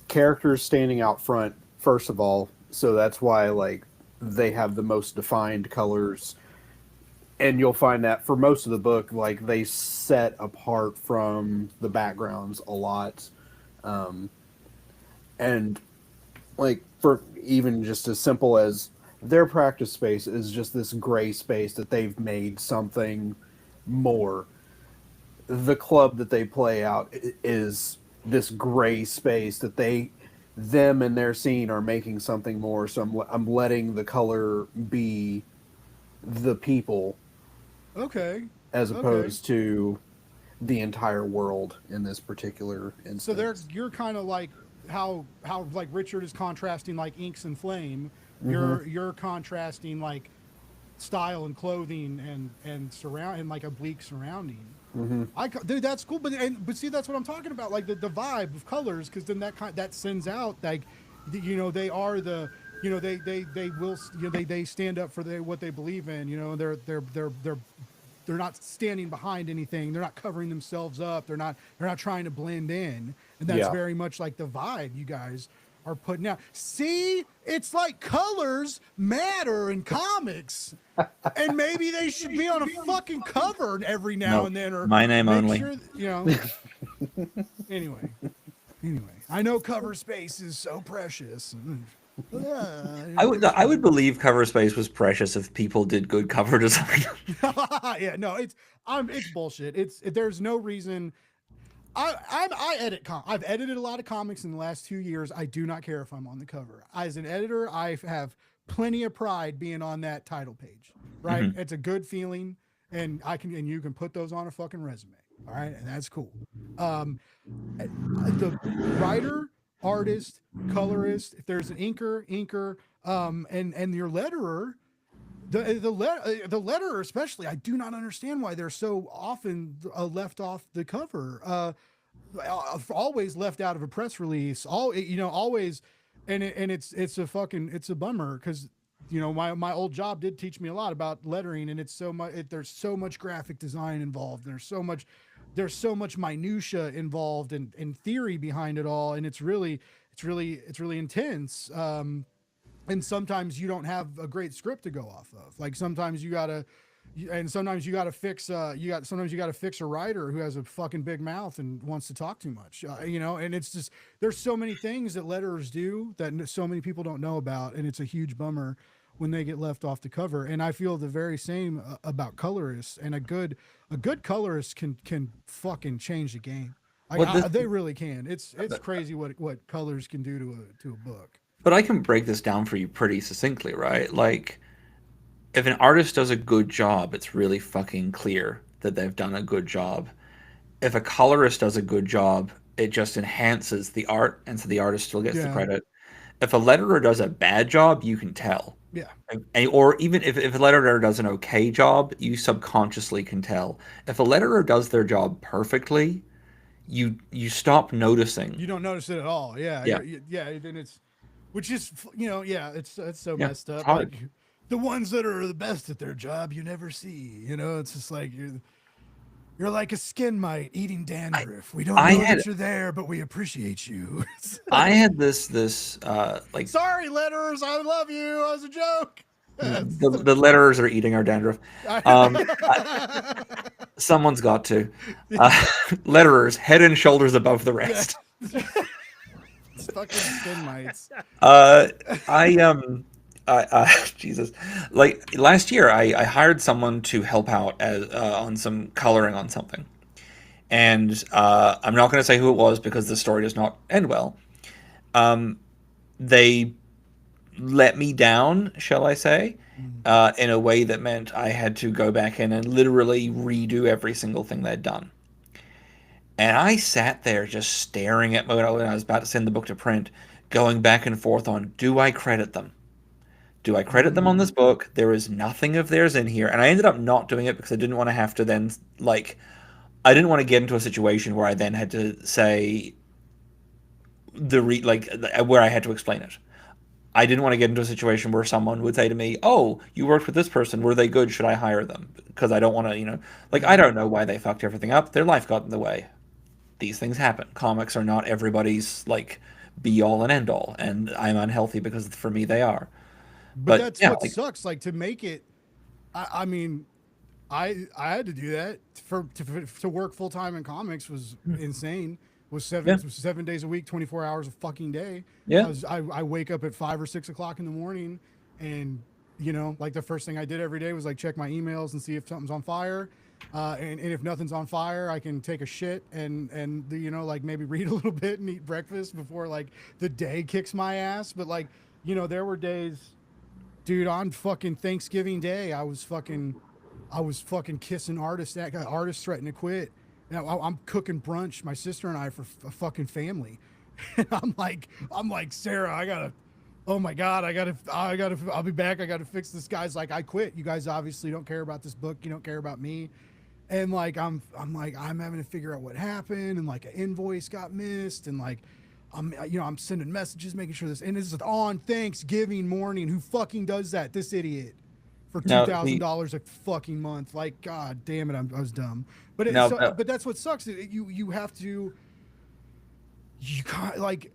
Characters standing out front first of all, so that's why like they have the most defined colors, and you'll find that for most of the book, like they set apart from the backgrounds a lot, and like for even just as simple as their practice space is just this gray space that they've made something more. The club that they play out is this gray space that them and their scene are making something more. So I'm letting the color be the people, Okay. as opposed to the entire world in this particular instance. So you're kind of like how like Richard is contrasting like inks and flame. You're contrasting like style and clothing and surround and like a bleak surrounding. Dude, that's cool. But see, that's what I'm talking about. Like the vibe of colors, because then that sends out like, they are the, they will, they stand up for what they believe in. They're not standing behind anything. They're not covering themselves up. They're not trying to blend in. And that's very much like the vibe you guys are putting out. See, it's like colors matter in comics, and maybe they should be on a fucking cover every now and then, or my name only. sure, Anyway, I know cover space is so precious. I would believe cover space was precious if people did good cover design. Yeah, no, it's bullshit. There's no reason. I edit I've edited a lot of comics in the last 2 years. I do not care if I'm on the cover. As an editor, I have plenty of pride being on that title page. Right? Mm-hmm. It's a good feeling, and you can put those on a fucking resume. All right, and that's cool. The writer, artist, colorist, if there's an inker, and your letterer. The letterer especially, I do not understand why they're so often left off the cover. Always left out of a press release. Always, and it's a bummer, because my old job did teach me a lot about lettering, and it's so much. There's so much graphic design involved. There's so much minutia involved and theory behind it all, and it's really intense. And sometimes you don't have a great script to go off of. Like sometimes you gotta fix a writer who has a fucking big mouth and wants to talk too much. And it's just, there's so many things that letterers do that so many people don't know about, and it's a huge bummer when they get left off the cover. And I feel the very same about colorists. And a good colorist can fucking change the game. They really can. It's crazy what colors can do to a book. But I can break this down for you pretty succinctly, right? Like, if an artist does a good job, it's really fucking clear that they've done a good job. If a colorist does a good job, it just enhances the art, and so the artist still gets the credit. If a letterer does a bad job, you can tell. Yeah. Or even if a letterer does an okay job, you subconsciously can tell. If a letterer does their job perfectly, you stop noticing. You don't notice it at all. Yeah. Then it's... Which is, it's so messed up. Like, the ones that are the best at their job, you never see. It's just like you're like a skin mite eating dandruff. We don't know that you're there, but we appreciate you. I had this sorry, letterers, I love you. That was a joke. The letterers are eating our dandruff. Someone's got to. Letterers, head and shoulders above the rest. Fucking skin mites. Jesus. Like last year, I hired someone to help out on some coloring on something, and I'm not going to say who it was because the story does not end well. They let me down, shall I say, in a way that meant I had to go back in and literally redo every single thing they'd done. And I sat there just staring at when I was about to send the book to print, going back and forth on, do I credit them? Do I credit them on this book? There is nothing of theirs in here. And I ended up not doing it because I didn't want to have to then, I didn't want to get into a situation where I then had to say, where I had to explain it. I didn't want to get into a situation where someone would say to me, "Oh, you worked with this person. Were they good? Should I hire them?" Because I don't want to, like, I don't know why they fucked everything up. Their life got in the way. These things happen. Comics are not everybody's like be all and end all, and I'm unhealthy because for me they are. But But that's yeah, what like, sucks. Like to make it, I mean, I had to do that to work full time in comics was insane. Was Yeah. 7 days a week, 24 hours a fucking day. Yeah. I wake up at 5 or 6 o'clock in the morning, and like the first thing I did every day was like check my emails and see if something's on fire. And if nothing's on fire, I can take a shit and like maybe read a little bit and eat breakfast before like the day kicks my ass. But like, there were days, dude, on fucking Thanksgiving Day, I was fucking kissing artists. That guy, artists threatening to quit. Now I'm cooking brunch, my sister and I, for a fucking family. And I'm like, Sarah, oh my God, I'll be back. I gotta fix this. Guy's like, I quit. You guys obviously don't care about this book. You don't care about me. And like, I'm having to figure out what happened. And like an invoice got missed. And like, I'm sending messages, making sure this, and this is on Thanksgiving morning. Who fucking does that? This idiot. For $2,000 a fucking month. Like, God damn it, I was dumb. But but that's what sucks. You have to. You can't like.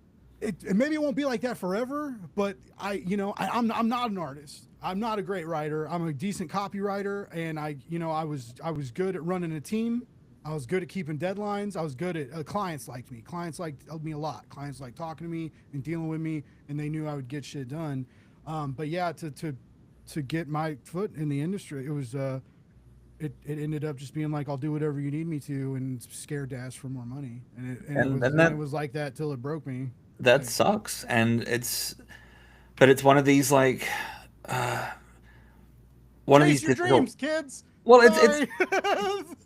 Maybe it won't be like that forever. But I'm not an artist. I'm not a great writer. I'm a decent copywriter, and I was good at running a team. I was good at keeping deadlines. I was good at clients liked me. Clients liked me a lot. Clients liked talking to me and dealing with me, and they knew I would get shit done. But yeah, to get my foot in the industry, it was it ended up just being like, I'll do whatever you need me to, and scared to ask for more money, and it was like that till it broke me. That sucks, and it's one of these like one of Chase these your difficult dreams, kids. well Sorry.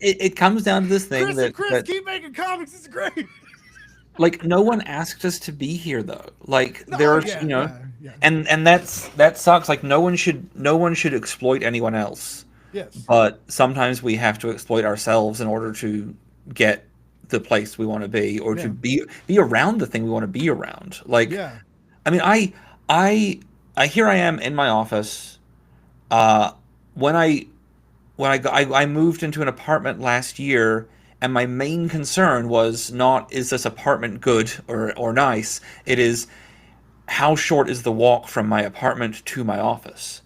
it comes down to this thing Chris, that keep making comics. It's great. like no one asked us to be here though. Like No, there's yeah. and that sucks. Like no one should exploit anyone else. Yes. But sometimes we have to exploit ourselves in order to get the place we want to be, or to be around the thing we want to be around. Like, Yeah. I mean, I here I am in my office. When I moved into an apartment last year, and my main concern was not, is this apartment good or nice? It is, how short is the walk from my apartment to my office?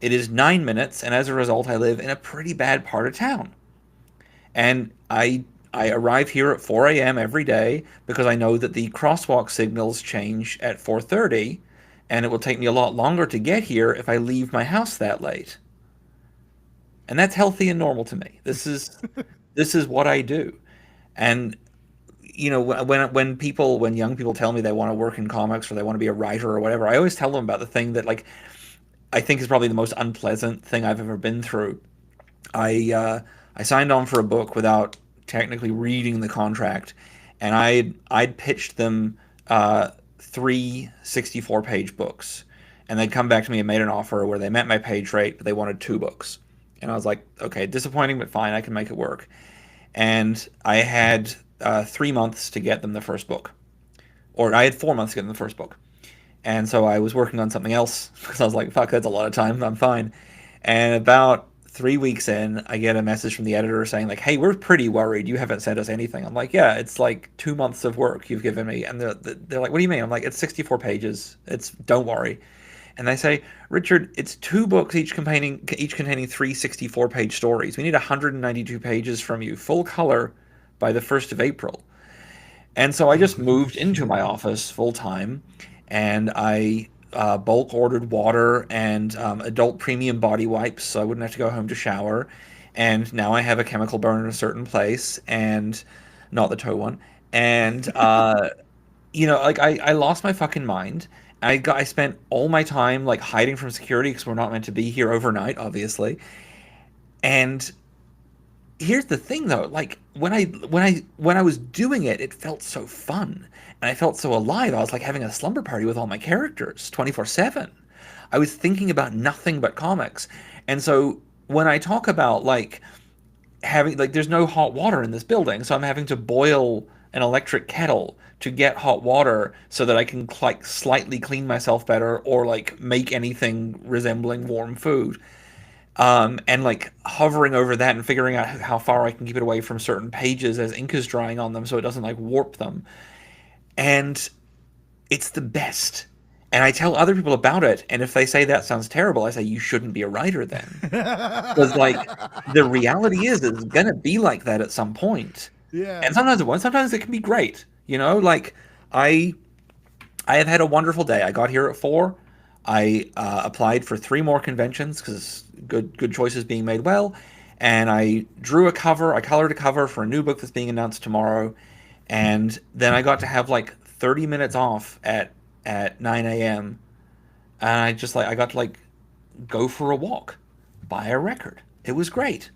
It is 9 minutes, and as a result, I live in a pretty bad part of town. And I arrive here at 4 a.m. every day because I know that the crosswalk signals change at 4:30, and it will take me a lot longer to get here if I leave my house that late. And that's healthy and normal to me. This is what I do. And when young people tell me they want to work in comics or they want to be a writer or whatever, I always tell them about the thing that like I think is probably the most unpleasant thing I've ever been through. I signed on for a book without technically reading the contract, and I'd pitched them 3 64-page books, and they'd come back to me and made an offer where they met my page rate, but they wanted 2 books. And I was like, okay, disappointing, but fine, I can make it work. And I had 3 months to get them the first book. Or I had 4 months to get them the first book. And so I was working on something else because I was like, fuck, that's a lot of time. I'm fine. And about 3 weeks in, I get a message from the editor saying like, hey, we're pretty worried. You haven't sent us anything. I'm like, yeah, it's like 2 months of work you've given me. And they're like, what do you mean? I'm like, it's 64 pages. Don't worry. And they say, Richard, it's 2 books, each containing 3 64-page stories. We need 192 pages from you, full color, by the 1st of April. And so I just moved into my office full time, and I bulk ordered water and adult premium body wipes so I wouldn't have to go home to shower. And now I have a chemical burn in a certain place, and not the toe one. And like I lost my fucking mind. I spent all my time like hiding from security because we're not meant to be here overnight, obviously. And here's the thing though, like when I was doing it, it felt so fun and I felt so alive. I was like having a slumber party with all my characters 24/7. I was thinking about nothing but comics. And so when I talk about like having like there's no hot water in this building, so I'm having to boil an electric kettle to get hot water so that I can like slightly clean myself better or like make anything resembling warm food. And like hovering over that and figuring out how far I can keep it away from certain pages as ink is drying on them so it doesn't like warp them. And it's the best. And I tell other people about it, and if they say that sounds terrible, I say you shouldn't be a writer then, because like the reality is it's gonna be like that at some point. Yeah. And sometimes it won't. Sometimes it can be great. You know, like I have had a wonderful day. I got here at 4. I applied for 3 more conventions because good choices being made well, and I drew a cover. I colored a cover for a new book that's being announced tomorrow, and then I got to have like 30 minutes off at 9 a.m. and I got to like go for a walk, buy a record. It was great.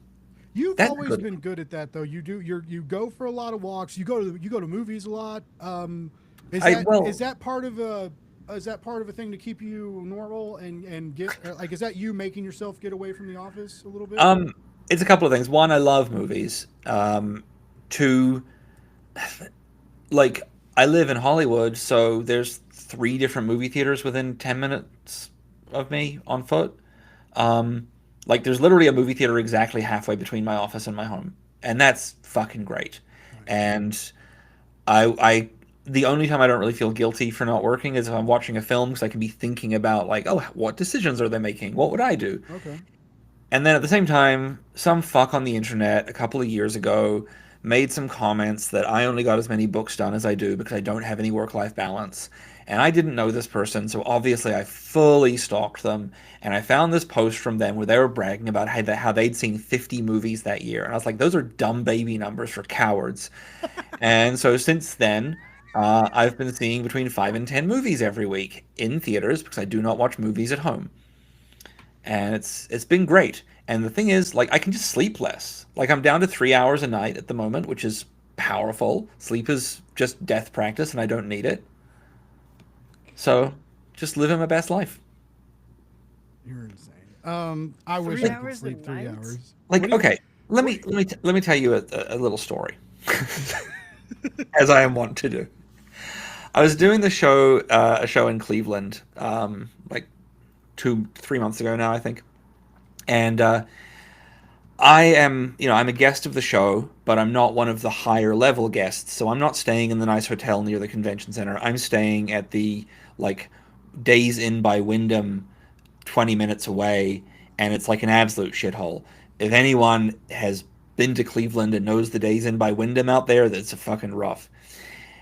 You've That's always good. been good at that, though. You go for a lot of walks. You go to movies a lot. Is that part of a thing to keep you normal and get like, is that you making yourself get away from the office a little bit? It's a couple of things. One, I love movies. 2, like I live in Hollywood, so there's 3 different movie theaters within 10 minutes of me on foot. Like there's literally a movie theater exactly halfway between my office and my home, and that's fucking great. And I the only time I don't really feel guilty for not working is if I'm watching a film because I can be thinking about like, oh, what decisions are they making? What would I do? Okay. And then at the same time, some fuck on the internet a couple of years ago made some comments that I only got as many books done as I do because I don't have any work-life balance. And I didn't know this person, so obviously I fully stalked them. And I found this post from them where they were bragging about how they'd seen 50 movies that year. And I was like, those are dumb baby numbers for cowards. And so since then, I've been seeing between 5 and 10 movies every week in theaters because I do not watch movies at home. And it's been great. And the thing is, like, I can just sleep less. Like, I'm down to 3 hours a night at the moment, which is powerful. Sleep is just death practice, and I don't need it. So, just living my best life. You're insane. I wish 3 I could hours a sleep 3 night? hours. Like, okay, let me tell you a little story, as I am wont to do. I was doing a show in Cleveland, like 2-3 months ago now, I think. And I am, I'm a guest of the show, but I'm not one of the higher level guests. So I'm not staying in the nice hotel near the convention center. I'm staying at the like Days Inn by Wyndham, 20 minutes away, and it's like an absolute shithole. If anyone has been to Cleveland and knows the Days Inn by Wyndham out there, that's a fucking rough.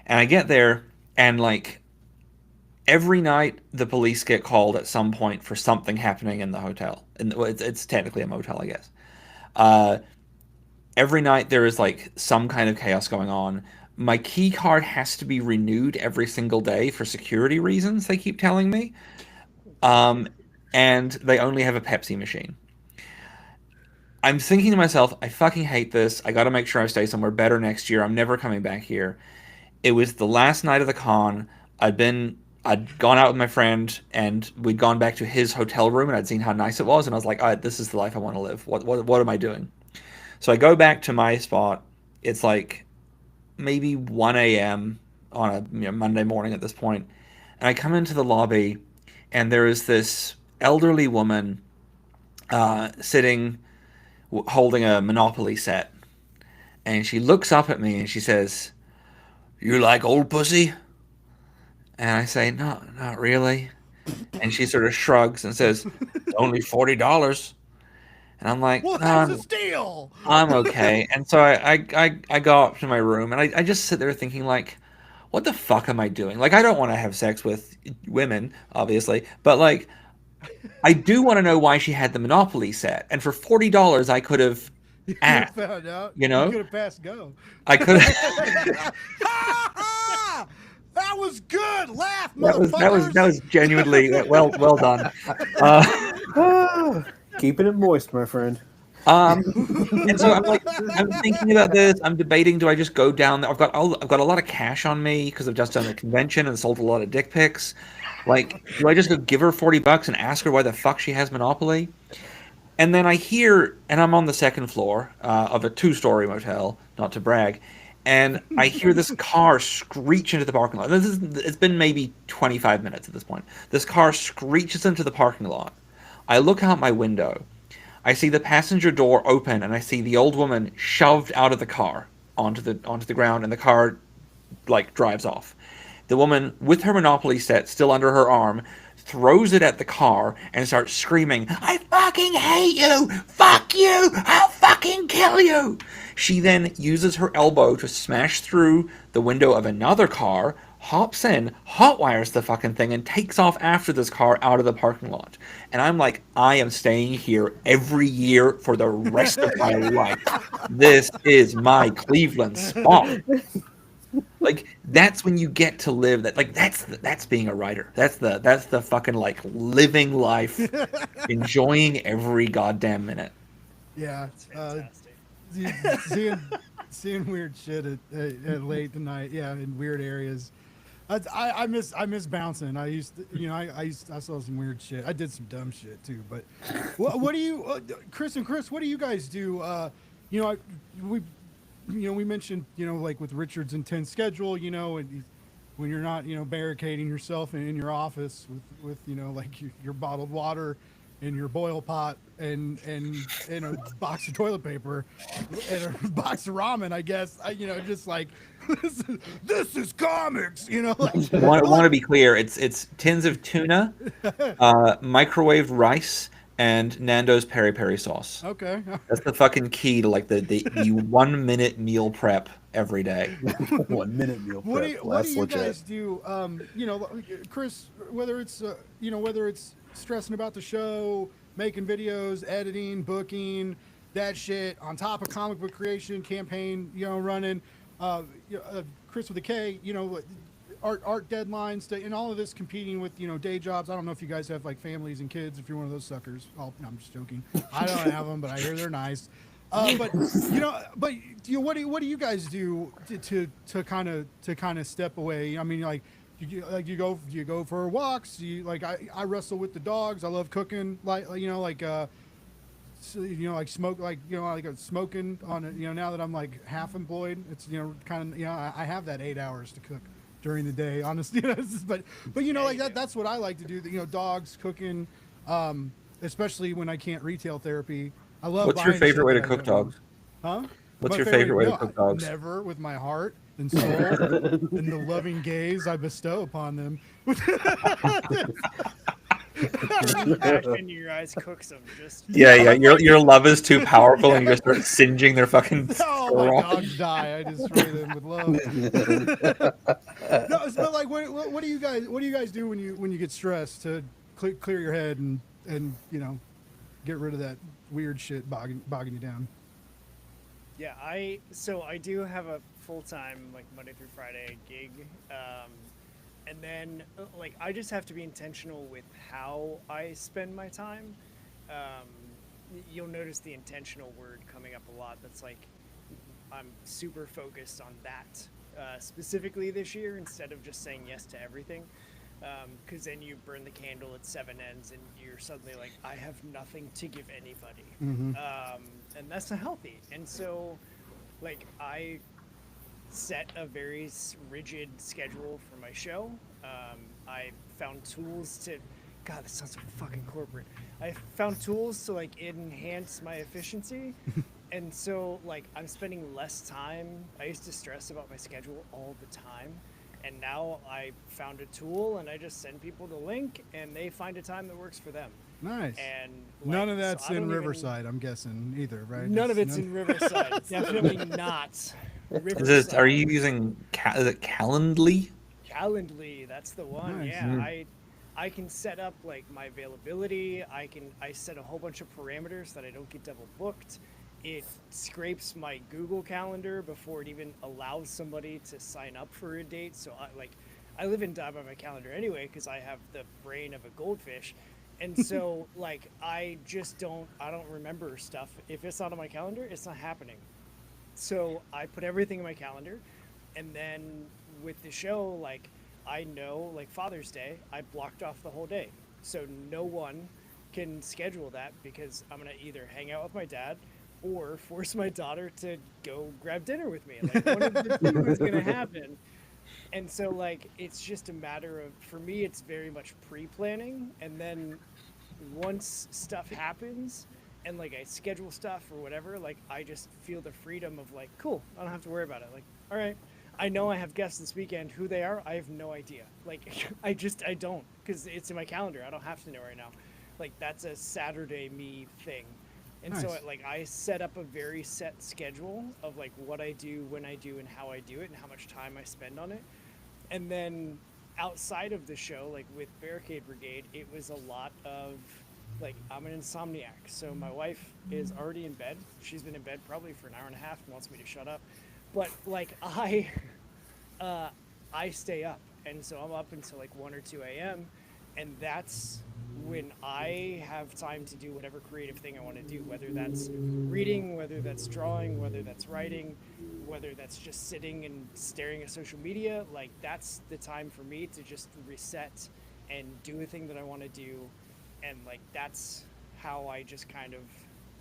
And I get there, and like every night the police get called at some point for something happening in the hotel. And it's technically a motel, I guess. Every night there is like some kind of chaos going on. My key card has to be renewed every single day for security reasons, they keep telling me. And they only have a Pepsi machine. I'm thinking to myself, I fucking hate this. I got to make sure I stay somewhere better next year. I'm never coming back here. It was the last night of the con. I'd gone out with my friend, and we'd gone back to his hotel room, and I'd seen how nice it was, and I was like, all right, this is the life I want to live. What am I doing? So I go back to my spot. It's like maybe 1 a.m. on a Monday morning at this point, and I come into the lobby, and there is this elderly woman sitting, holding a Monopoly set, and she looks up at me and she says, "You like old pussy?" And I say, "No, not really." And she sort of shrugs and says, "It's only $40." And I'm like, Well, that's a steal. I'm okay. And so I go up to my room, and I just sit there thinking, like, what the fuck am I doing? Like, I don't want to have sex with women, obviously, but like, I do want to know why she had the Monopoly set. And for $40, I could have asked. Found out. You know? You could have passed go. I could have. That was good. Laugh, motherfuckers. That was genuinely well done. Keeping it moist, my friend. And so I'm thinking about this. I'm debating: do I just go down there? I've got a lot of cash on me because I've just done a convention and sold a lot of dick pics. Like, do I just go give her $40 and ask her why the fuck she has Monopoly? And then I hear, and I'm on the second floor of a 2-story motel, not to brag, and I hear this car screech into the parking lot. It's been maybe 25 minutes at this point. This car screeches into the parking lot. I look out my window. I see the passenger door open, and I see the old woman shoved out of the car onto the ground, and the car like drives off. The woman, with her Monopoly set still under her arm, throws it at the car and starts screaming, "I fucking hate you! Fuck you! I'll fucking kill you!" She then uses her elbow to smash through the window of another car, hops in, hotwires the fucking thing, and takes off after this car out of the parking lot. And I'm like, I am staying here every year for the rest of my life. This is my Cleveland spot. Like, that's when you get to live that. Like, that's being a writer. That's the fucking like living life, enjoying every goddamn minute. Yeah. It's fantastic. Seeing weird shit at late at night. Yeah, in weird areas. I miss bouncing. I saw some weird shit. I did some dumb shit too. But what do you, Chris? What do you guys do? We mentioned, like with Richard's intense schedule, and when you're not, barricading yourself in your office with like your bottled water and your boil pot and a box of toilet paper and a box of ramen, I guess, just like, this is comics, like. Want to be clear, it's tins of tuna, microwaved rice, and Nando's peri peri sauce. Okay. That's the fucking key to like the 1 minute meal prep every day. 1 minute meal prep. What do you guys do? Chris, whether it's stressing about the show, making videos, editing, booking, that shit, on top of comic book creation, campaign, running, Chris with a K, art deadlines, and all of this competing with, day jobs. I don't know if you guys have like families and kids, if you're one of those suckers. Oh, no, I'm just joking. I don't have them, but I hear they're nice. But what do you guys do to kind of step away? I mean, you go for walks. I wrestle with the dogs. I love cooking. Smoking on it. Now that I'm like half employed, it's I have that 8 hours to cook during the day, honestly. but that's what I like to do. Dogs, cooking, especially when I can't retail therapy. I love. What's your favorite way to cook dogs? Huh? What's your favorite way to cook dogs? Never, with my heart and soul and the loving gaze I bestow upon them. Passion in your eyes cooks them. Just Yeah. Your love is too powerful, and you just start singeing their fucking. Oh, my dogs die. I just spray them with love. No, but like, what do you guys do when you get stressed to clear your head and get rid of that weird shit bogging you down? Yeah, I do have a full-time like Monday through Friday gig, and then like I just have to be intentional with how I spend my time. You'll notice the intentional word coming up a lot. That's like I'm super focused on that specifically this year instead of just saying yes to everything. Because then you burn the candle at 7 ends and you're suddenly like, I have nothing to give anybody. Mm-hmm. And that's not healthy. And so, like, I set a very rigid schedule for my show. I found tools to, God, this sounds so fucking corporate. I found tools to, like, enhance my efficiency. And so, like, I'm spending less time. I used to stress about my schedule all the time. And now I found a tool, and I just send people the link, and they find a time that works for them. Nice. And none of that's in Riverside, I'm guessing, either, right? None of it's in Riverside. Definitely not. Is it? Are you using? Is it Calendly? Calendly, that's the one. Nice. Yeah, I can set up like my availability. I set a whole bunch of parameters that I don't get double booked. It scrapes my Google Calendar before it even allows somebody to sign up for a date. So I live and die by my calendar anyway because I have the brain of a goldfish, and so like I don't remember stuff. If it's not on my calendar, it's not happening. So I put everything in my calendar, and then with the show, like I know like Father's Day, I blocked off the whole day, so no one can schedule that because I'm gonna either hang out with my dad or force my daughter to go grab dinner with me. Like one of the two is gonna happen. And so like it's just a matter of, for me it's very much pre-planning, and then once stuff happens and like I schedule stuff or whatever, like I just feel the freedom of like, cool, I don't have to worry about it. Like, all right, I know I have guests this weekend. Who they are, I have no idea. Like I don't, because it's in my calendar. I don't have to know right now. Like that's a Saturday me thing. And so Nice. like I set up a very set schedule of like what I do, when I do, and how I do it, and how much time I spend on it. And then outside of the show, like with Barricade Brigade, it was a lot of like, I'm an insomniac. So my wife is already in bed. She's been in bed probably for an hour and a half and wants me to shut up. But like I stay up, and so I'm up until like 1 or 2 a.m. and that's when I have time to do whatever creative thing I want to do, whether that's reading, whether that's drawing, whether that's writing, whether that's just sitting and staring at social media. Like that's the time for me to just reset and do a thing that I want to do. And like that's how I just kind of,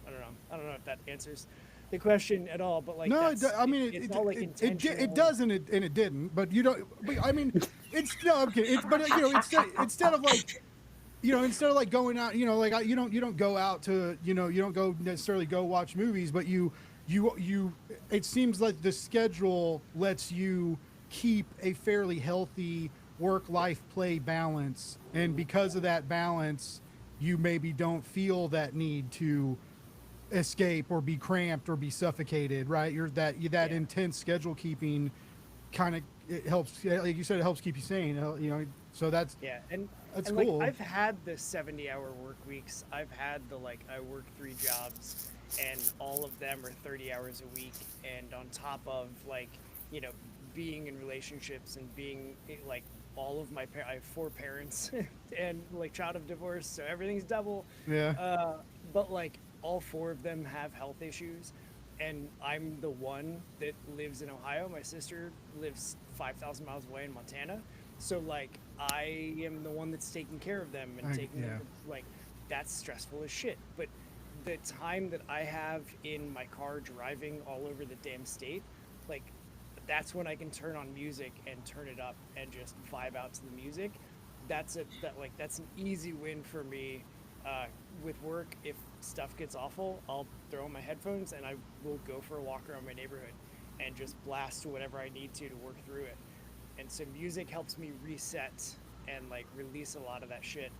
I don't know if that answers the question at all, but like No, that's, I mean it's all like intentional. it does and it didn't. But you don't. But, I mean, it's no. Okay. It's but you know instead of like. Instead of like going out, like you don't go out to, you don't go necessarily go watch movies, but you, it seems like the schedule lets you keep a fairly healthy work-life play balance, and because of that balance, you maybe don't feel that need to escape or be cramped or be suffocated, right? That intense schedule keeping kind of, it helps, like you said, it helps keep you sane, so that's that's cool. Like I've had the 70-hour work weeks. I've had the like I work 3 jobs and all of them are 30 hours a week, and on top of like, being in relationships and being like all of my I have 4 parents and like child of divorce, so everything's double. Yeah. But like all 4 of them have health issues, and I'm the one that lives in Ohio. My sister lives 5,000 miles away in Montana. So like I am the one that's taking care of them and taking them, like that's stressful as shit. But the time that I have in my car driving all over the damn state, like that's when I can turn on music and turn it up and just vibe out to the music. That's an easy win for me. With work, if stuff gets awful, I'll throw on my headphones and I will go for a walk around my neighborhood and just blast to whatever I need to work through it. And so music helps me reset and like release a lot of that shit.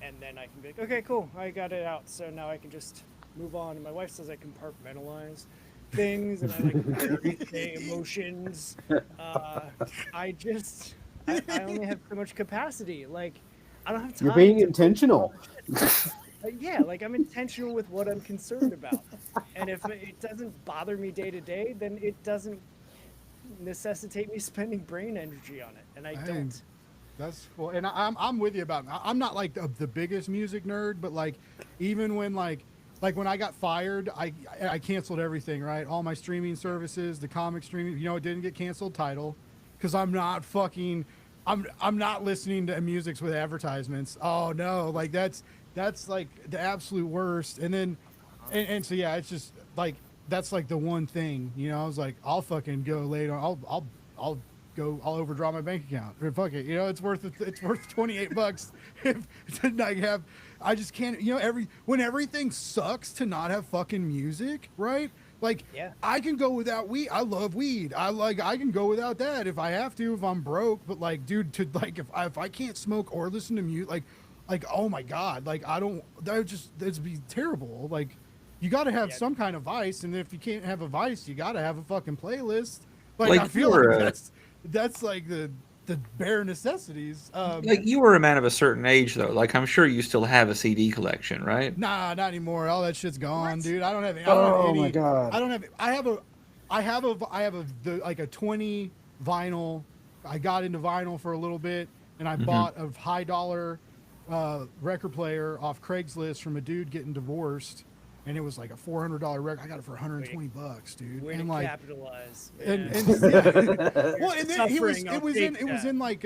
And then I can be like, okay, cool, I got it out. So now I can just move on. And my wife says I compartmentalize things and I like say emotions. I only have so much capacity. Like I don't have time. You're being intentional. Yeah, like I'm intentional with what I'm concerned about. And if it doesn't bother me day to day, then it doesn't necessitate me spending brain energy on it, and I don't. That's cool, and I'm with you about it. I'm not like the biggest music nerd, but like even when like when I got fired, I canceled everything, right? All my streaming services, the comic streaming, it didn't get canceled. Tidal, because I'm not listening to music with advertisements. Oh no, like that's like the absolute worst. And then and so yeah, it's just like that's like the one thing, I was like, I'll fucking go later. I'll overdraw my bank account. Or fuck it, it's worth $28 if I just can't, when everything sucks to not have fucking music, right? Like I can go without weed. I love weed. I can go without that if I have to, if I'm broke. But like, dude, if I can't smoke or listen to music, like oh my god, like that'd be terrible. Like you got to have some kind of vice, and if you can't have a vice, you got to have a fucking playlist. Like I feel like that's like the bare necessities. Like you were a man of a certain age, though. Like I'm sure you still have a CD collection, right? Nah, not anymore. All that shit's gone, dude. I don't have any. My god. I have a 20 vinyl. I got into vinyl for a little bit, and I bought a high dollar record player off Craigslist from a dude getting divorced. And it was like a $400 record. I got it for $120, dude. Way and to like capitalize. and well, and then it was in like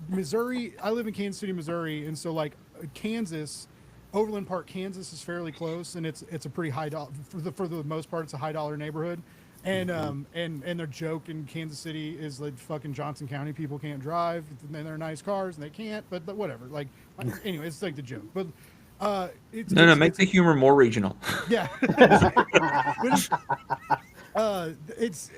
Missouri. I live in Kansas City, Missouri, and so like Kansas Overland Park, Kansas is fairly close, and it's a pretty high dollar for the most part. It's a high dollar neighborhood, and their joke in Kansas City is like fucking Johnson County people can't drive, and they're nice cars and they can't, but whatever. Like anyway, it's like the joke, but make the humor more regional. yeah. It's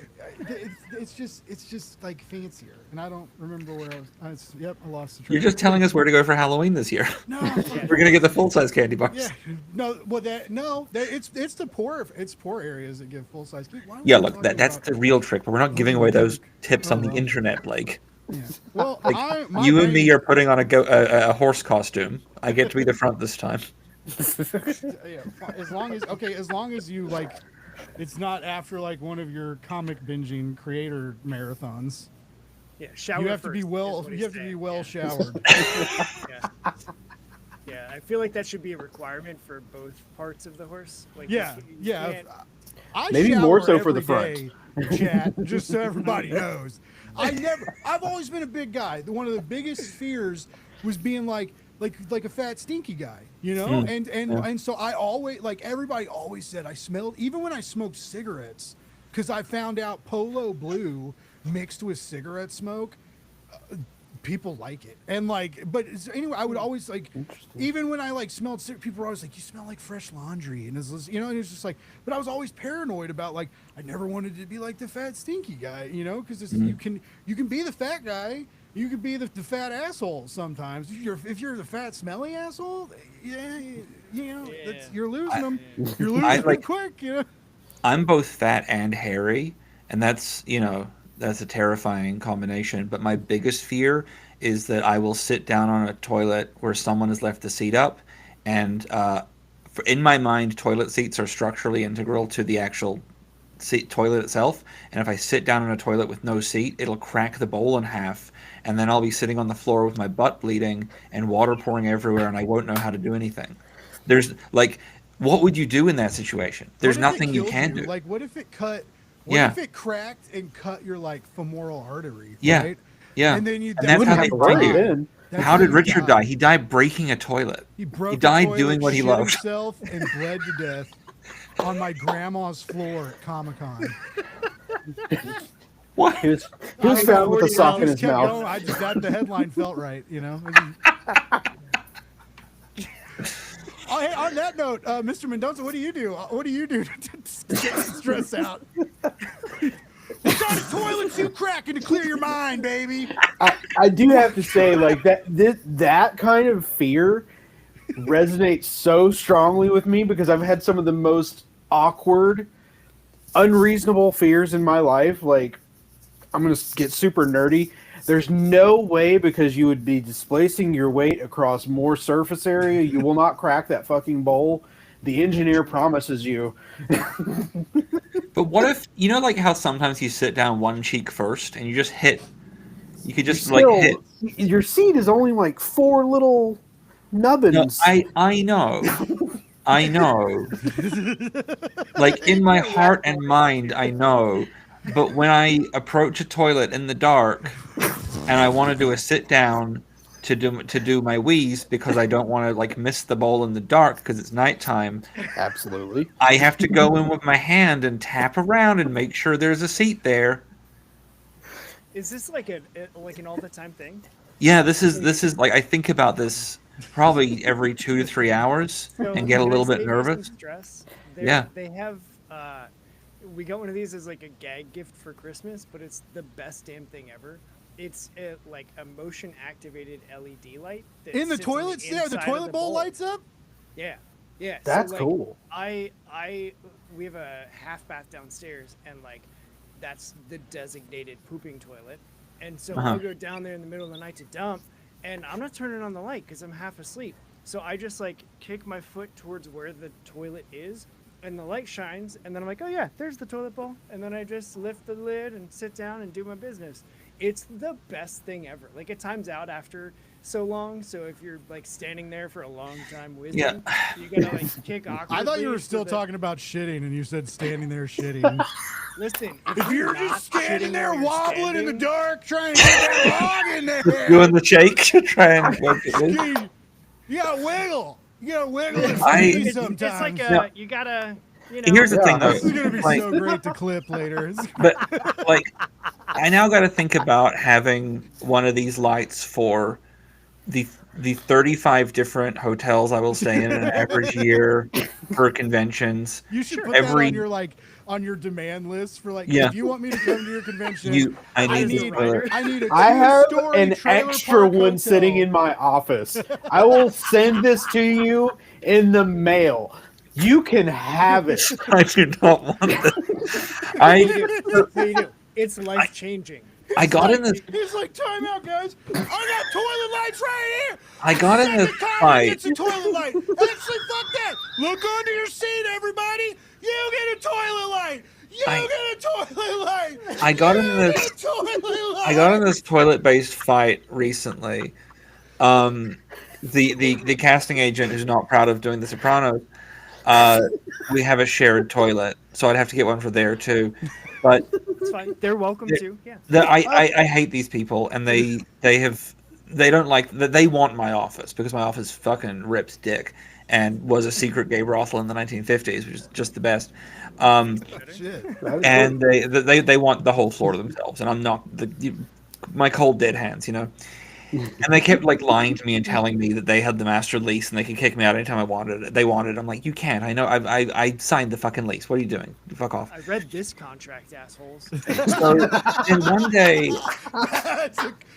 just like fancier, and I don't remember where I was. I lost the train. You're just telling us where to go for Halloween this year. No, We're gonna get the full size candy bars. yeah, it's the poor areas that give full size. Yeah, look, that's the real trick. But we're not giving away those tips on the internet, Blake. Yeah. Well, Like, you and me are putting on a horse costume. I get to be the front this time. Yeah, as long as you like, it's not after like one of your comic binging creator marathons. Yeah, shower. You have to be well showered. Yeah. Yeah, I feel like that should be a requirement for both parts of the horse. Like, Yeah, you yeah. can't- I Maybe shower more so for the every day, chat, just so everybody knows. I've always been a big guy. One of the biggest fears was being like a fat stinky guy, you know? And so I always, like, everybody always said I smelled, even when I smoked cigarettes, because I found out Polo Blue mixed with cigarette smoke, people like it. And like, but anyway, I would always like, even when I like smelled cigarettes, people were always like, you smell like fresh laundry. And it's, you know, and it's just like, but I was always paranoid about like, I never wanted to be like the fat stinky guy, you know, because you can be the fat guy. You could be the fat asshole sometimes. If you're the fat smelly asshole, you're losing them. You're losing them quick, you know. I'm both fat and hairy, and that's a terrifying combination. But my biggest fear is that I will sit down on a toilet where someone has left the seat up, and in my mind, toilet seats are structurally integral to the actual toilet itself. And if I sit down on a toilet with no seat, it'll crack the bowl in half, and then I'll be sitting on the floor with my butt bleeding and water pouring everywhere, and I won't know how to do anything. There's like, what would you do in that situation? There's nothing you can do. Like, what if it cut? What if it cracked and cut your like femoral artery? Yeah, right? yeah. And then you that's how they die. How did Richard die? He died breaking a toilet. He broke. died the toilet, doing what he shit loved. himself and bled to death on my grandma's floor at Comic-Con. What? He was found with a sock in his mouth. Going. The headline felt right, you know. Oh, hey, on that note, Mr. Mendoza, what do you do? What do you do to get stress out? What kind of toilets you cracking to clear your mind, baby? I do have to say, like, that kind of fear resonates so strongly with me because I've had some of the most awkward, unreasonable fears in my life. Like, I'm going to get super nerdy. There's no way, because you would be displacing your weight across more surface area, you will not crack that fucking bowl. The engineer promises you. But what if, you know, like how sometimes you sit down one cheek first and you just hit? You could just hit. Your seat is only like 4 little nubbins. No, I know. I know. Like, in my heart and mind, I know. But when I approach a toilet in the dark and I want to do a sit down to do my wheeze because I don't want to like miss the bowl in the dark because it's nighttime. Absolutely. I have to go in with my hand and tap around and make sure there's a seat there. Is this like an all the time thing? Yeah, this is like, I think about this probably every 2 to 3 hours and get a little bit nervous. Stress. Yeah. They have. We got one of these as like a gag gift for Christmas, but it's the best damn thing ever. It's like a motion activated LED light that In the sits on toilets there, the inside of toilet bowl lights up? Yeah. Yeah. That's so, like, cool. We have a half bath downstairs, and like that's the designated pooping toilet. And so I go down there in the middle of the night to dump, and I'm not turning on the light because I'm half asleep. So I just like kick my foot towards where the toilet is, and the light shines, and then I'm like, oh yeah, there's the toilet bowl. And then I just lift the lid and sit down and do my business. It's the best thing ever. Like, it times out after so long, so if you're like standing there for a long time with me, you gotta like kick awkwardly. I thought you were still talking about shitting, and you said standing there shitting. Listen, If you're just standing there wobbling in the dark trying to get that log in there, Doing the shake, trying to work it in. you gotta wiggle. You gotta wiggle it I- free It's sometimes. like Yeah. you gotta, you know. Here's the Yeah. thing, though. This is gonna be like, so great to clip later. but like, I now got to think about having one of these lights for the 35 different hotels I will stay in an average year for conventions. You should put Every- that on your demand list for like, Yeah. if you want me to come to your convention, I I need this need toilet. I need a I have two-story an trailer extra park one hotel. sitting in my office. I will send this to you in the mail. You can have it. I do not want this. I You do. It's life changing. got in this. He's like, time out, guys. I got toilet lights right here. I got in this Second time fight. gets a toilet light. Actually, fuck that. Look under your seat, everybody. You get a toilet light. You I- get a toilet light. I got in You this. get a toilet light. I got in this toilet-based fight recently. The casting agent who's not proud of doing The Sopranos. We have a shared toilet, so I'd have to get one for there too. But It's fine. They're welcome to. Yeah. I hate these people, and they don't like that. They want my office because my office fucking rips dick and was a secret gay brothel in the 1950s, which is just the best. Shit. And they want the whole floor to themselves, and I'm not my cold dead hands, you know. And they kept like lying to me and telling me that they had the master lease and they could kick me out anytime I wanted it. They wanted it. I'm like, you can't. I know. I signed the fucking lease. What are you doing? Fuck off. I read this contract, assholes. So, and one day,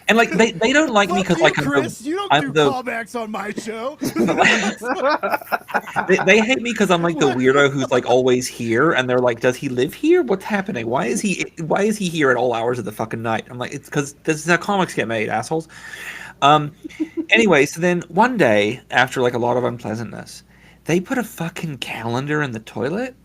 and like they don't like me because like I'm Chris, you don't I'm do callbacks on my show. they hate me because I'm like the weirdo who's like always here, and they're like, does he live here? What's happening? Why is he here at all hours of the fucking night? I'm like, it's because this is how comics get made, assholes. Anyway, so then one day, after like a lot of unpleasantness, they put a fucking calendar in the toilet.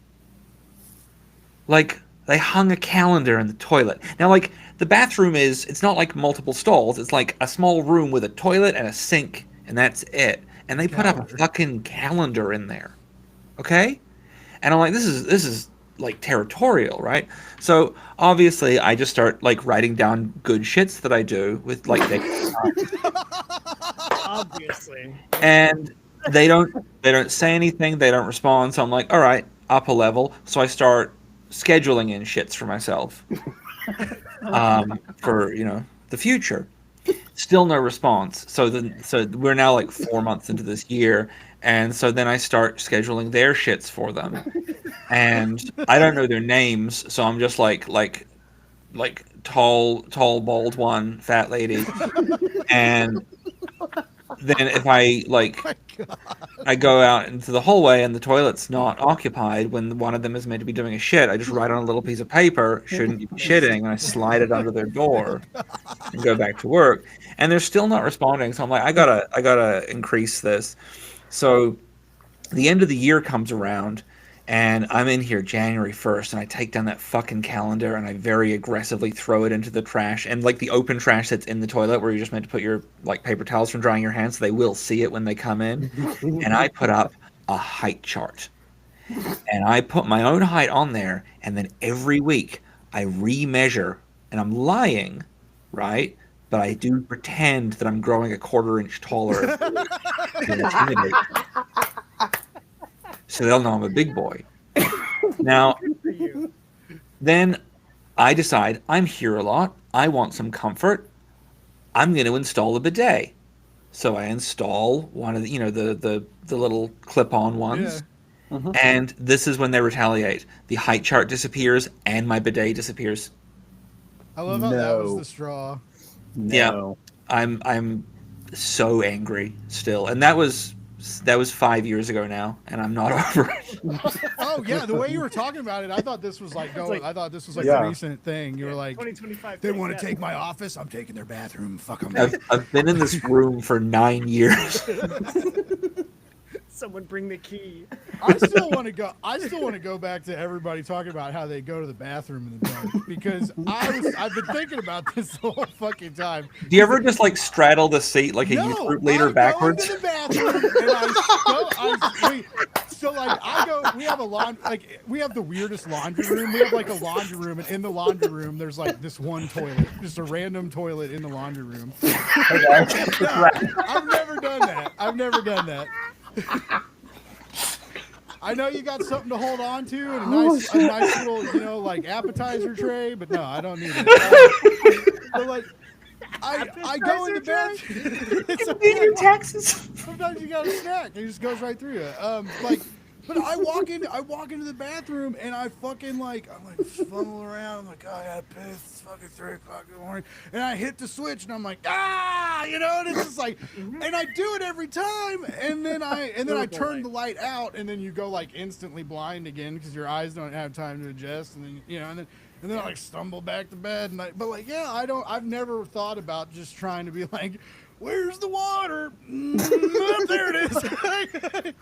Like, they hung a calendar in the toilet. Now, like, the bathroom it's not like multiple stalls. It's like a small room with a toilet and a sink, and that's it. And they put up a fucking calendar in there. Okay? And I'm like, this is like territorial, right? So obviously I just start like writing down good shits that I do with like Obviously. and they don't say anything, they don't respond, so I'm like, all right, up a level. So I start scheduling in shits for myself for the future. Still no response. So we're now like 4 months into this year, and so then I start scheduling their shits for them, and I don't know their names, so I'm just like tall bald one, fat lady, and then if I I go out into the hallway and the toilet's not occupied when one of them is meant to be doing a shit, I just write on a little piece of paper, shouldn't you be shitting, and I slide it under their door and go back to work. And they're still not responding, so I'm like, I gotta increase this. So the end of the year comes around, and I'm in here January 1st, and I take down that fucking calendar and I very aggressively throw it into the trash, and like the open trash that's in the toilet where you're just meant to put your like paper towels from drying your hands, so they will see it when they come in. And I put up a height chart, and I put my own height on there, and then every week I remeasure, and I'm lying, right? But I do pretend that I'm growing a quarter inch taller to intimidate. So they'll know I'm a big boy. Now, then I decide I'm here a lot. I want some comfort. I'm going to install a bidet. So I install one of the little clip-on ones. Yeah. And this is when they retaliate. The height chart disappears and my bidet disappears. I love how that was No. the straw. No. I'm so angry still. And that was 5 years ago now, and I'm not over it. Oh yeah, the way you were talking about it, I thought this was like going. like- I thought this was like Yeah. a recent thing. You were like, 2025. they want to take my office. I'm taking their bathroom. Fuck them. I've been in this room for 9 years. Someone bring the key. I still want to go. I still want to go back to everybody talking about how they go to the bathroom in the dark, because I've been thinking about this the whole fucking time. Do you ever just like straddle the seat like a youth group leader I backwards? go into the bathroom and we have a we have the weirdest laundry room. We have like a laundry room, and in the laundry room there's like this one toilet, just a random toilet in the laundry room. I've never done that. I know you got something to hold on to and a nice little, you know, like appetizer tray, but no, I don't need it. But like, I go in the bathroom. It's In your taxes. Sometimes you got a snack. It just goes right through you. Like, but I walk into the bathroom and I fucking like, I'm like fumbling around. I'm like, oh, I got pissed. It's fucking 3 o'clock in the morning. And I hit the switch and I'm like, you know, and it's just like, and I do it every time. And then I turn the light out and then you go like instantly blind again because your eyes don't have time to adjust. And then, you know, and then I like stumble back to bed. But like, yeah, I've never thought about just trying to be like, where's the water? There it is.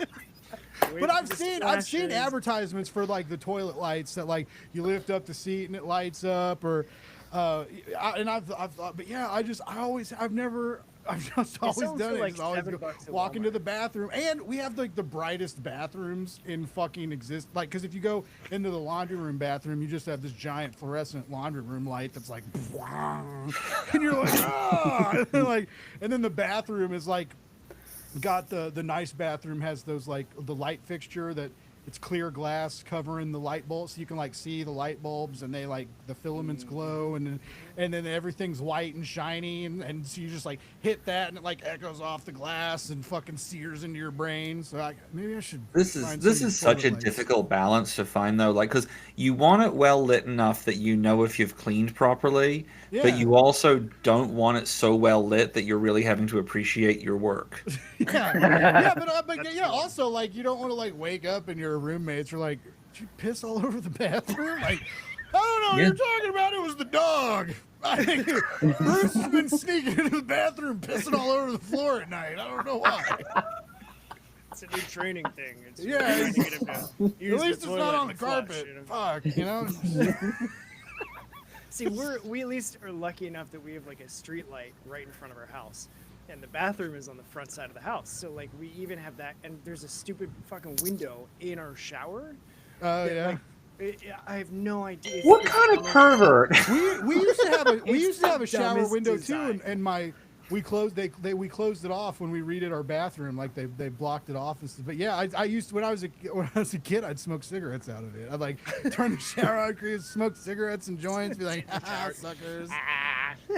But I've seen advertisements for like the toilet lights that like you lift up the seat and it lights up, or I've thought, but yeah, I've just always done it. Like Just always $7 go, at walk into Walmart. the bathroom, and we have like the brightest bathrooms in fucking exist. Like, because if you go into the laundry room bathroom, you just have this giant fluorescent laundry room light that's like, and you're like, and then, and then the bathroom is like. Got the nice bathroom has those like the light fixture that it's clear glass covering the light bulbs, so you can like see the light bulbs and they like the filaments glow, and then everything's white and shiny, and so you just like hit that and it like echoes off the glass and fucking sears into your brain. So maybe I should. This is such a difficult balance to find though, like, because you want it well lit enough that you know if you've cleaned properly, but you also don't want it so well lit that you're really having to appreciate your work. but also like you don't want to like wake up and your roommates are like, did you piss all over the bathroom? Like, I don't know what you're talking about. It was the dog. I think Bruce has been sneaking into the bathroom, pissing all over the floor at night. I don't know why. It's a new training thing. It's Yeah, trying to get him to At use least the it's not toilet on the and flush, carpet. you know? Fuck, you know. See, we at least are lucky enough that we have like a street light right in front of our house, and the bathroom is on the front side of the house. So like we even have that, and there's a stupid fucking window in our shower. Oh yeah. Like, I have no idea. It's What the kind of dumbest- pervert? we used to have a the shower dumbest window design. too, and we closed it off when we redid our bathroom. Like they blocked it off and stuff. But yeah, I used to, when I was a kid, I'd smoke cigarettes out of it. I'd like turn the shower on, smoke cigarettes and joints, be like, suckers.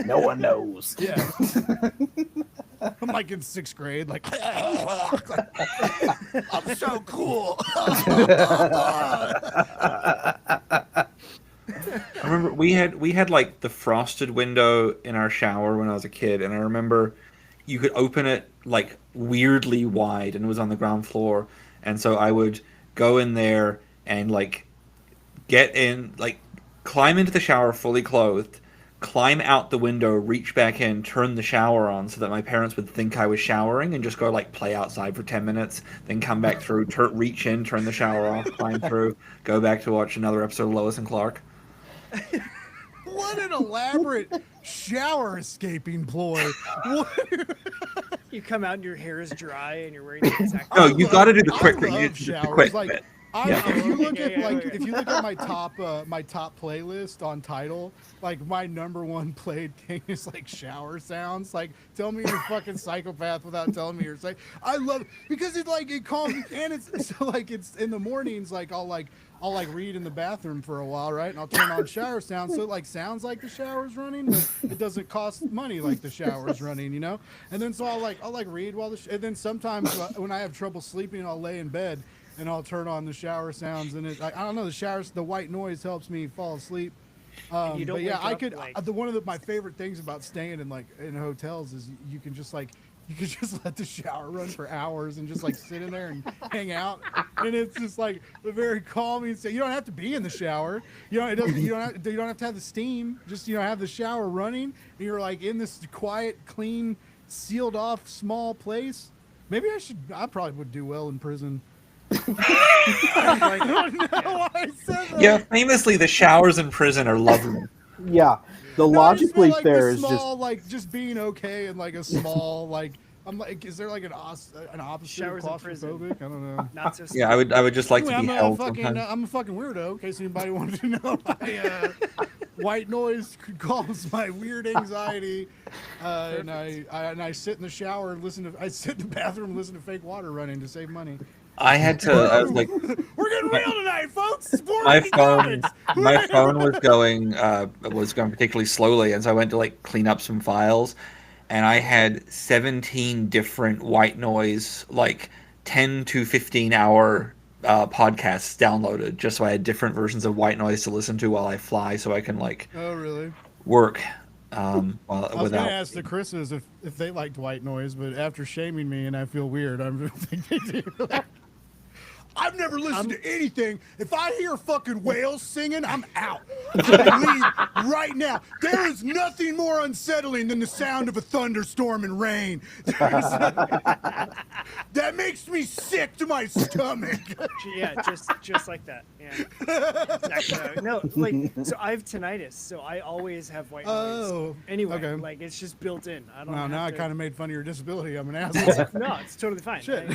No one knows. Yeah. I'm like in 6th grade, like I'm so cool. I remember we had like the frosted window in our shower when I was a kid, and I remember you could open it like weirdly wide, and it was on the ground floor, and so I would go in there and like get in, like climb into the shower fully clothed, climb out the window, reach back in, turn the shower on so that my parents would think I was showering, and just go like play outside for 10 minutes, then come back through, reach in, turn the shower off, climb through, go back to watch another episode of Lois and Clark. What an elaborate shower escaping ploy. You come out and your hair is dry and you're wearing the exact. No, you got to do the quick I thing. love The showers. quick Like, bit. if you look at Yeah. if you look at my top playlist on Tidal, like my #1 played thing is like shower sounds. Like, tell me you're a fucking psychopath without telling me you're psych. I love it because it calms me, and it's so like it's in the mornings. Like I'll read in the bathroom for a while, right? And I'll turn on shower sounds, so it like sounds like the shower's running, but it doesn't cost money like the shower's running, you know. And then so I'll read while and then sometimes when I have trouble sleeping, I'll lay in bed and I'll turn on the shower sounds, and I don't know, the white noise helps me fall asleep. you don't But yeah, wake I up, could. like- One of my favorite things about staying in hotels is you can just let the shower run for hours and just like sit in there and hang out, and it's just like a very calming. So you don't have to be in the shower. You don't have to have the steam. Just have the shower running, and you're like in this quiet, clean, sealed off small place. Maybe I probably would do well in prison. I don't know why I said that. Yeah, famously, the showers in prison are lovely. Yeah, the No, I just logic feel leap like there the is small, like just being okay in like a small like. I'm like, is there like an opposite Showers of in prison. claustrophobic? I don't know. Not so. Yeah, I would just like to Anyway, be held I'm sometimes. a fucking weirdo. In case anybody wanted to know, white noise calms my weird anxiety, and I sit in the shower and I sit in the bathroom and listen to fake water running to save money. I was like, We're getting real tonight, folks. It's my Borderlands phone, Comics. my phone was going particularly slowly, and so I went to like clean up some files, and I had 17 different white noise, like 10 to 15 hour podcasts downloaded, just so I had different versions of white noise to listen to while I fly, so I can like Oh, really? work. I was Without gonna ask the Chris's if they liked white noise, but after shaming me and I feel weird, I'm thinking they do. I've never listened to anything. If I hear fucking whales singing, I'm out. I leave right now. There is nothing more unsettling than the sound of a thunderstorm and rain. That makes me sick to my stomach. Yeah, just like that. Yeah. Exactly. No, like so I have tinnitus, so I always have white noise. Oh, Anyway, okay. like it's just built in. I don't. Wow, have now I to- kind of made fun of your disability. I'm an asshole. No, it's totally fine. Shit.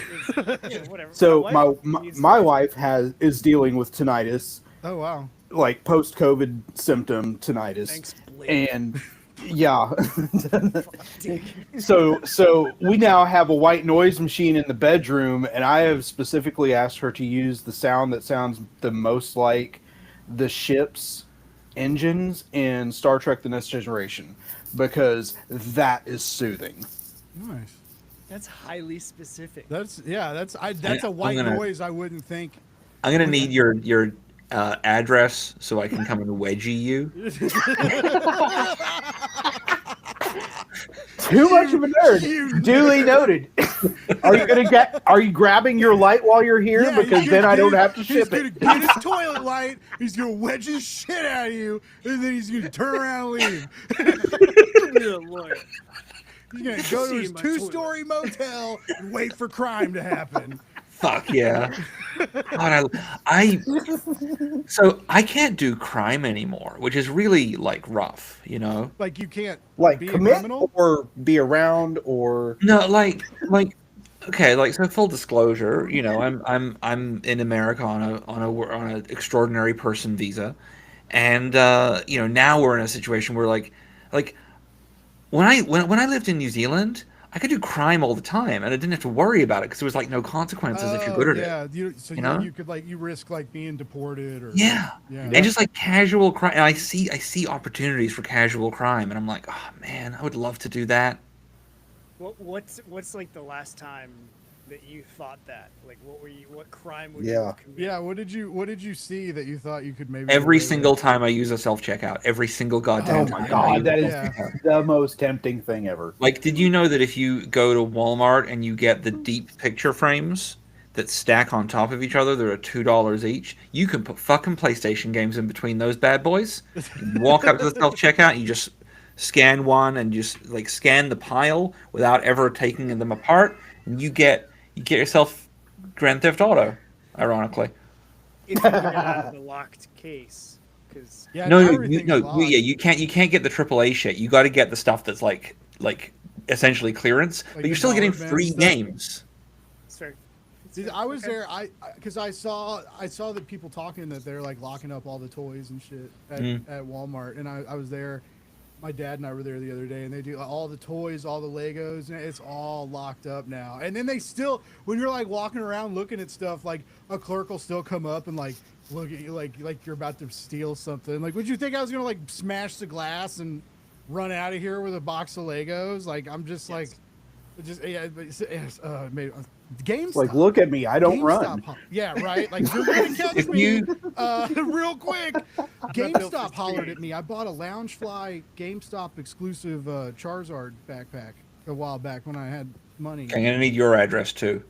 Whatever. So wife needs my to- wife is dealing with tinnitus, Oh, wow. like post-COVID symptom tinnitus, Thanks, Blake. and yeah. Dick. So we now have a white noise machine in the bedroom, and I have specifically asked her to use the sound that sounds the most like the ship's engines in Star Trek: The Next Generation, because that is soothing. Nice. That's highly specific. That's a I'm white gonna- noise I wouldn't think. I'm gonna need your address so I can come and wedgie you. Too much of a nerd. You Duly noted. Are you grabbing your light while you're here? Yeah, Because he's then gonna I don't get- have to ship He's it. gonna get his toilet light. He's gonna wedge his shit out of you, and then he's gonna turn around and leave. Good Lord. He's gonna go to See his my two-story motel and wait for crime to happen. Fuck yeah. God, so I can't do crime anymore, which is really like rough, you know? Like you can't Like be a commit criminal. or be around or No, like okay, like so full disclosure, you know, I'm in America on a extraordinary person visa. And you know, now we're in a situation where like when I lived in New Zealand, I could do crime all the time, and I didn't have to worry about it because there was like no consequences if you're good at it. yeah, you know? you could like you risk like being deported or Yeah. yeah. And just like casual crime, and I see opportunities for casual crime, and I'm like, oh man, I would love to do that. What's like the last time that you thought that? Like what crime would Yeah. you commit? Yeah, what did you see that you thought you could maybe Every get away single with? time I use a self checkout, every single goddamn oh time. my god, that is Yeah. the most tempting thing ever. Like, did you know that if you go to Walmart and you get the deep picture frames that stack on top of each other, that are $2 each, you can put fucking PlayStation games in between those bad boys. You walk up to the self checkout, you just scan one and just like scan the pile without ever taking them apart, and you get yourself Grand Theft Auto. Ironically, If you get out of the locked case, because Yeah, no, now you, everything's no, locked. yeah, you can't get the AAA shit. You got to get the stuff that's like essentially clearance, Like but you're the still getting dollar free stuff? games. it's fair. It's See, fair. I was Okay. there. Because I saw the people talking that they're like locking up all the toys and shit at Walmart, and I was there. My dad and I were there the other day, and they do all the toys, all the Legos, and it's all locked up now. And then they still, when you're like walking around looking at stuff, like a clerk will still come up and like look at you like you're about to steal something. Like, would you think I was gonna like smash the glass and run out of here with a box of Legos? Like, I'm just like, just yeah, but maybe GameStop. Like, look at me, I don't GameStop run. Yeah, right. Like you're gonna catch If me you- real quick. built GameStop for hollered speed. at me. I bought a Loungefly GameStop exclusive Charizard backpack a while back when I had money. I'm gonna need your address too.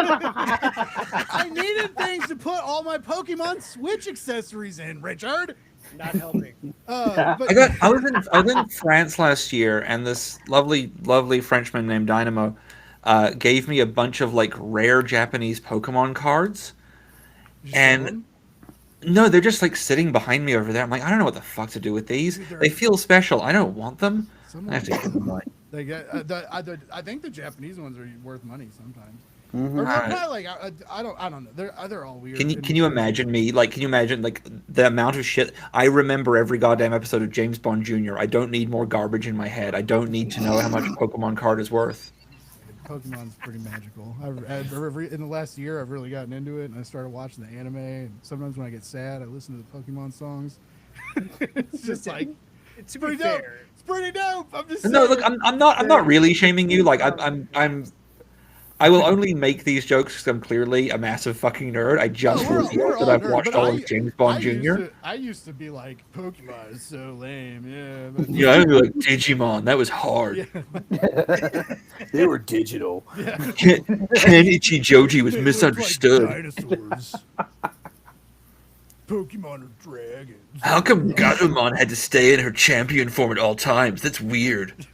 I needed things to put all my Pokemon Switch accessories in, Richard. Not helping. But I was in France last year, and this lovely Frenchman named Dynamo gave me a bunch of like rare Japanese Pokemon cards. you and- saw them? No, they're just like sitting behind me over there. I'm like, I don't know what the fuck to do with these. Dude, they're- They feel special. I don't want them. I Someone, have to give them away. Like I think the Japanese ones are worth money sometimes. Mhm. Or not like I don't know. They're all weird. Can you imagine me? Like, can you imagine like the amount of shit I remember every goddamn episode of James Bond Jr. I don't need more garbage in my head. I don't need to know how much a Pokemon card is worth. Pokemon's pretty magical. In the last year, I've really gotten into it, and I started watching the anime. And sometimes when I get sad, I listen to the Pokemon songs. It's just like To be pretty dope. fair, It's pretty dope. I'm just No, saying. look, I'm not really shaming you. Like, I will only make these jokes because I'm clearly a massive fucking nerd. I just we're revealed all that I've nerds, watched but all of James Bond Jr. I used to be like, Pokemon is so lame. Yeah. But, Yeah, I'd be like, Digimon, that was hard. yeah. They were digital. Yeah. Kenichi Joji was They look misunderstood. Like dinosaurs. Pokemon are dragons. How come Gatomon had to stay in her champion form at all times? That's weird.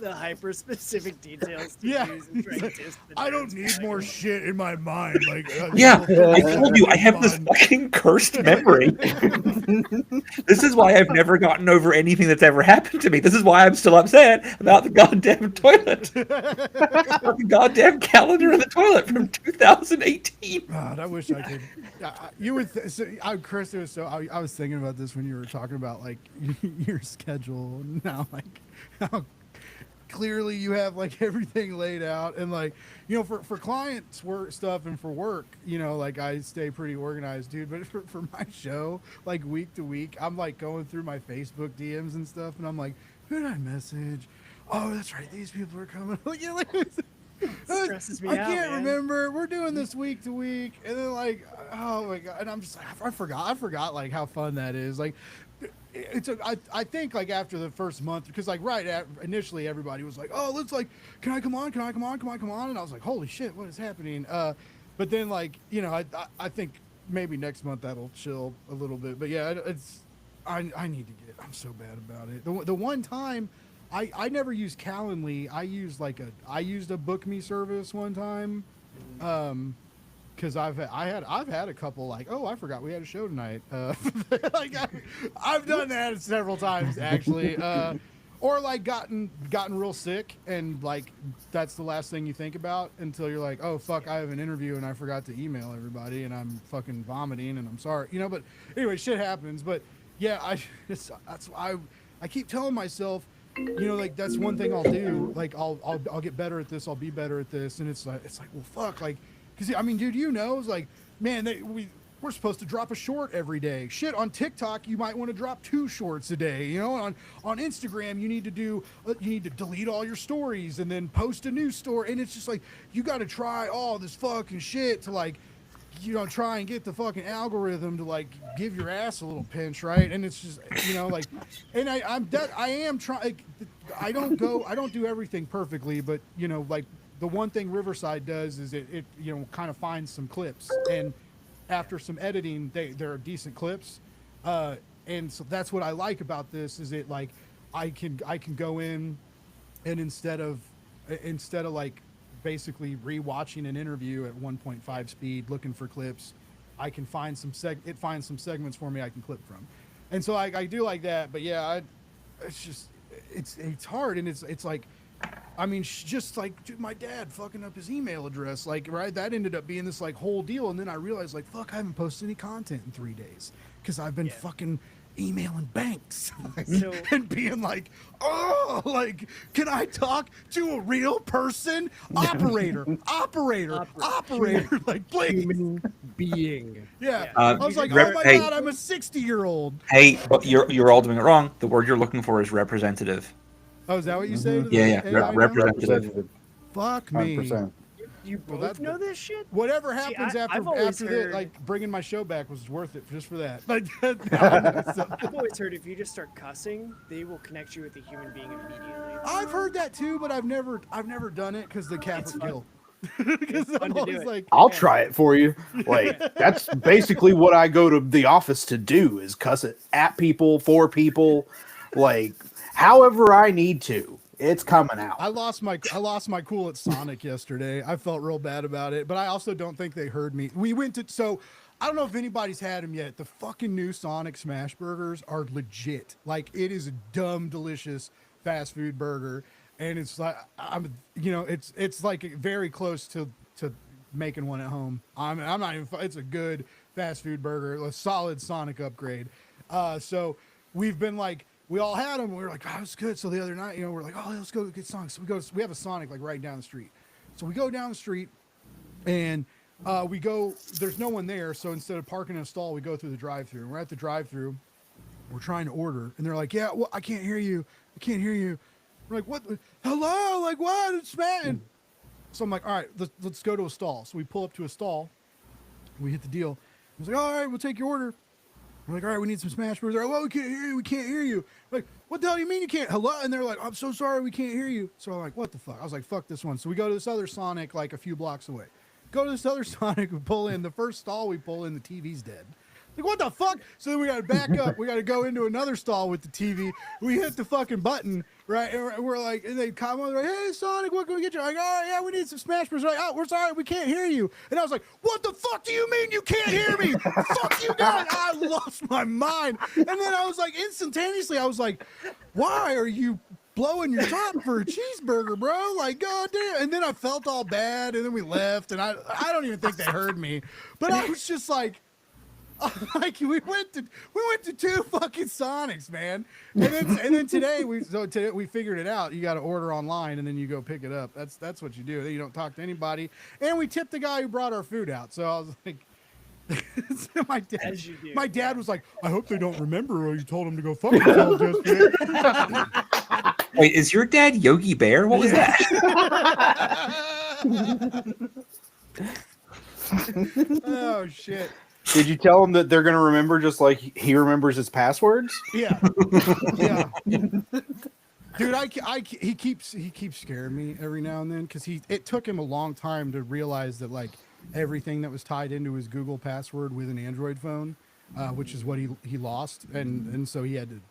the hyper specific details to Yeah. use and try to diss the I don't nerds need back. more shit in my mind. Like, Yeah, I told you I have this fucking cursed memory. This is why I've never gotten over anything that's ever happened to me. This is why I'm still upset about the goddamn toilet. The goddamn calendar in the toilet from 2018. God, I wish I could. You would, Chris. It was so. I was thinking about this when you were talking about like your schedule and now, like how clearly you have like everything laid out and like for clients work stuff and for work, like I stay pretty organized, dude. But for my show, like week to week, I'm like going through my Facebook DMs and stuff, and I'm like, who did I message? Oh, that's right, these people are coming. like. Stresses me I out, can't man. remember. We're doing this week to week, and then like, oh my god, and I'm just like, I forgot like how fun that is. Like, I think like after the first month, because like initially everybody was like, oh, let's like, can I come on, and I was like, holy shit, what is happening? But then like I think maybe next month that'll chill a little bit. But yeah, I need to get. I'm so bad about it. The one time. I never used Calendly. I used a Book Me service one time, because I've had a couple like, oh, I forgot we had a show tonight. Like I've done that several times actually, or like gotten real sick and like that's the last thing you think about until you're like, oh fuck, I have an interview and I forgot to email everybody and I'm fucking vomiting and I'm sorry, But anyway, shit happens. But yeah, I keep telling myself. Like that's one thing I'll do. Like I'll get better at this. I'll be better at this. And it's like, well, fuck. Like, cause I mean, dude, it's like, man, we're supposed to drop a short every day. Shit, on TikTok, you might want to drop 2 shorts a day. On Instagram, you need to delete all your stories and then post a new story. And it's just like, you got to try all this fucking shit to like, try and get the fucking algorithm to like give your ass a little pinch, right? And it's just, like, and I am trying. I don't do everything perfectly, but like the one thing Riverside does is it kind of finds some clips, and after some editing, there are decent clips, and so that's what I like about this is it like I can go in, and instead of like basically rewatching an interview at 1.5 speed looking for clips, I can find it finds some segments for me I can clip from, and so I do like that. But yeah, it's hard, and it's like, I mean, just like dude, my dad fucking up his email address, like, right, that ended up being this like whole deal, and then I realized like, fuck, I haven't posted any content in 3 days because I've been fucking emailing banks and being like, oh, like, can I talk to a real person? Operator, like, please. Human being. Yeah. I I was like, rep- oh my hey. god, I'm a 60-year-old. Hey, but you're all doing it wrong. The word you're looking for is representative. Oh, is that what you say? To the Yeah. AI now? Representative. Fuck me. 100%. You both that's- know this shit? Whatever happens I've always after heard- like bringing my show back was worth it just for that. Like, I've always heard if you just start cussing, they will connect you with a human being immediately. I've heard that too, but I've never done it because the Catholic guilt. Because fun I'm to do always it. like, I'll try it for you. Like that's basically what I go to the office to do is cuss it at people, for people, like however I need to. It's coming out. I lost my cool at Sonic yesterday. I felt real bad about it, but I also don't think they heard me. We went to I don't know if anybody's had them yet. The fucking new Sonic Smash Burgers are legit. Like, it is a dumb, delicious fast food burger, and it's like it's like very close to making one at home. I'm not even. It's a good fast food burger, a solid Sonic upgrade. So we've been like, we all had them. We were like, oh, it's good. So the other night, we're like, oh, let's go get Sonic. So we have a Sonic like right down the street. So we go down the street, and we go. There's no one there. So instead of parking in a stall, we go through the drive-thru. And we're at the drive-thru. We're trying to order, and they're like, yeah, well, I can't hear you. I can't hear you. We're like, what? Hello? Like, what? It's Matt. So I'm like, all right, let's go to a stall. So we pull up to a stall. We hit the deal. I was like, all right, we'll take your order. We're like, all right, we need some smash burgers. They're like, well, we can't hear you. We can't hear you. I'm like, what the hell do you mean you can't? Hello? And they're like, I'm so sorry, we can't hear you. So I'm like, what the fuck? I was like, fuck this one. So we go to this other Sonic like a few blocks away. Go to this other Sonic, we pull in. The first stall we pull in, the TV's dead. Like, what the fuck? So then we got to back up. We got to go into another stall with the TV. We hit the fucking button, right? And we're like, and they come on, they're like, hey, Sonic, what can we get you? I'm like, oh, yeah, we need some Smash Bros. Like, oh, we're sorry, we can't hear you. And I was like, what the fuck do you mean you can't hear me? Fuck you guys. I lost my mind. And then I was like, instantaneously, I was like, why are you blowing your top for a cheeseburger, bro? Like, goddamn. And then I felt all bad, and then we left, and I don't even think they heard me. But I was just like, we went to two fucking Sonics, man, and then today we figured it out. You got to order online and then you go pick it up. That's what you do. You don't talk to anybody, and we tipped the guy who brought our food out. So I was like, my dad was like, I hope they don't remember you told him to go fuck themselves yesterday. Wait, is your dad Yogi Bear? What was that? Oh shit. Did you tell him that they're going to remember just like he remembers his passwords? Yeah. Yeah. Dude, he keeps scaring me every now and then because it took him a long time to realize that like everything that was tied into his Google password with an Android phone, which is what he lost, and so he had to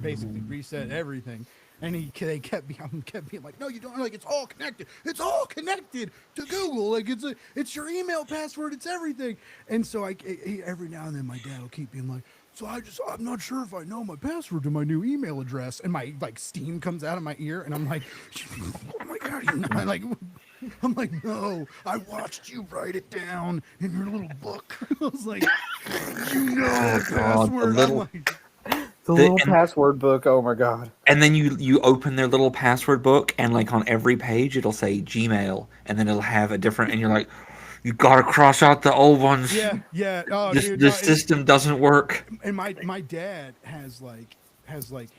basically reset everything. And they kept being like, no, you don't. Like, it's all connected. It's all connected to Google. Like, it's your email password. It's everything. And so every now and then my dad will keep being like, so I'm not sure if I know my password to my new email address. And my like steam comes out of my ear, and I'm like, oh my god, I'm like, no, I watched you write it down in your little book. I was like, you know the password. The little password book. Oh my god! And then you open their little password book, and like on every page it'll say Gmail, and then it'll have a different. And you're like, you gotta cross out the old ones. Yeah, yeah. Oh, this system doesn't work. And my dad has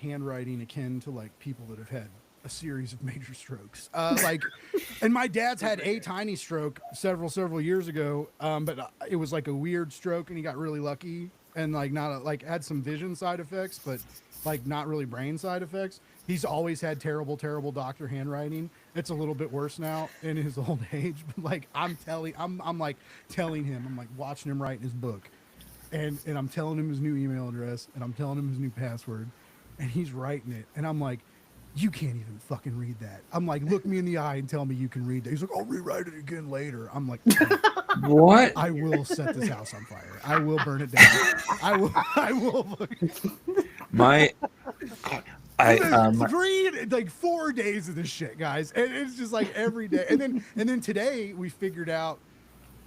handwriting akin to like people that have had a series of major strokes. And my dad's had a tiny stroke several years ago. But it was like a weird stroke, and he got really lucky. And like had some vision side effects, but like not really brain side effects. He's always had terrible doctor handwriting. It's a little bit worse now in his old age. But like I'm like telling him, I'm like watching him write in his book, and I'm telling him his new email address, and I'm telling him his new password, and he's writing it, and I'm like, you can't even fucking read that. I'm like, look me in the eye and tell me you can read that. He's like, I'll rewrite it again later. I'm like, what? I will set this house on fire. I will burn it down. I will. Like 4 days of this shit, guys. And it's just like every day. And then today we figured out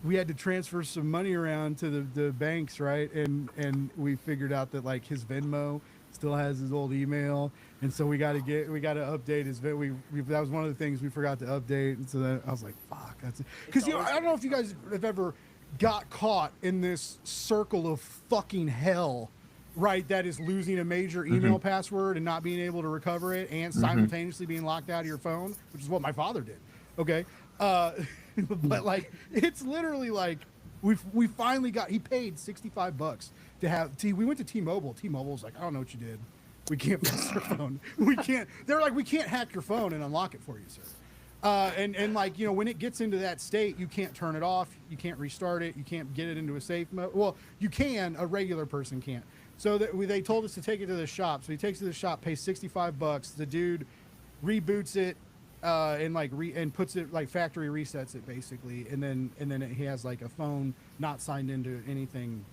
we had to transfer some money around to the banks, right? And we figured out that like his Venmo still has his old email, and so we got to update his that was one of the things we forgot to update, and so then I was like, fuck, that's it. Because I don't know if you guys have ever got caught in this circle of fucking hell, right? That is losing a major email password and not being able to recover it, and simultaneously being locked out of your phone, which is what my father did. Okay, but like it's literally like we finally got. He paid $65 to have. We went to T-Mobile. T-Mobile was like, I don't know what you did. We can't fix your phone. We can't. They're like, we can't hack your phone and unlock it for you, sir. And like, you know, when it gets into that state, you can't turn it off. You can't restart it. You can't get it into a safe mode. Well, you can. A regular person can't. So they told us to take it to the shop. So he takes it to the shop, pays $65. The dude reboots it, and like and puts it like factory resets it basically, and then he has like a phone not signed into anything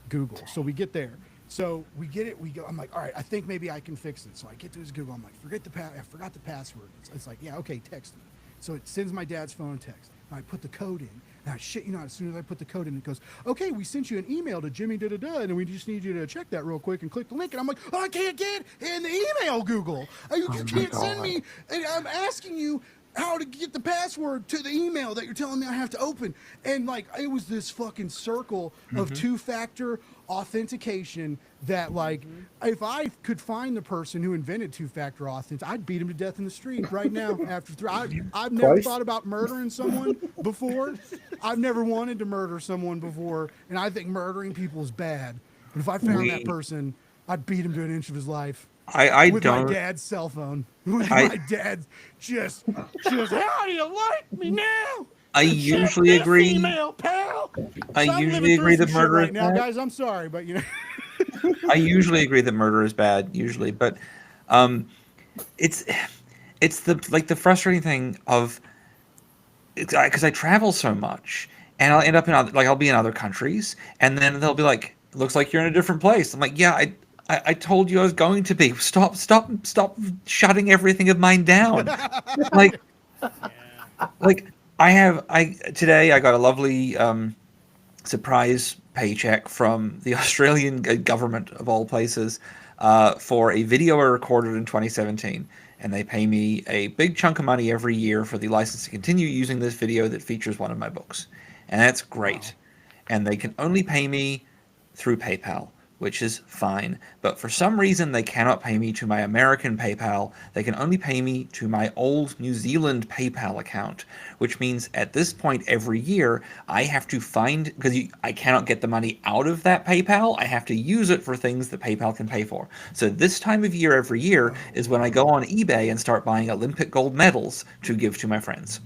Google. So we get there. So we get it. We go. I'm like, all right, I think maybe I can fix it. So I get to his Google. I'm like, I forgot the password. It's like, yeah, okay, text me. So it sends my dad's phone text. And I put the code in. And I shit you not, as soon as I put the code in, it goes, okay, we sent you an email to Jimmy da-da-da, and we just need you to check that real quick and click the link. And I'm like, oh, I can't get in the email, Google. You can't send me. And I'm asking you how to get the password to the email that you're telling me I have to open. And like, it was this fucking circle of two-factor authentication that like, if I could find the person who invented two-factor authentication, I'd beat him to death in the street right now. I've never thought about murdering someone before. I've never wanted to murder someone before, and I think murdering people is bad. But if I found that person, I'd beat him to an inch of his life. I with don't. my dad's cell phone. With my dad's just, how do you like me now? I usually agree. Female, pal. I usually agree that murder right is now, bad. guys. I'm sorry, but you know. I usually agree that murder is bad, usually, but it's the frustrating thing of, because I travel so much, and I'll end up in I'll be in other countries, and then they'll be like, "Looks like you're in a different place." I'm like, "Yeah, I told you I was going to be. Stop shutting everything of mine down." Like, today I got a lovely surprise paycheck from the Australian government of all places for a video I recorded in 2017, and they pay me a big chunk of money every year for the license to continue using this video that features one of my books, and that's great. Wow. And they can only pay me through PayPal, which is fine. But for some reason, they cannot pay me to my American PayPal. They can only pay me to my old New Zealand PayPal account, which means at this point every year, I have to find, because I cannot get the money out of that PayPal, I have to use it for things that PayPal can pay for. So this time of year every year is when I go on eBay and start buying Olympic gold medals to give to my friends.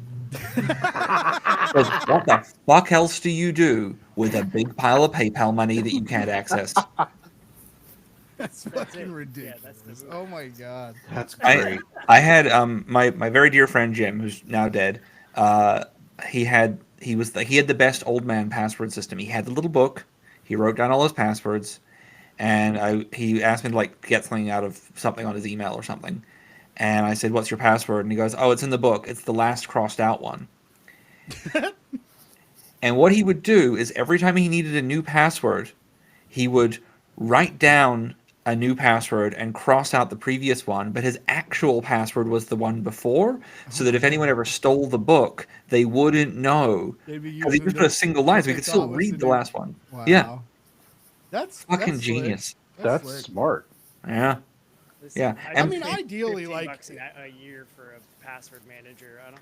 What the fuck else do you do with a big pile of PayPal money that you can't access? That's fucking ridiculous. Oh my god. That's great. I had my very dear friend Jim, who's now dead. He had the best old man password system. He had the little book. He wrote down all his passwords, and he asked me to like get something out of something on his email or something. And I said, "What's your password?" And he goes, "Oh, it's in the book. It's the last crossed out one." And what he would do is every time he needed a new password, he would write down a new password and cross out the previous one, but his actual password was the one before, so that if anyone ever stole the book, they wouldn't know. Because he just put a single line, so we could still read the last one. Wow. Yeah. That's fucking slick. genius. That's slick. smart. Yeah. Yeah. I mean, ideally, like $15 a year for a password manager. I don't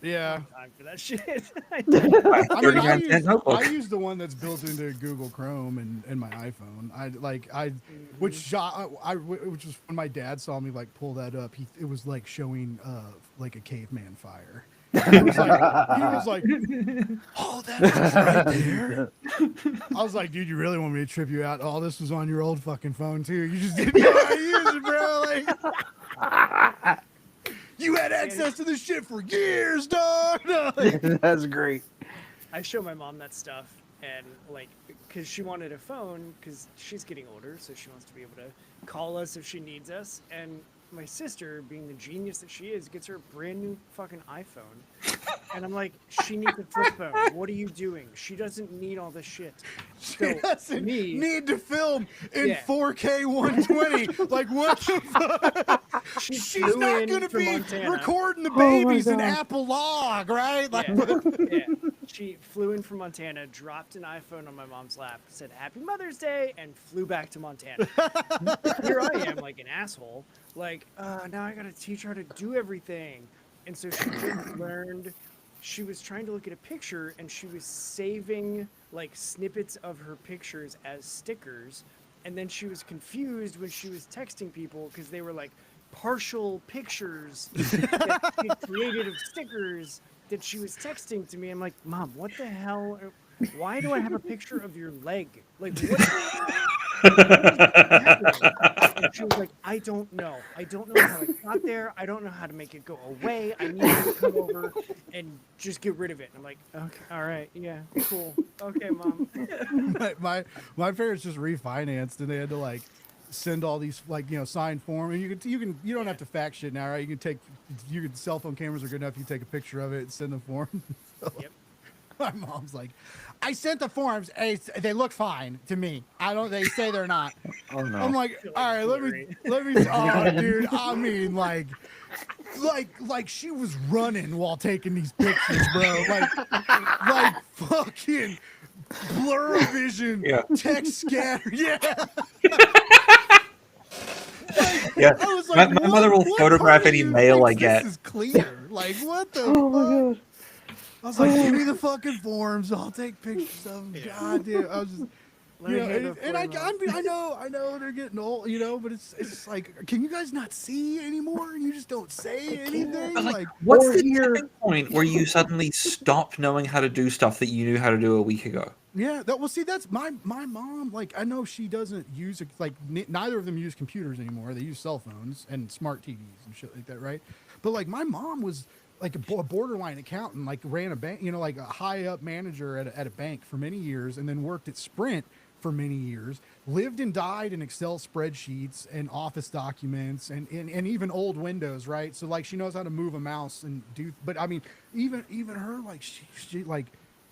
yeah. have time for that shit. I mean, notebook. I use the one that's built into Google Chrome and my iPhone. Which was when my dad saw me like pull that up. It was like showing like a caveman fire. He was like, "Oh, that's right there." I was like, "Dude, you really want me to trip you out? Oh, this was on your old fucking phone too. You just didn't know how to use it, bro. Like, you had access to this shit for years, dog." That's great. I show my mom that stuff, and like, because she wanted a phone, because she's getting older, so she wants to be able to call us if she needs us. And my sister, being the genius that she is, gets her a brand new fucking iPhone. And I'm like, she needs a flip phone. What are you doing? She doesn't need all this shit. She doesn't need to film in 4K 120. Like, what the fuck? She's not going to be Montana. recording the babies in Apple Log, right? Like, yeah. She flew in from Montana, dropped an iPhone on my mom's lap, said Happy Mother's Day, and flew back to Montana. Here I am, like an asshole. Like, now I gotta teach her how to do everything. And so she just learned, she was trying to look at a picture, and she was saving like snippets of her pictures as stickers. And then she was confused when she was texting people because they were like partial pictures that she created of stickers that she was texting to me. I'm like, Mom, what the hell? Why do I have a picture of your leg? Like, what? And She was like, I don't know how it got there. I don't know how to make it go away. I need you to come over and just get rid of it. And I'm like, okay, all right, yeah, cool, okay, mom. my parents just refinanced, and they had to like send all these like signed form, and you don't have to fax shit now, right? Cell phone cameras are good enough. You take a picture of it and send the form. So, Yep. my mom's like, I sent the forms. They look fine to me. They say they're not. Oh no. I'm like, all right, let me. Oh, dude, I mean, like she was running while taking these pictures, bro. Like fucking blur vision, text scatter, yeah. Yeah. I was like, My mother will what photograph part of any you mail I thinks get. This is clear. Like, what the Oh my fuck? god. I was like, give me the fucking forms. I'll take pictures of them. God damn. I was just, I know they're getting old, but it's like, can you guys not see anymore? And you just don't say anything. But, Like, what's or the here- tipping point where you suddenly stop knowing how to do stuff that you knew how to do a week ago? yeah, that's my mom. Like, I know she doesn't use neither of them use computers anymore. They use cell phones and smart TVs and shit like that, right? But like, my mom was like a borderline accountant, like ran a bank, like a high up manager at a bank for many years, and then worked at Sprint for many years, lived and died in Excel spreadsheets and Office documents and even old Windows, right? So like, she knows how to move a mouse and do, but I mean, even her, like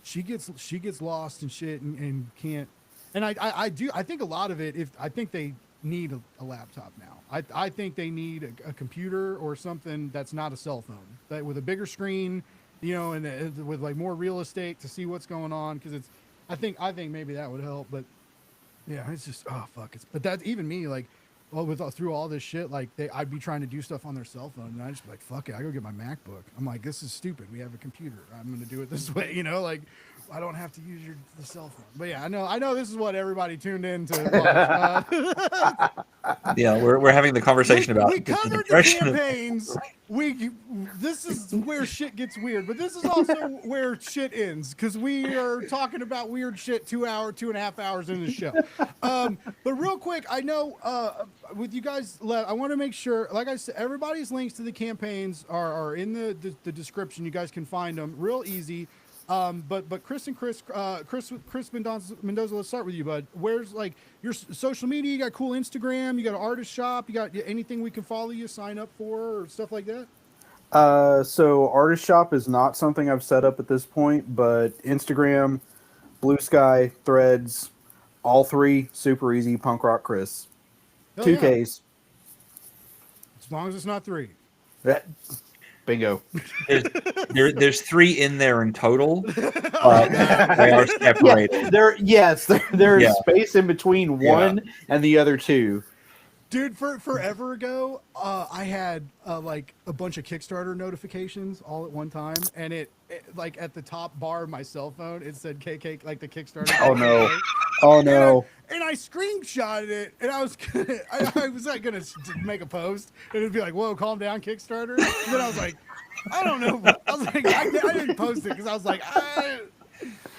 she gets lost and shit and can't. And I think a lot of it, I think they need a laptop now. I think they need a computer or something that's not a cell phone, that with a bigger screen, and with like more real estate to see what's going on. Cause I think maybe that would help, but yeah, it's just, oh fuck. But that's even me, like, through all this shit, like I'd be trying to do stuff on their cell phone, and I just be like, fuck it, I go get my MacBook. I'm like, this is stupid. We have a computer. I'm gonna do it this way, like I don't have to use the cell phone. But yeah, I know this is what everybody tuned in to watch. Yeah, we're having the conversation about we covered the depression. campaigns. This is where shit gets weird, but this is also where shit ends, because we are talking about weird shit 2.5 hours into the show. But real quick, I know with you guys left, I want to make sure, like I said, everybody's links to the campaigns are in the description. You guys can find them real easy. But Chris Mendoza, let's start with you, bud. Where's like your social media? You got cool Instagram, you got an artist shop, you got anything we can follow you, sign up for, or stuff like that? So artist shop is not something I've set up at this point, but Instagram, Bluesky, Threads, all three super easy. Punk Rock Kris, Hell 2Ks. As long as it's not 3. Bingo. There's 3 in there in total, but they are separated. There is space in between one and the other 2. Dude, forever ago, I had like a bunch of Kickstarter notifications all at one time, and it like at the top bar of my cell phone, it said KK, like the Kickstarter. Oh no! Oh no! And I screenshotted it, and I was like gonna make a post, and it'd be like, "Whoa, calm down, Kickstarter." And then I was like, I don't know. I was like, I didn't post it because I was like,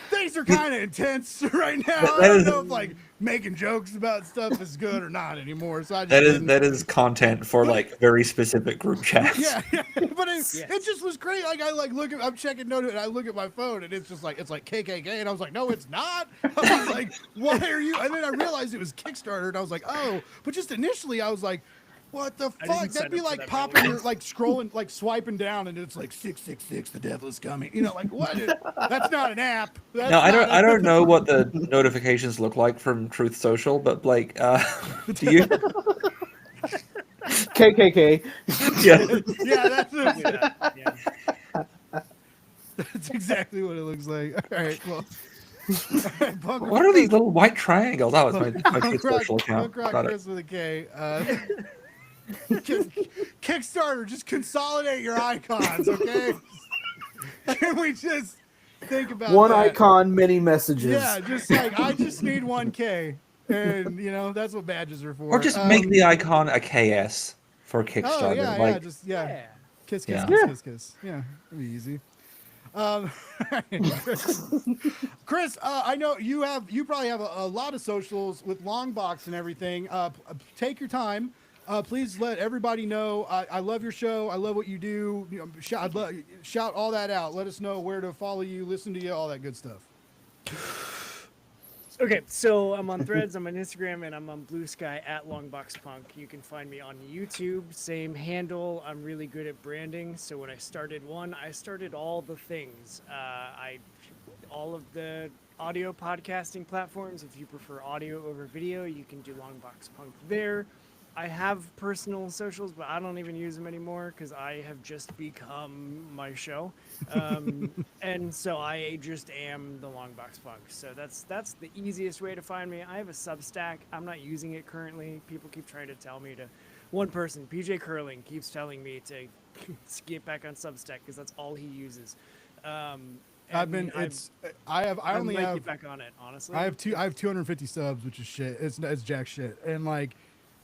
things are kind of intense right now. I don't know if like making jokes about stuff is good or not anymore. So I just that is content for like very specific group chats. Yeah. But it just was great. Like I'm checking note and I look at my phone and it's like KKK, and I was like, no, it's not. I was like, why are you? And then I realized it was Kickstarter, and I was like, oh. But just initially, I was like, what the fuck? That'd be like popping your, like scrolling, like swiping down, and it's like 666, the devil is coming. Like what? That's not an app. No, I don't know what the notifications look like from Truth Social, but like, do you? KKK. Yeah, that's exactly what it looks like. All right, well. What are these little white triangles? Oh, it's my Truth Social account. Punk Rock Kris with a K. Kickstarter, just consolidate your icons, okay? Can we just think about one that? icon, many messages? Yeah, just like I just need 1K, and that's what badges are for. Or just make the icon a KS for Kickstarter. Oh yeah, like, Kiss. Yeah, it'd be easy. Um, Kris, I know you probably have a lot of socials with Longbox and everything. Take your time. Please let everybody know. I love your show. I love what you do. You know, shout all that out. Let us know where to follow you, listen to you, all that good stuff. Okay, so I'm on Threads, I'm on Instagram, and I'm on Bluesky at Longboxpunk. You can find me on YouTube, same handle. I'm really good at branding, so when I started one, I started all the things. All of the audio podcasting platforms. If you prefer audio over video, you can do Longboxpunk there. I have personal socials, but I don't even use them anymore because I have just become my show. And so I just am the Longbox Punk. So that's the easiest way to find me. I have a Substack. I'm not using it currently. People keep trying to tell me to. One person, PJ Curling, keeps telling me to get back on Substack because that's all he uses. I only have get back on it, honestly. I have 250 subs, which is shit. It's jack shit. And like,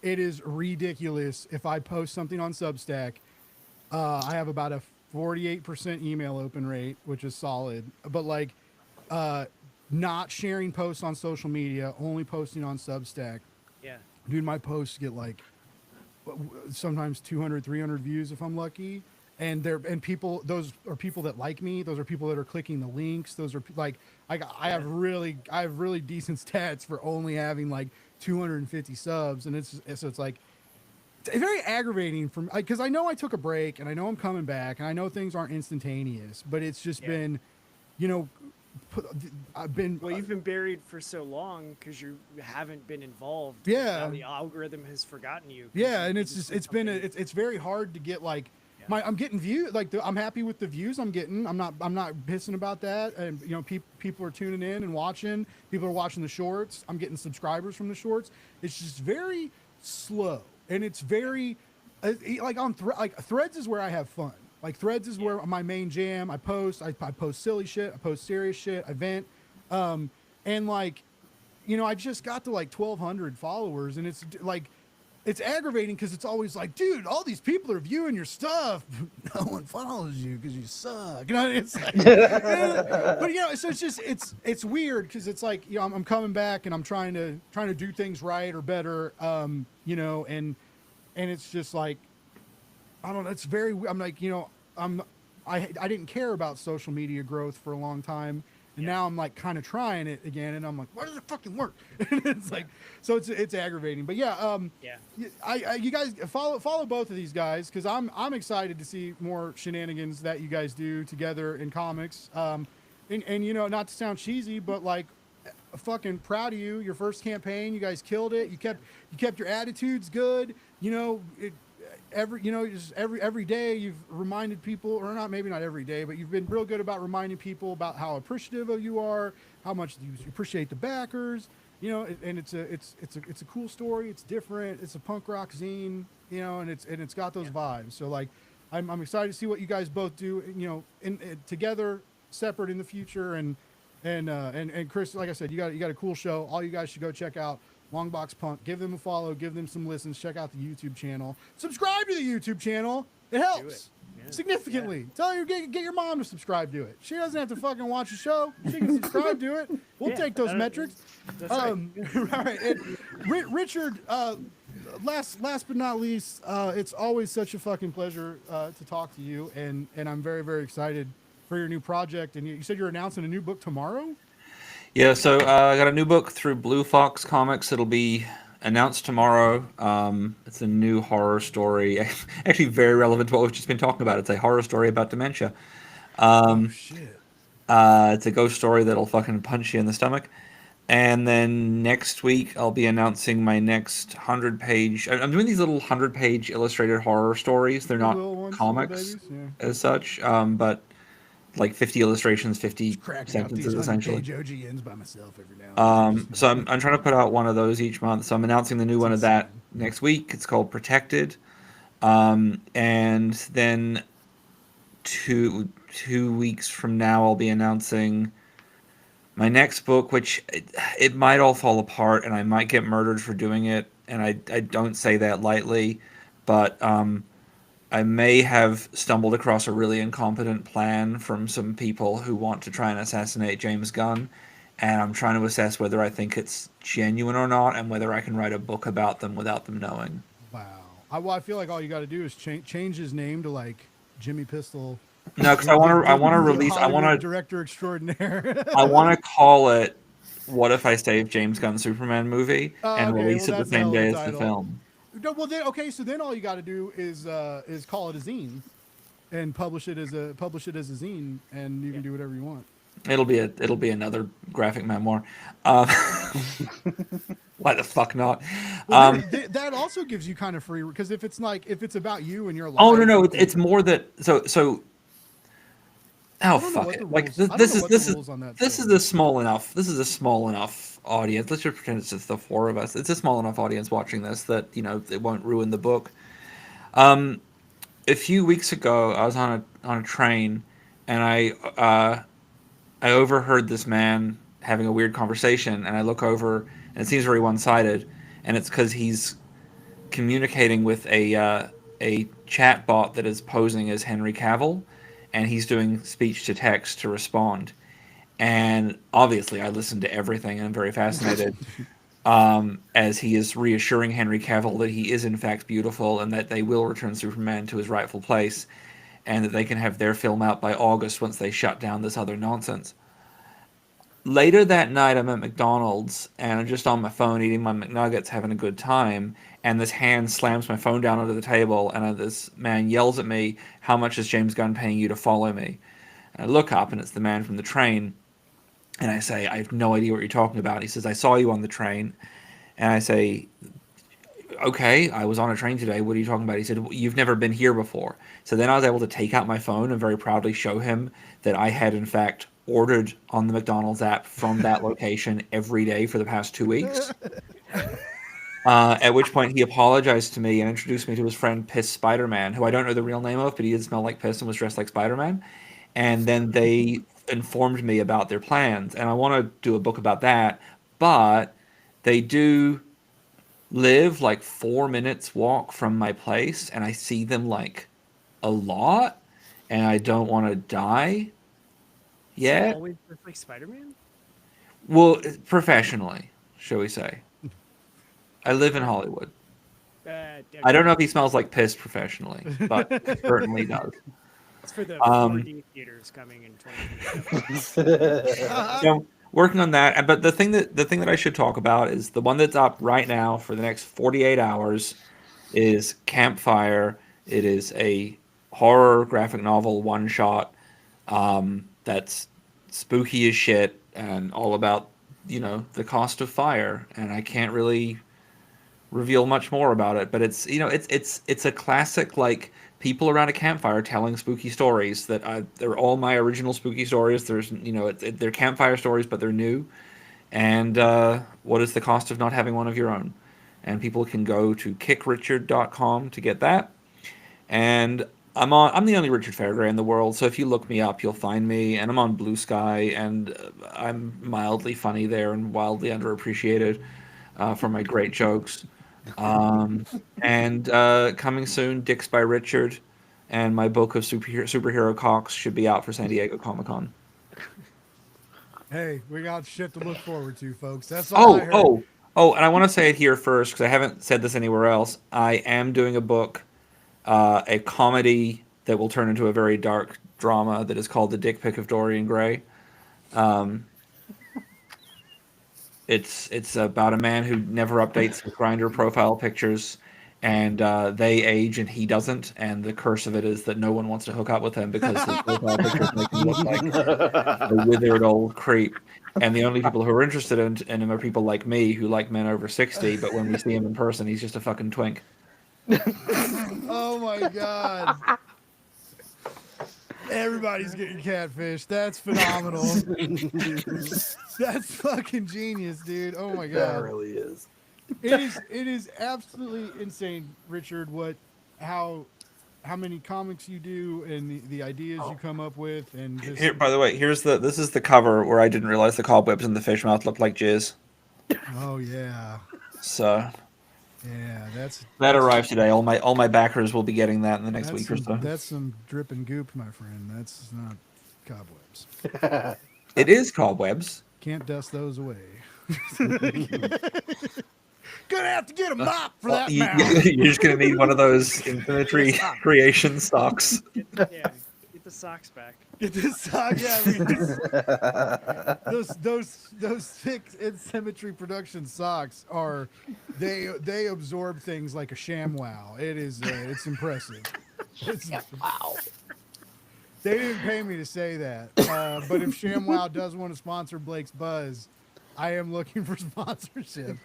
it is ridiculous. If I post something on Substack, I have about a 48% email open rate, which is solid. But like, not sharing posts on social media, only posting on Substack. Yeah. Dude, my posts get like sometimes 200, 300 views if I'm lucky. And people, those are people that like me. Those are people that are clicking the links. Those are like, I have really decent stats for only having like 250 subs. And it's like, it's very aggravating because I know I took a break and I know I'm coming back and I know things aren't instantaneous, but it's just been, you know, you've been buried for so long because you haven't been involved. Yeah. Now the algorithm has forgotten you. Yeah. And it's very hard to get like, I'm getting views. Like I'm happy with the views I'm getting. I'm not pissing about that. And you know, people are tuning in and watching. People are watching the shorts. I'm getting subscribers from the shorts. It's just very slow, and it's very like on Threads is where I have fun. Like Threads is where my main jam. I post silly shit. I post serious shit. I vent. And like, you know, I just got to like 1,200 followers, and it's like. It's aggravating because it's always like, dude, all these people are viewing your stuff. No one follows you because you suck. You know, it's like, but you know, so it's just it's weird because it's like, you know, I'm coming back and I'm trying to do things right or better. You know, and it's just like, I don't know. It's very. I'm like, you know, I didn't care about social media growth for a long time. And now I'm like kind of trying it again, and I'm like, why does it fucking work? And it's like, so it's aggravating. But yeah, you guys follow both of these guys because I'm excited to see more shenanigans that you guys do together in comics. And you know, not to sound cheesy, but like, fucking proud of you. Your first campaign, you guys killed it. You kept your attitudes good. You know, every day you've reminded people, or maybe not every day, but you've been real good about reminding people about how appreciative of you are, how much you appreciate the backers, you know, and it's a cool story. It's different. It's a punk rock zine, you know, and it's got those vibes. So like, I'm excited to see what you guys both do, you know, in together, separate in the future. And Kris, like I said, you got a cool show. All you guys should go check out Longbox Punk. Give them a follow, give them some listens, check out the YouTube channel, subscribe to the YouTube channel. It helps significantly. Tell her, get your mom to subscribe to it. She doesn't have to fucking watch the show. She can subscribe to it. We'll take those metrics. That's right. Right. And Richard, last but not least, it's always such a fucking pleasure to talk to you, and I'm very, very excited for your new project. And you said you're announcing a new book tomorrow? Yeah, so I got a new book through Blue Fox Comics. It'll be announced tomorrow. It's a new horror story, actually very relevant to what we've just been talking about. It's a horror story about dementia. Shit. It's a ghost story that'll fucking punch you in the stomach. And then next week, I'll be announcing my next 100-page... I'm doing these little 100-page illustrated horror stories. They're not comics as such, but... like 50 illustrations, 50 sentences essentially. OGNs by myself every now and then. So I'm trying to put out one of those each month. So I'm announcing the new one of that next week. It's called Protected. And then two weeks from now, I'll be announcing my next book, which it might all fall apart and I might get murdered for doing it. And I don't say that lightly, but I may have stumbled across a really incompetent plan from some people who want to try and assassinate James Gunn, and I'm trying to assess whether I think it's genuine or not, and whether I can write a book about them without them knowing. Wow. I feel like all you got to do is change his name to like Jimmy Pistol. No, because I want to release. I want to director extraordinaire. I want to call it "What If I Saved James Gunn's Superman Movie" and Okay, release well, it the that's a hell same of a day as the title. film. No, well, then okay. So then all you got to do is call it a zine, and publish it as a zine, and you can do whatever you want. It'll be another graphic memoir. Why the fuck not? Well, that also gives you kind of free, because if it's about you and your life. Oh no, it's more that so. Oh fuck it! Like this is a small enough audience. Let's just pretend it's just the four of us. It's a small enough audience watching this that it won't ruin the book. A few weeks ago, I was on a train, and I overheard this man having a weird conversation, and I look over, and it seems very one-sided, and it's because he's communicating with a chat bot that is posing as Henry Cavill, and he's doing speech to text to respond. And obviously, I listened to everything, and I'm very fascinated as he is reassuring Henry Cavill that he is in fact beautiful, and that they will return Superman to his rightful place, and that they can have their film out by August once they shut down this other nonsense. Later that night, I'm at McDonald's, and I'm just on my phone eating my McNuggets, having a good time, and this hand slams my phone down onto the table, and this man yells at me, "How much is James Gunn paying you to follow me?" And I look up, and it's the man from the train, and I say, "I have no idea what you're talking about." He says, "I saw you on the train." And I say, "Okay, I was on a train today. What are you talking about?" He said, "Well, you've never been here before." So then I was able to take out my phone and very proudly show him that I had, in fact, ordered on the McDonald's app from that location every day for the past 2 weeks. At which point he apologized to me and introduced me to his friend Piss Spider-Man, who I don't know the real name of, but he did smell like piss and was dressed like Spider-Man. And then they informed me about their plans. And I want to do a book about that, but they do live like 4 minutes walk from my place, and I see them like a lot, and I don't want to die yet. Always look like Spider-Man? Well, professionally, shall we say. I live in Hollywood. I don't know if he smells like piss professionally, but he certainly does. It's for the 4D theaters coming in 2020. So, working on that, but the thing that I should talk about is the one that's up right now for the next 48 hours is Campfire. It is a horror graphic novel one shot that's spooky as shit and all about the cost of fire, and I can't really reveal much more about it, but it's it's a classic, like, people around a campfire telling spooky stories that they're all my original spooky stories. There's they're campfire stories, but they're new. And what is the cost of not having one of your own? And people can go to kickrichard.com to get that. And I'm the only Richard Fairgray in the world, so if you look me up, you'll find me. And I'm on Bluesky, and I'm mildly funny there and wildly underappreciated for my great jokes. And coming soon, Dicks by Richard, and my book of superhero cocks should be out for San Diego Comic-Con. Hey, we got shit to look forward to, folks. That's all I heard. And I want to say it here first because I haven't said this anywhere else. I am doing a book, a comedy that will turn into a very dark drama that is called The Dick Pic of Dorian Gray. It's about a man who never updates his Grindr profile pictures, and they age and he doesn't. And the curse of it is that no one wants to hook up with him because his profile pictures make him look like a withered old creep. And the only people who are interested in him are people like me who like men over 60. But when we see him in person, he's just a fucking twink. Oh my god. Everybody's getting catfished. That's phenomenal. That's fucking genius, dude. Oh my god. That really is. It is absolutely insane, Richard, how many comics you do and the ideas you come up with, and just... Here, by the way, this is the cover where I didn't realize the cobwebs in the fish mouth looked like jizz. Oh yeah. So Yeah, That arrives today. All my backers will be getting that in the next week or so. That's some dripping goop, my friend. That's not cobwebs. It is cobwebs. Can't dust those away. Gonna have to get a mop for that mouth. You're just gonna need one of those Infinity Creation socks. Yeah, get the socks back. Get this sock, yeah. I mean, those thick Symmetry Production socks are they absorb things like a ShamWow. It is it's impressive. Wow. They didn't pay me to say that, but if ShamWow does want to sponsor Blake's Buzz, I am looking for sponsorship.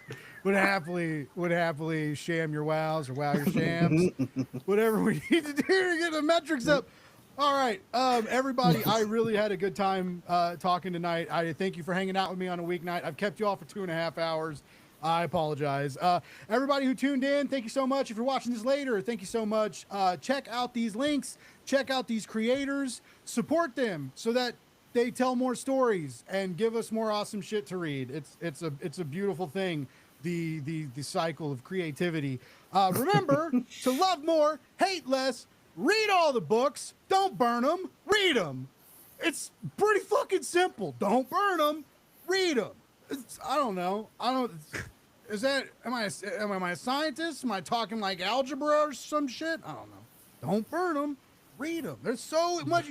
Would happily sham your wows or wow your shams, whatever we need to do to get the metrics up. All right, everybody, I really had a good time talking tonight. I thank you for hanging out with me on a weeknight. I've kept you all for 2.5 hours. I apologize. Everybody who tuned in, thank you so much. If you're watching this later, thank you so much. Check out these links. Check out these creators. Support them so that they tell more stories and give us more awesome shit to read. It's a beautiful thing. The cycle of creativity. Remember to love more, hate less. Read all the books. Don't burn them. Read them. It's pretty fucking simple. Don't burn them. Read them. I don't know. Is that? Am I a scientist? Am I talking like algebra or some shit? I don't know. Don't burn them. Read them. There's so much.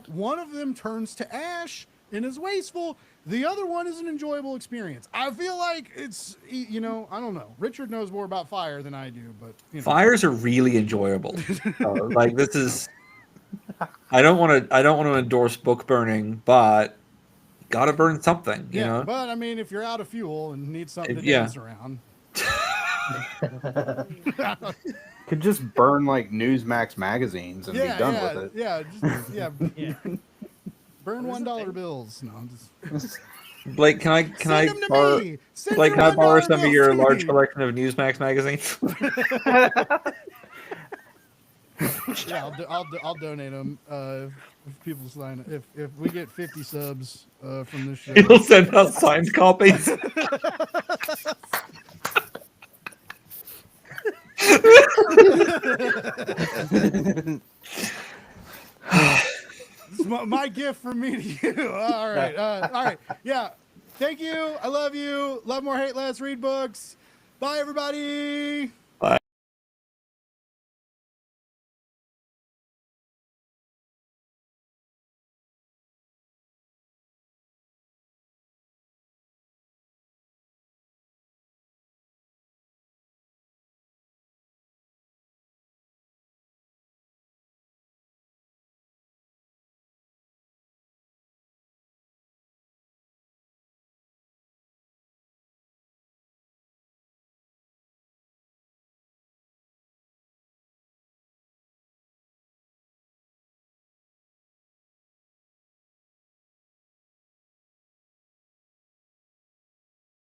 One of them turns to ash and is wasteful. The other one is an enjoyable experience. I feel like it's, I don't know. Richard knows more about fire than I do, but Fires are really enjoyable. Like this is, I don't want to endorse book burning, but gotta burn something, you know. But I mean, if you're out of fuel and need something to dance around, could just burn like Newsmax magazines and be done with it. Yeah. Burn $1 bills. No, I'm just. Blake, can I borrow some of your large collection of Newsmax magazines? Yeah, I'll donate them if people sign. If we get 50 subs from this show, You'll send out signed copies. This is my gift from me to you. All right. Yeah. Thank you. I love you. Love more, hate less. Read books. Bye, everybody.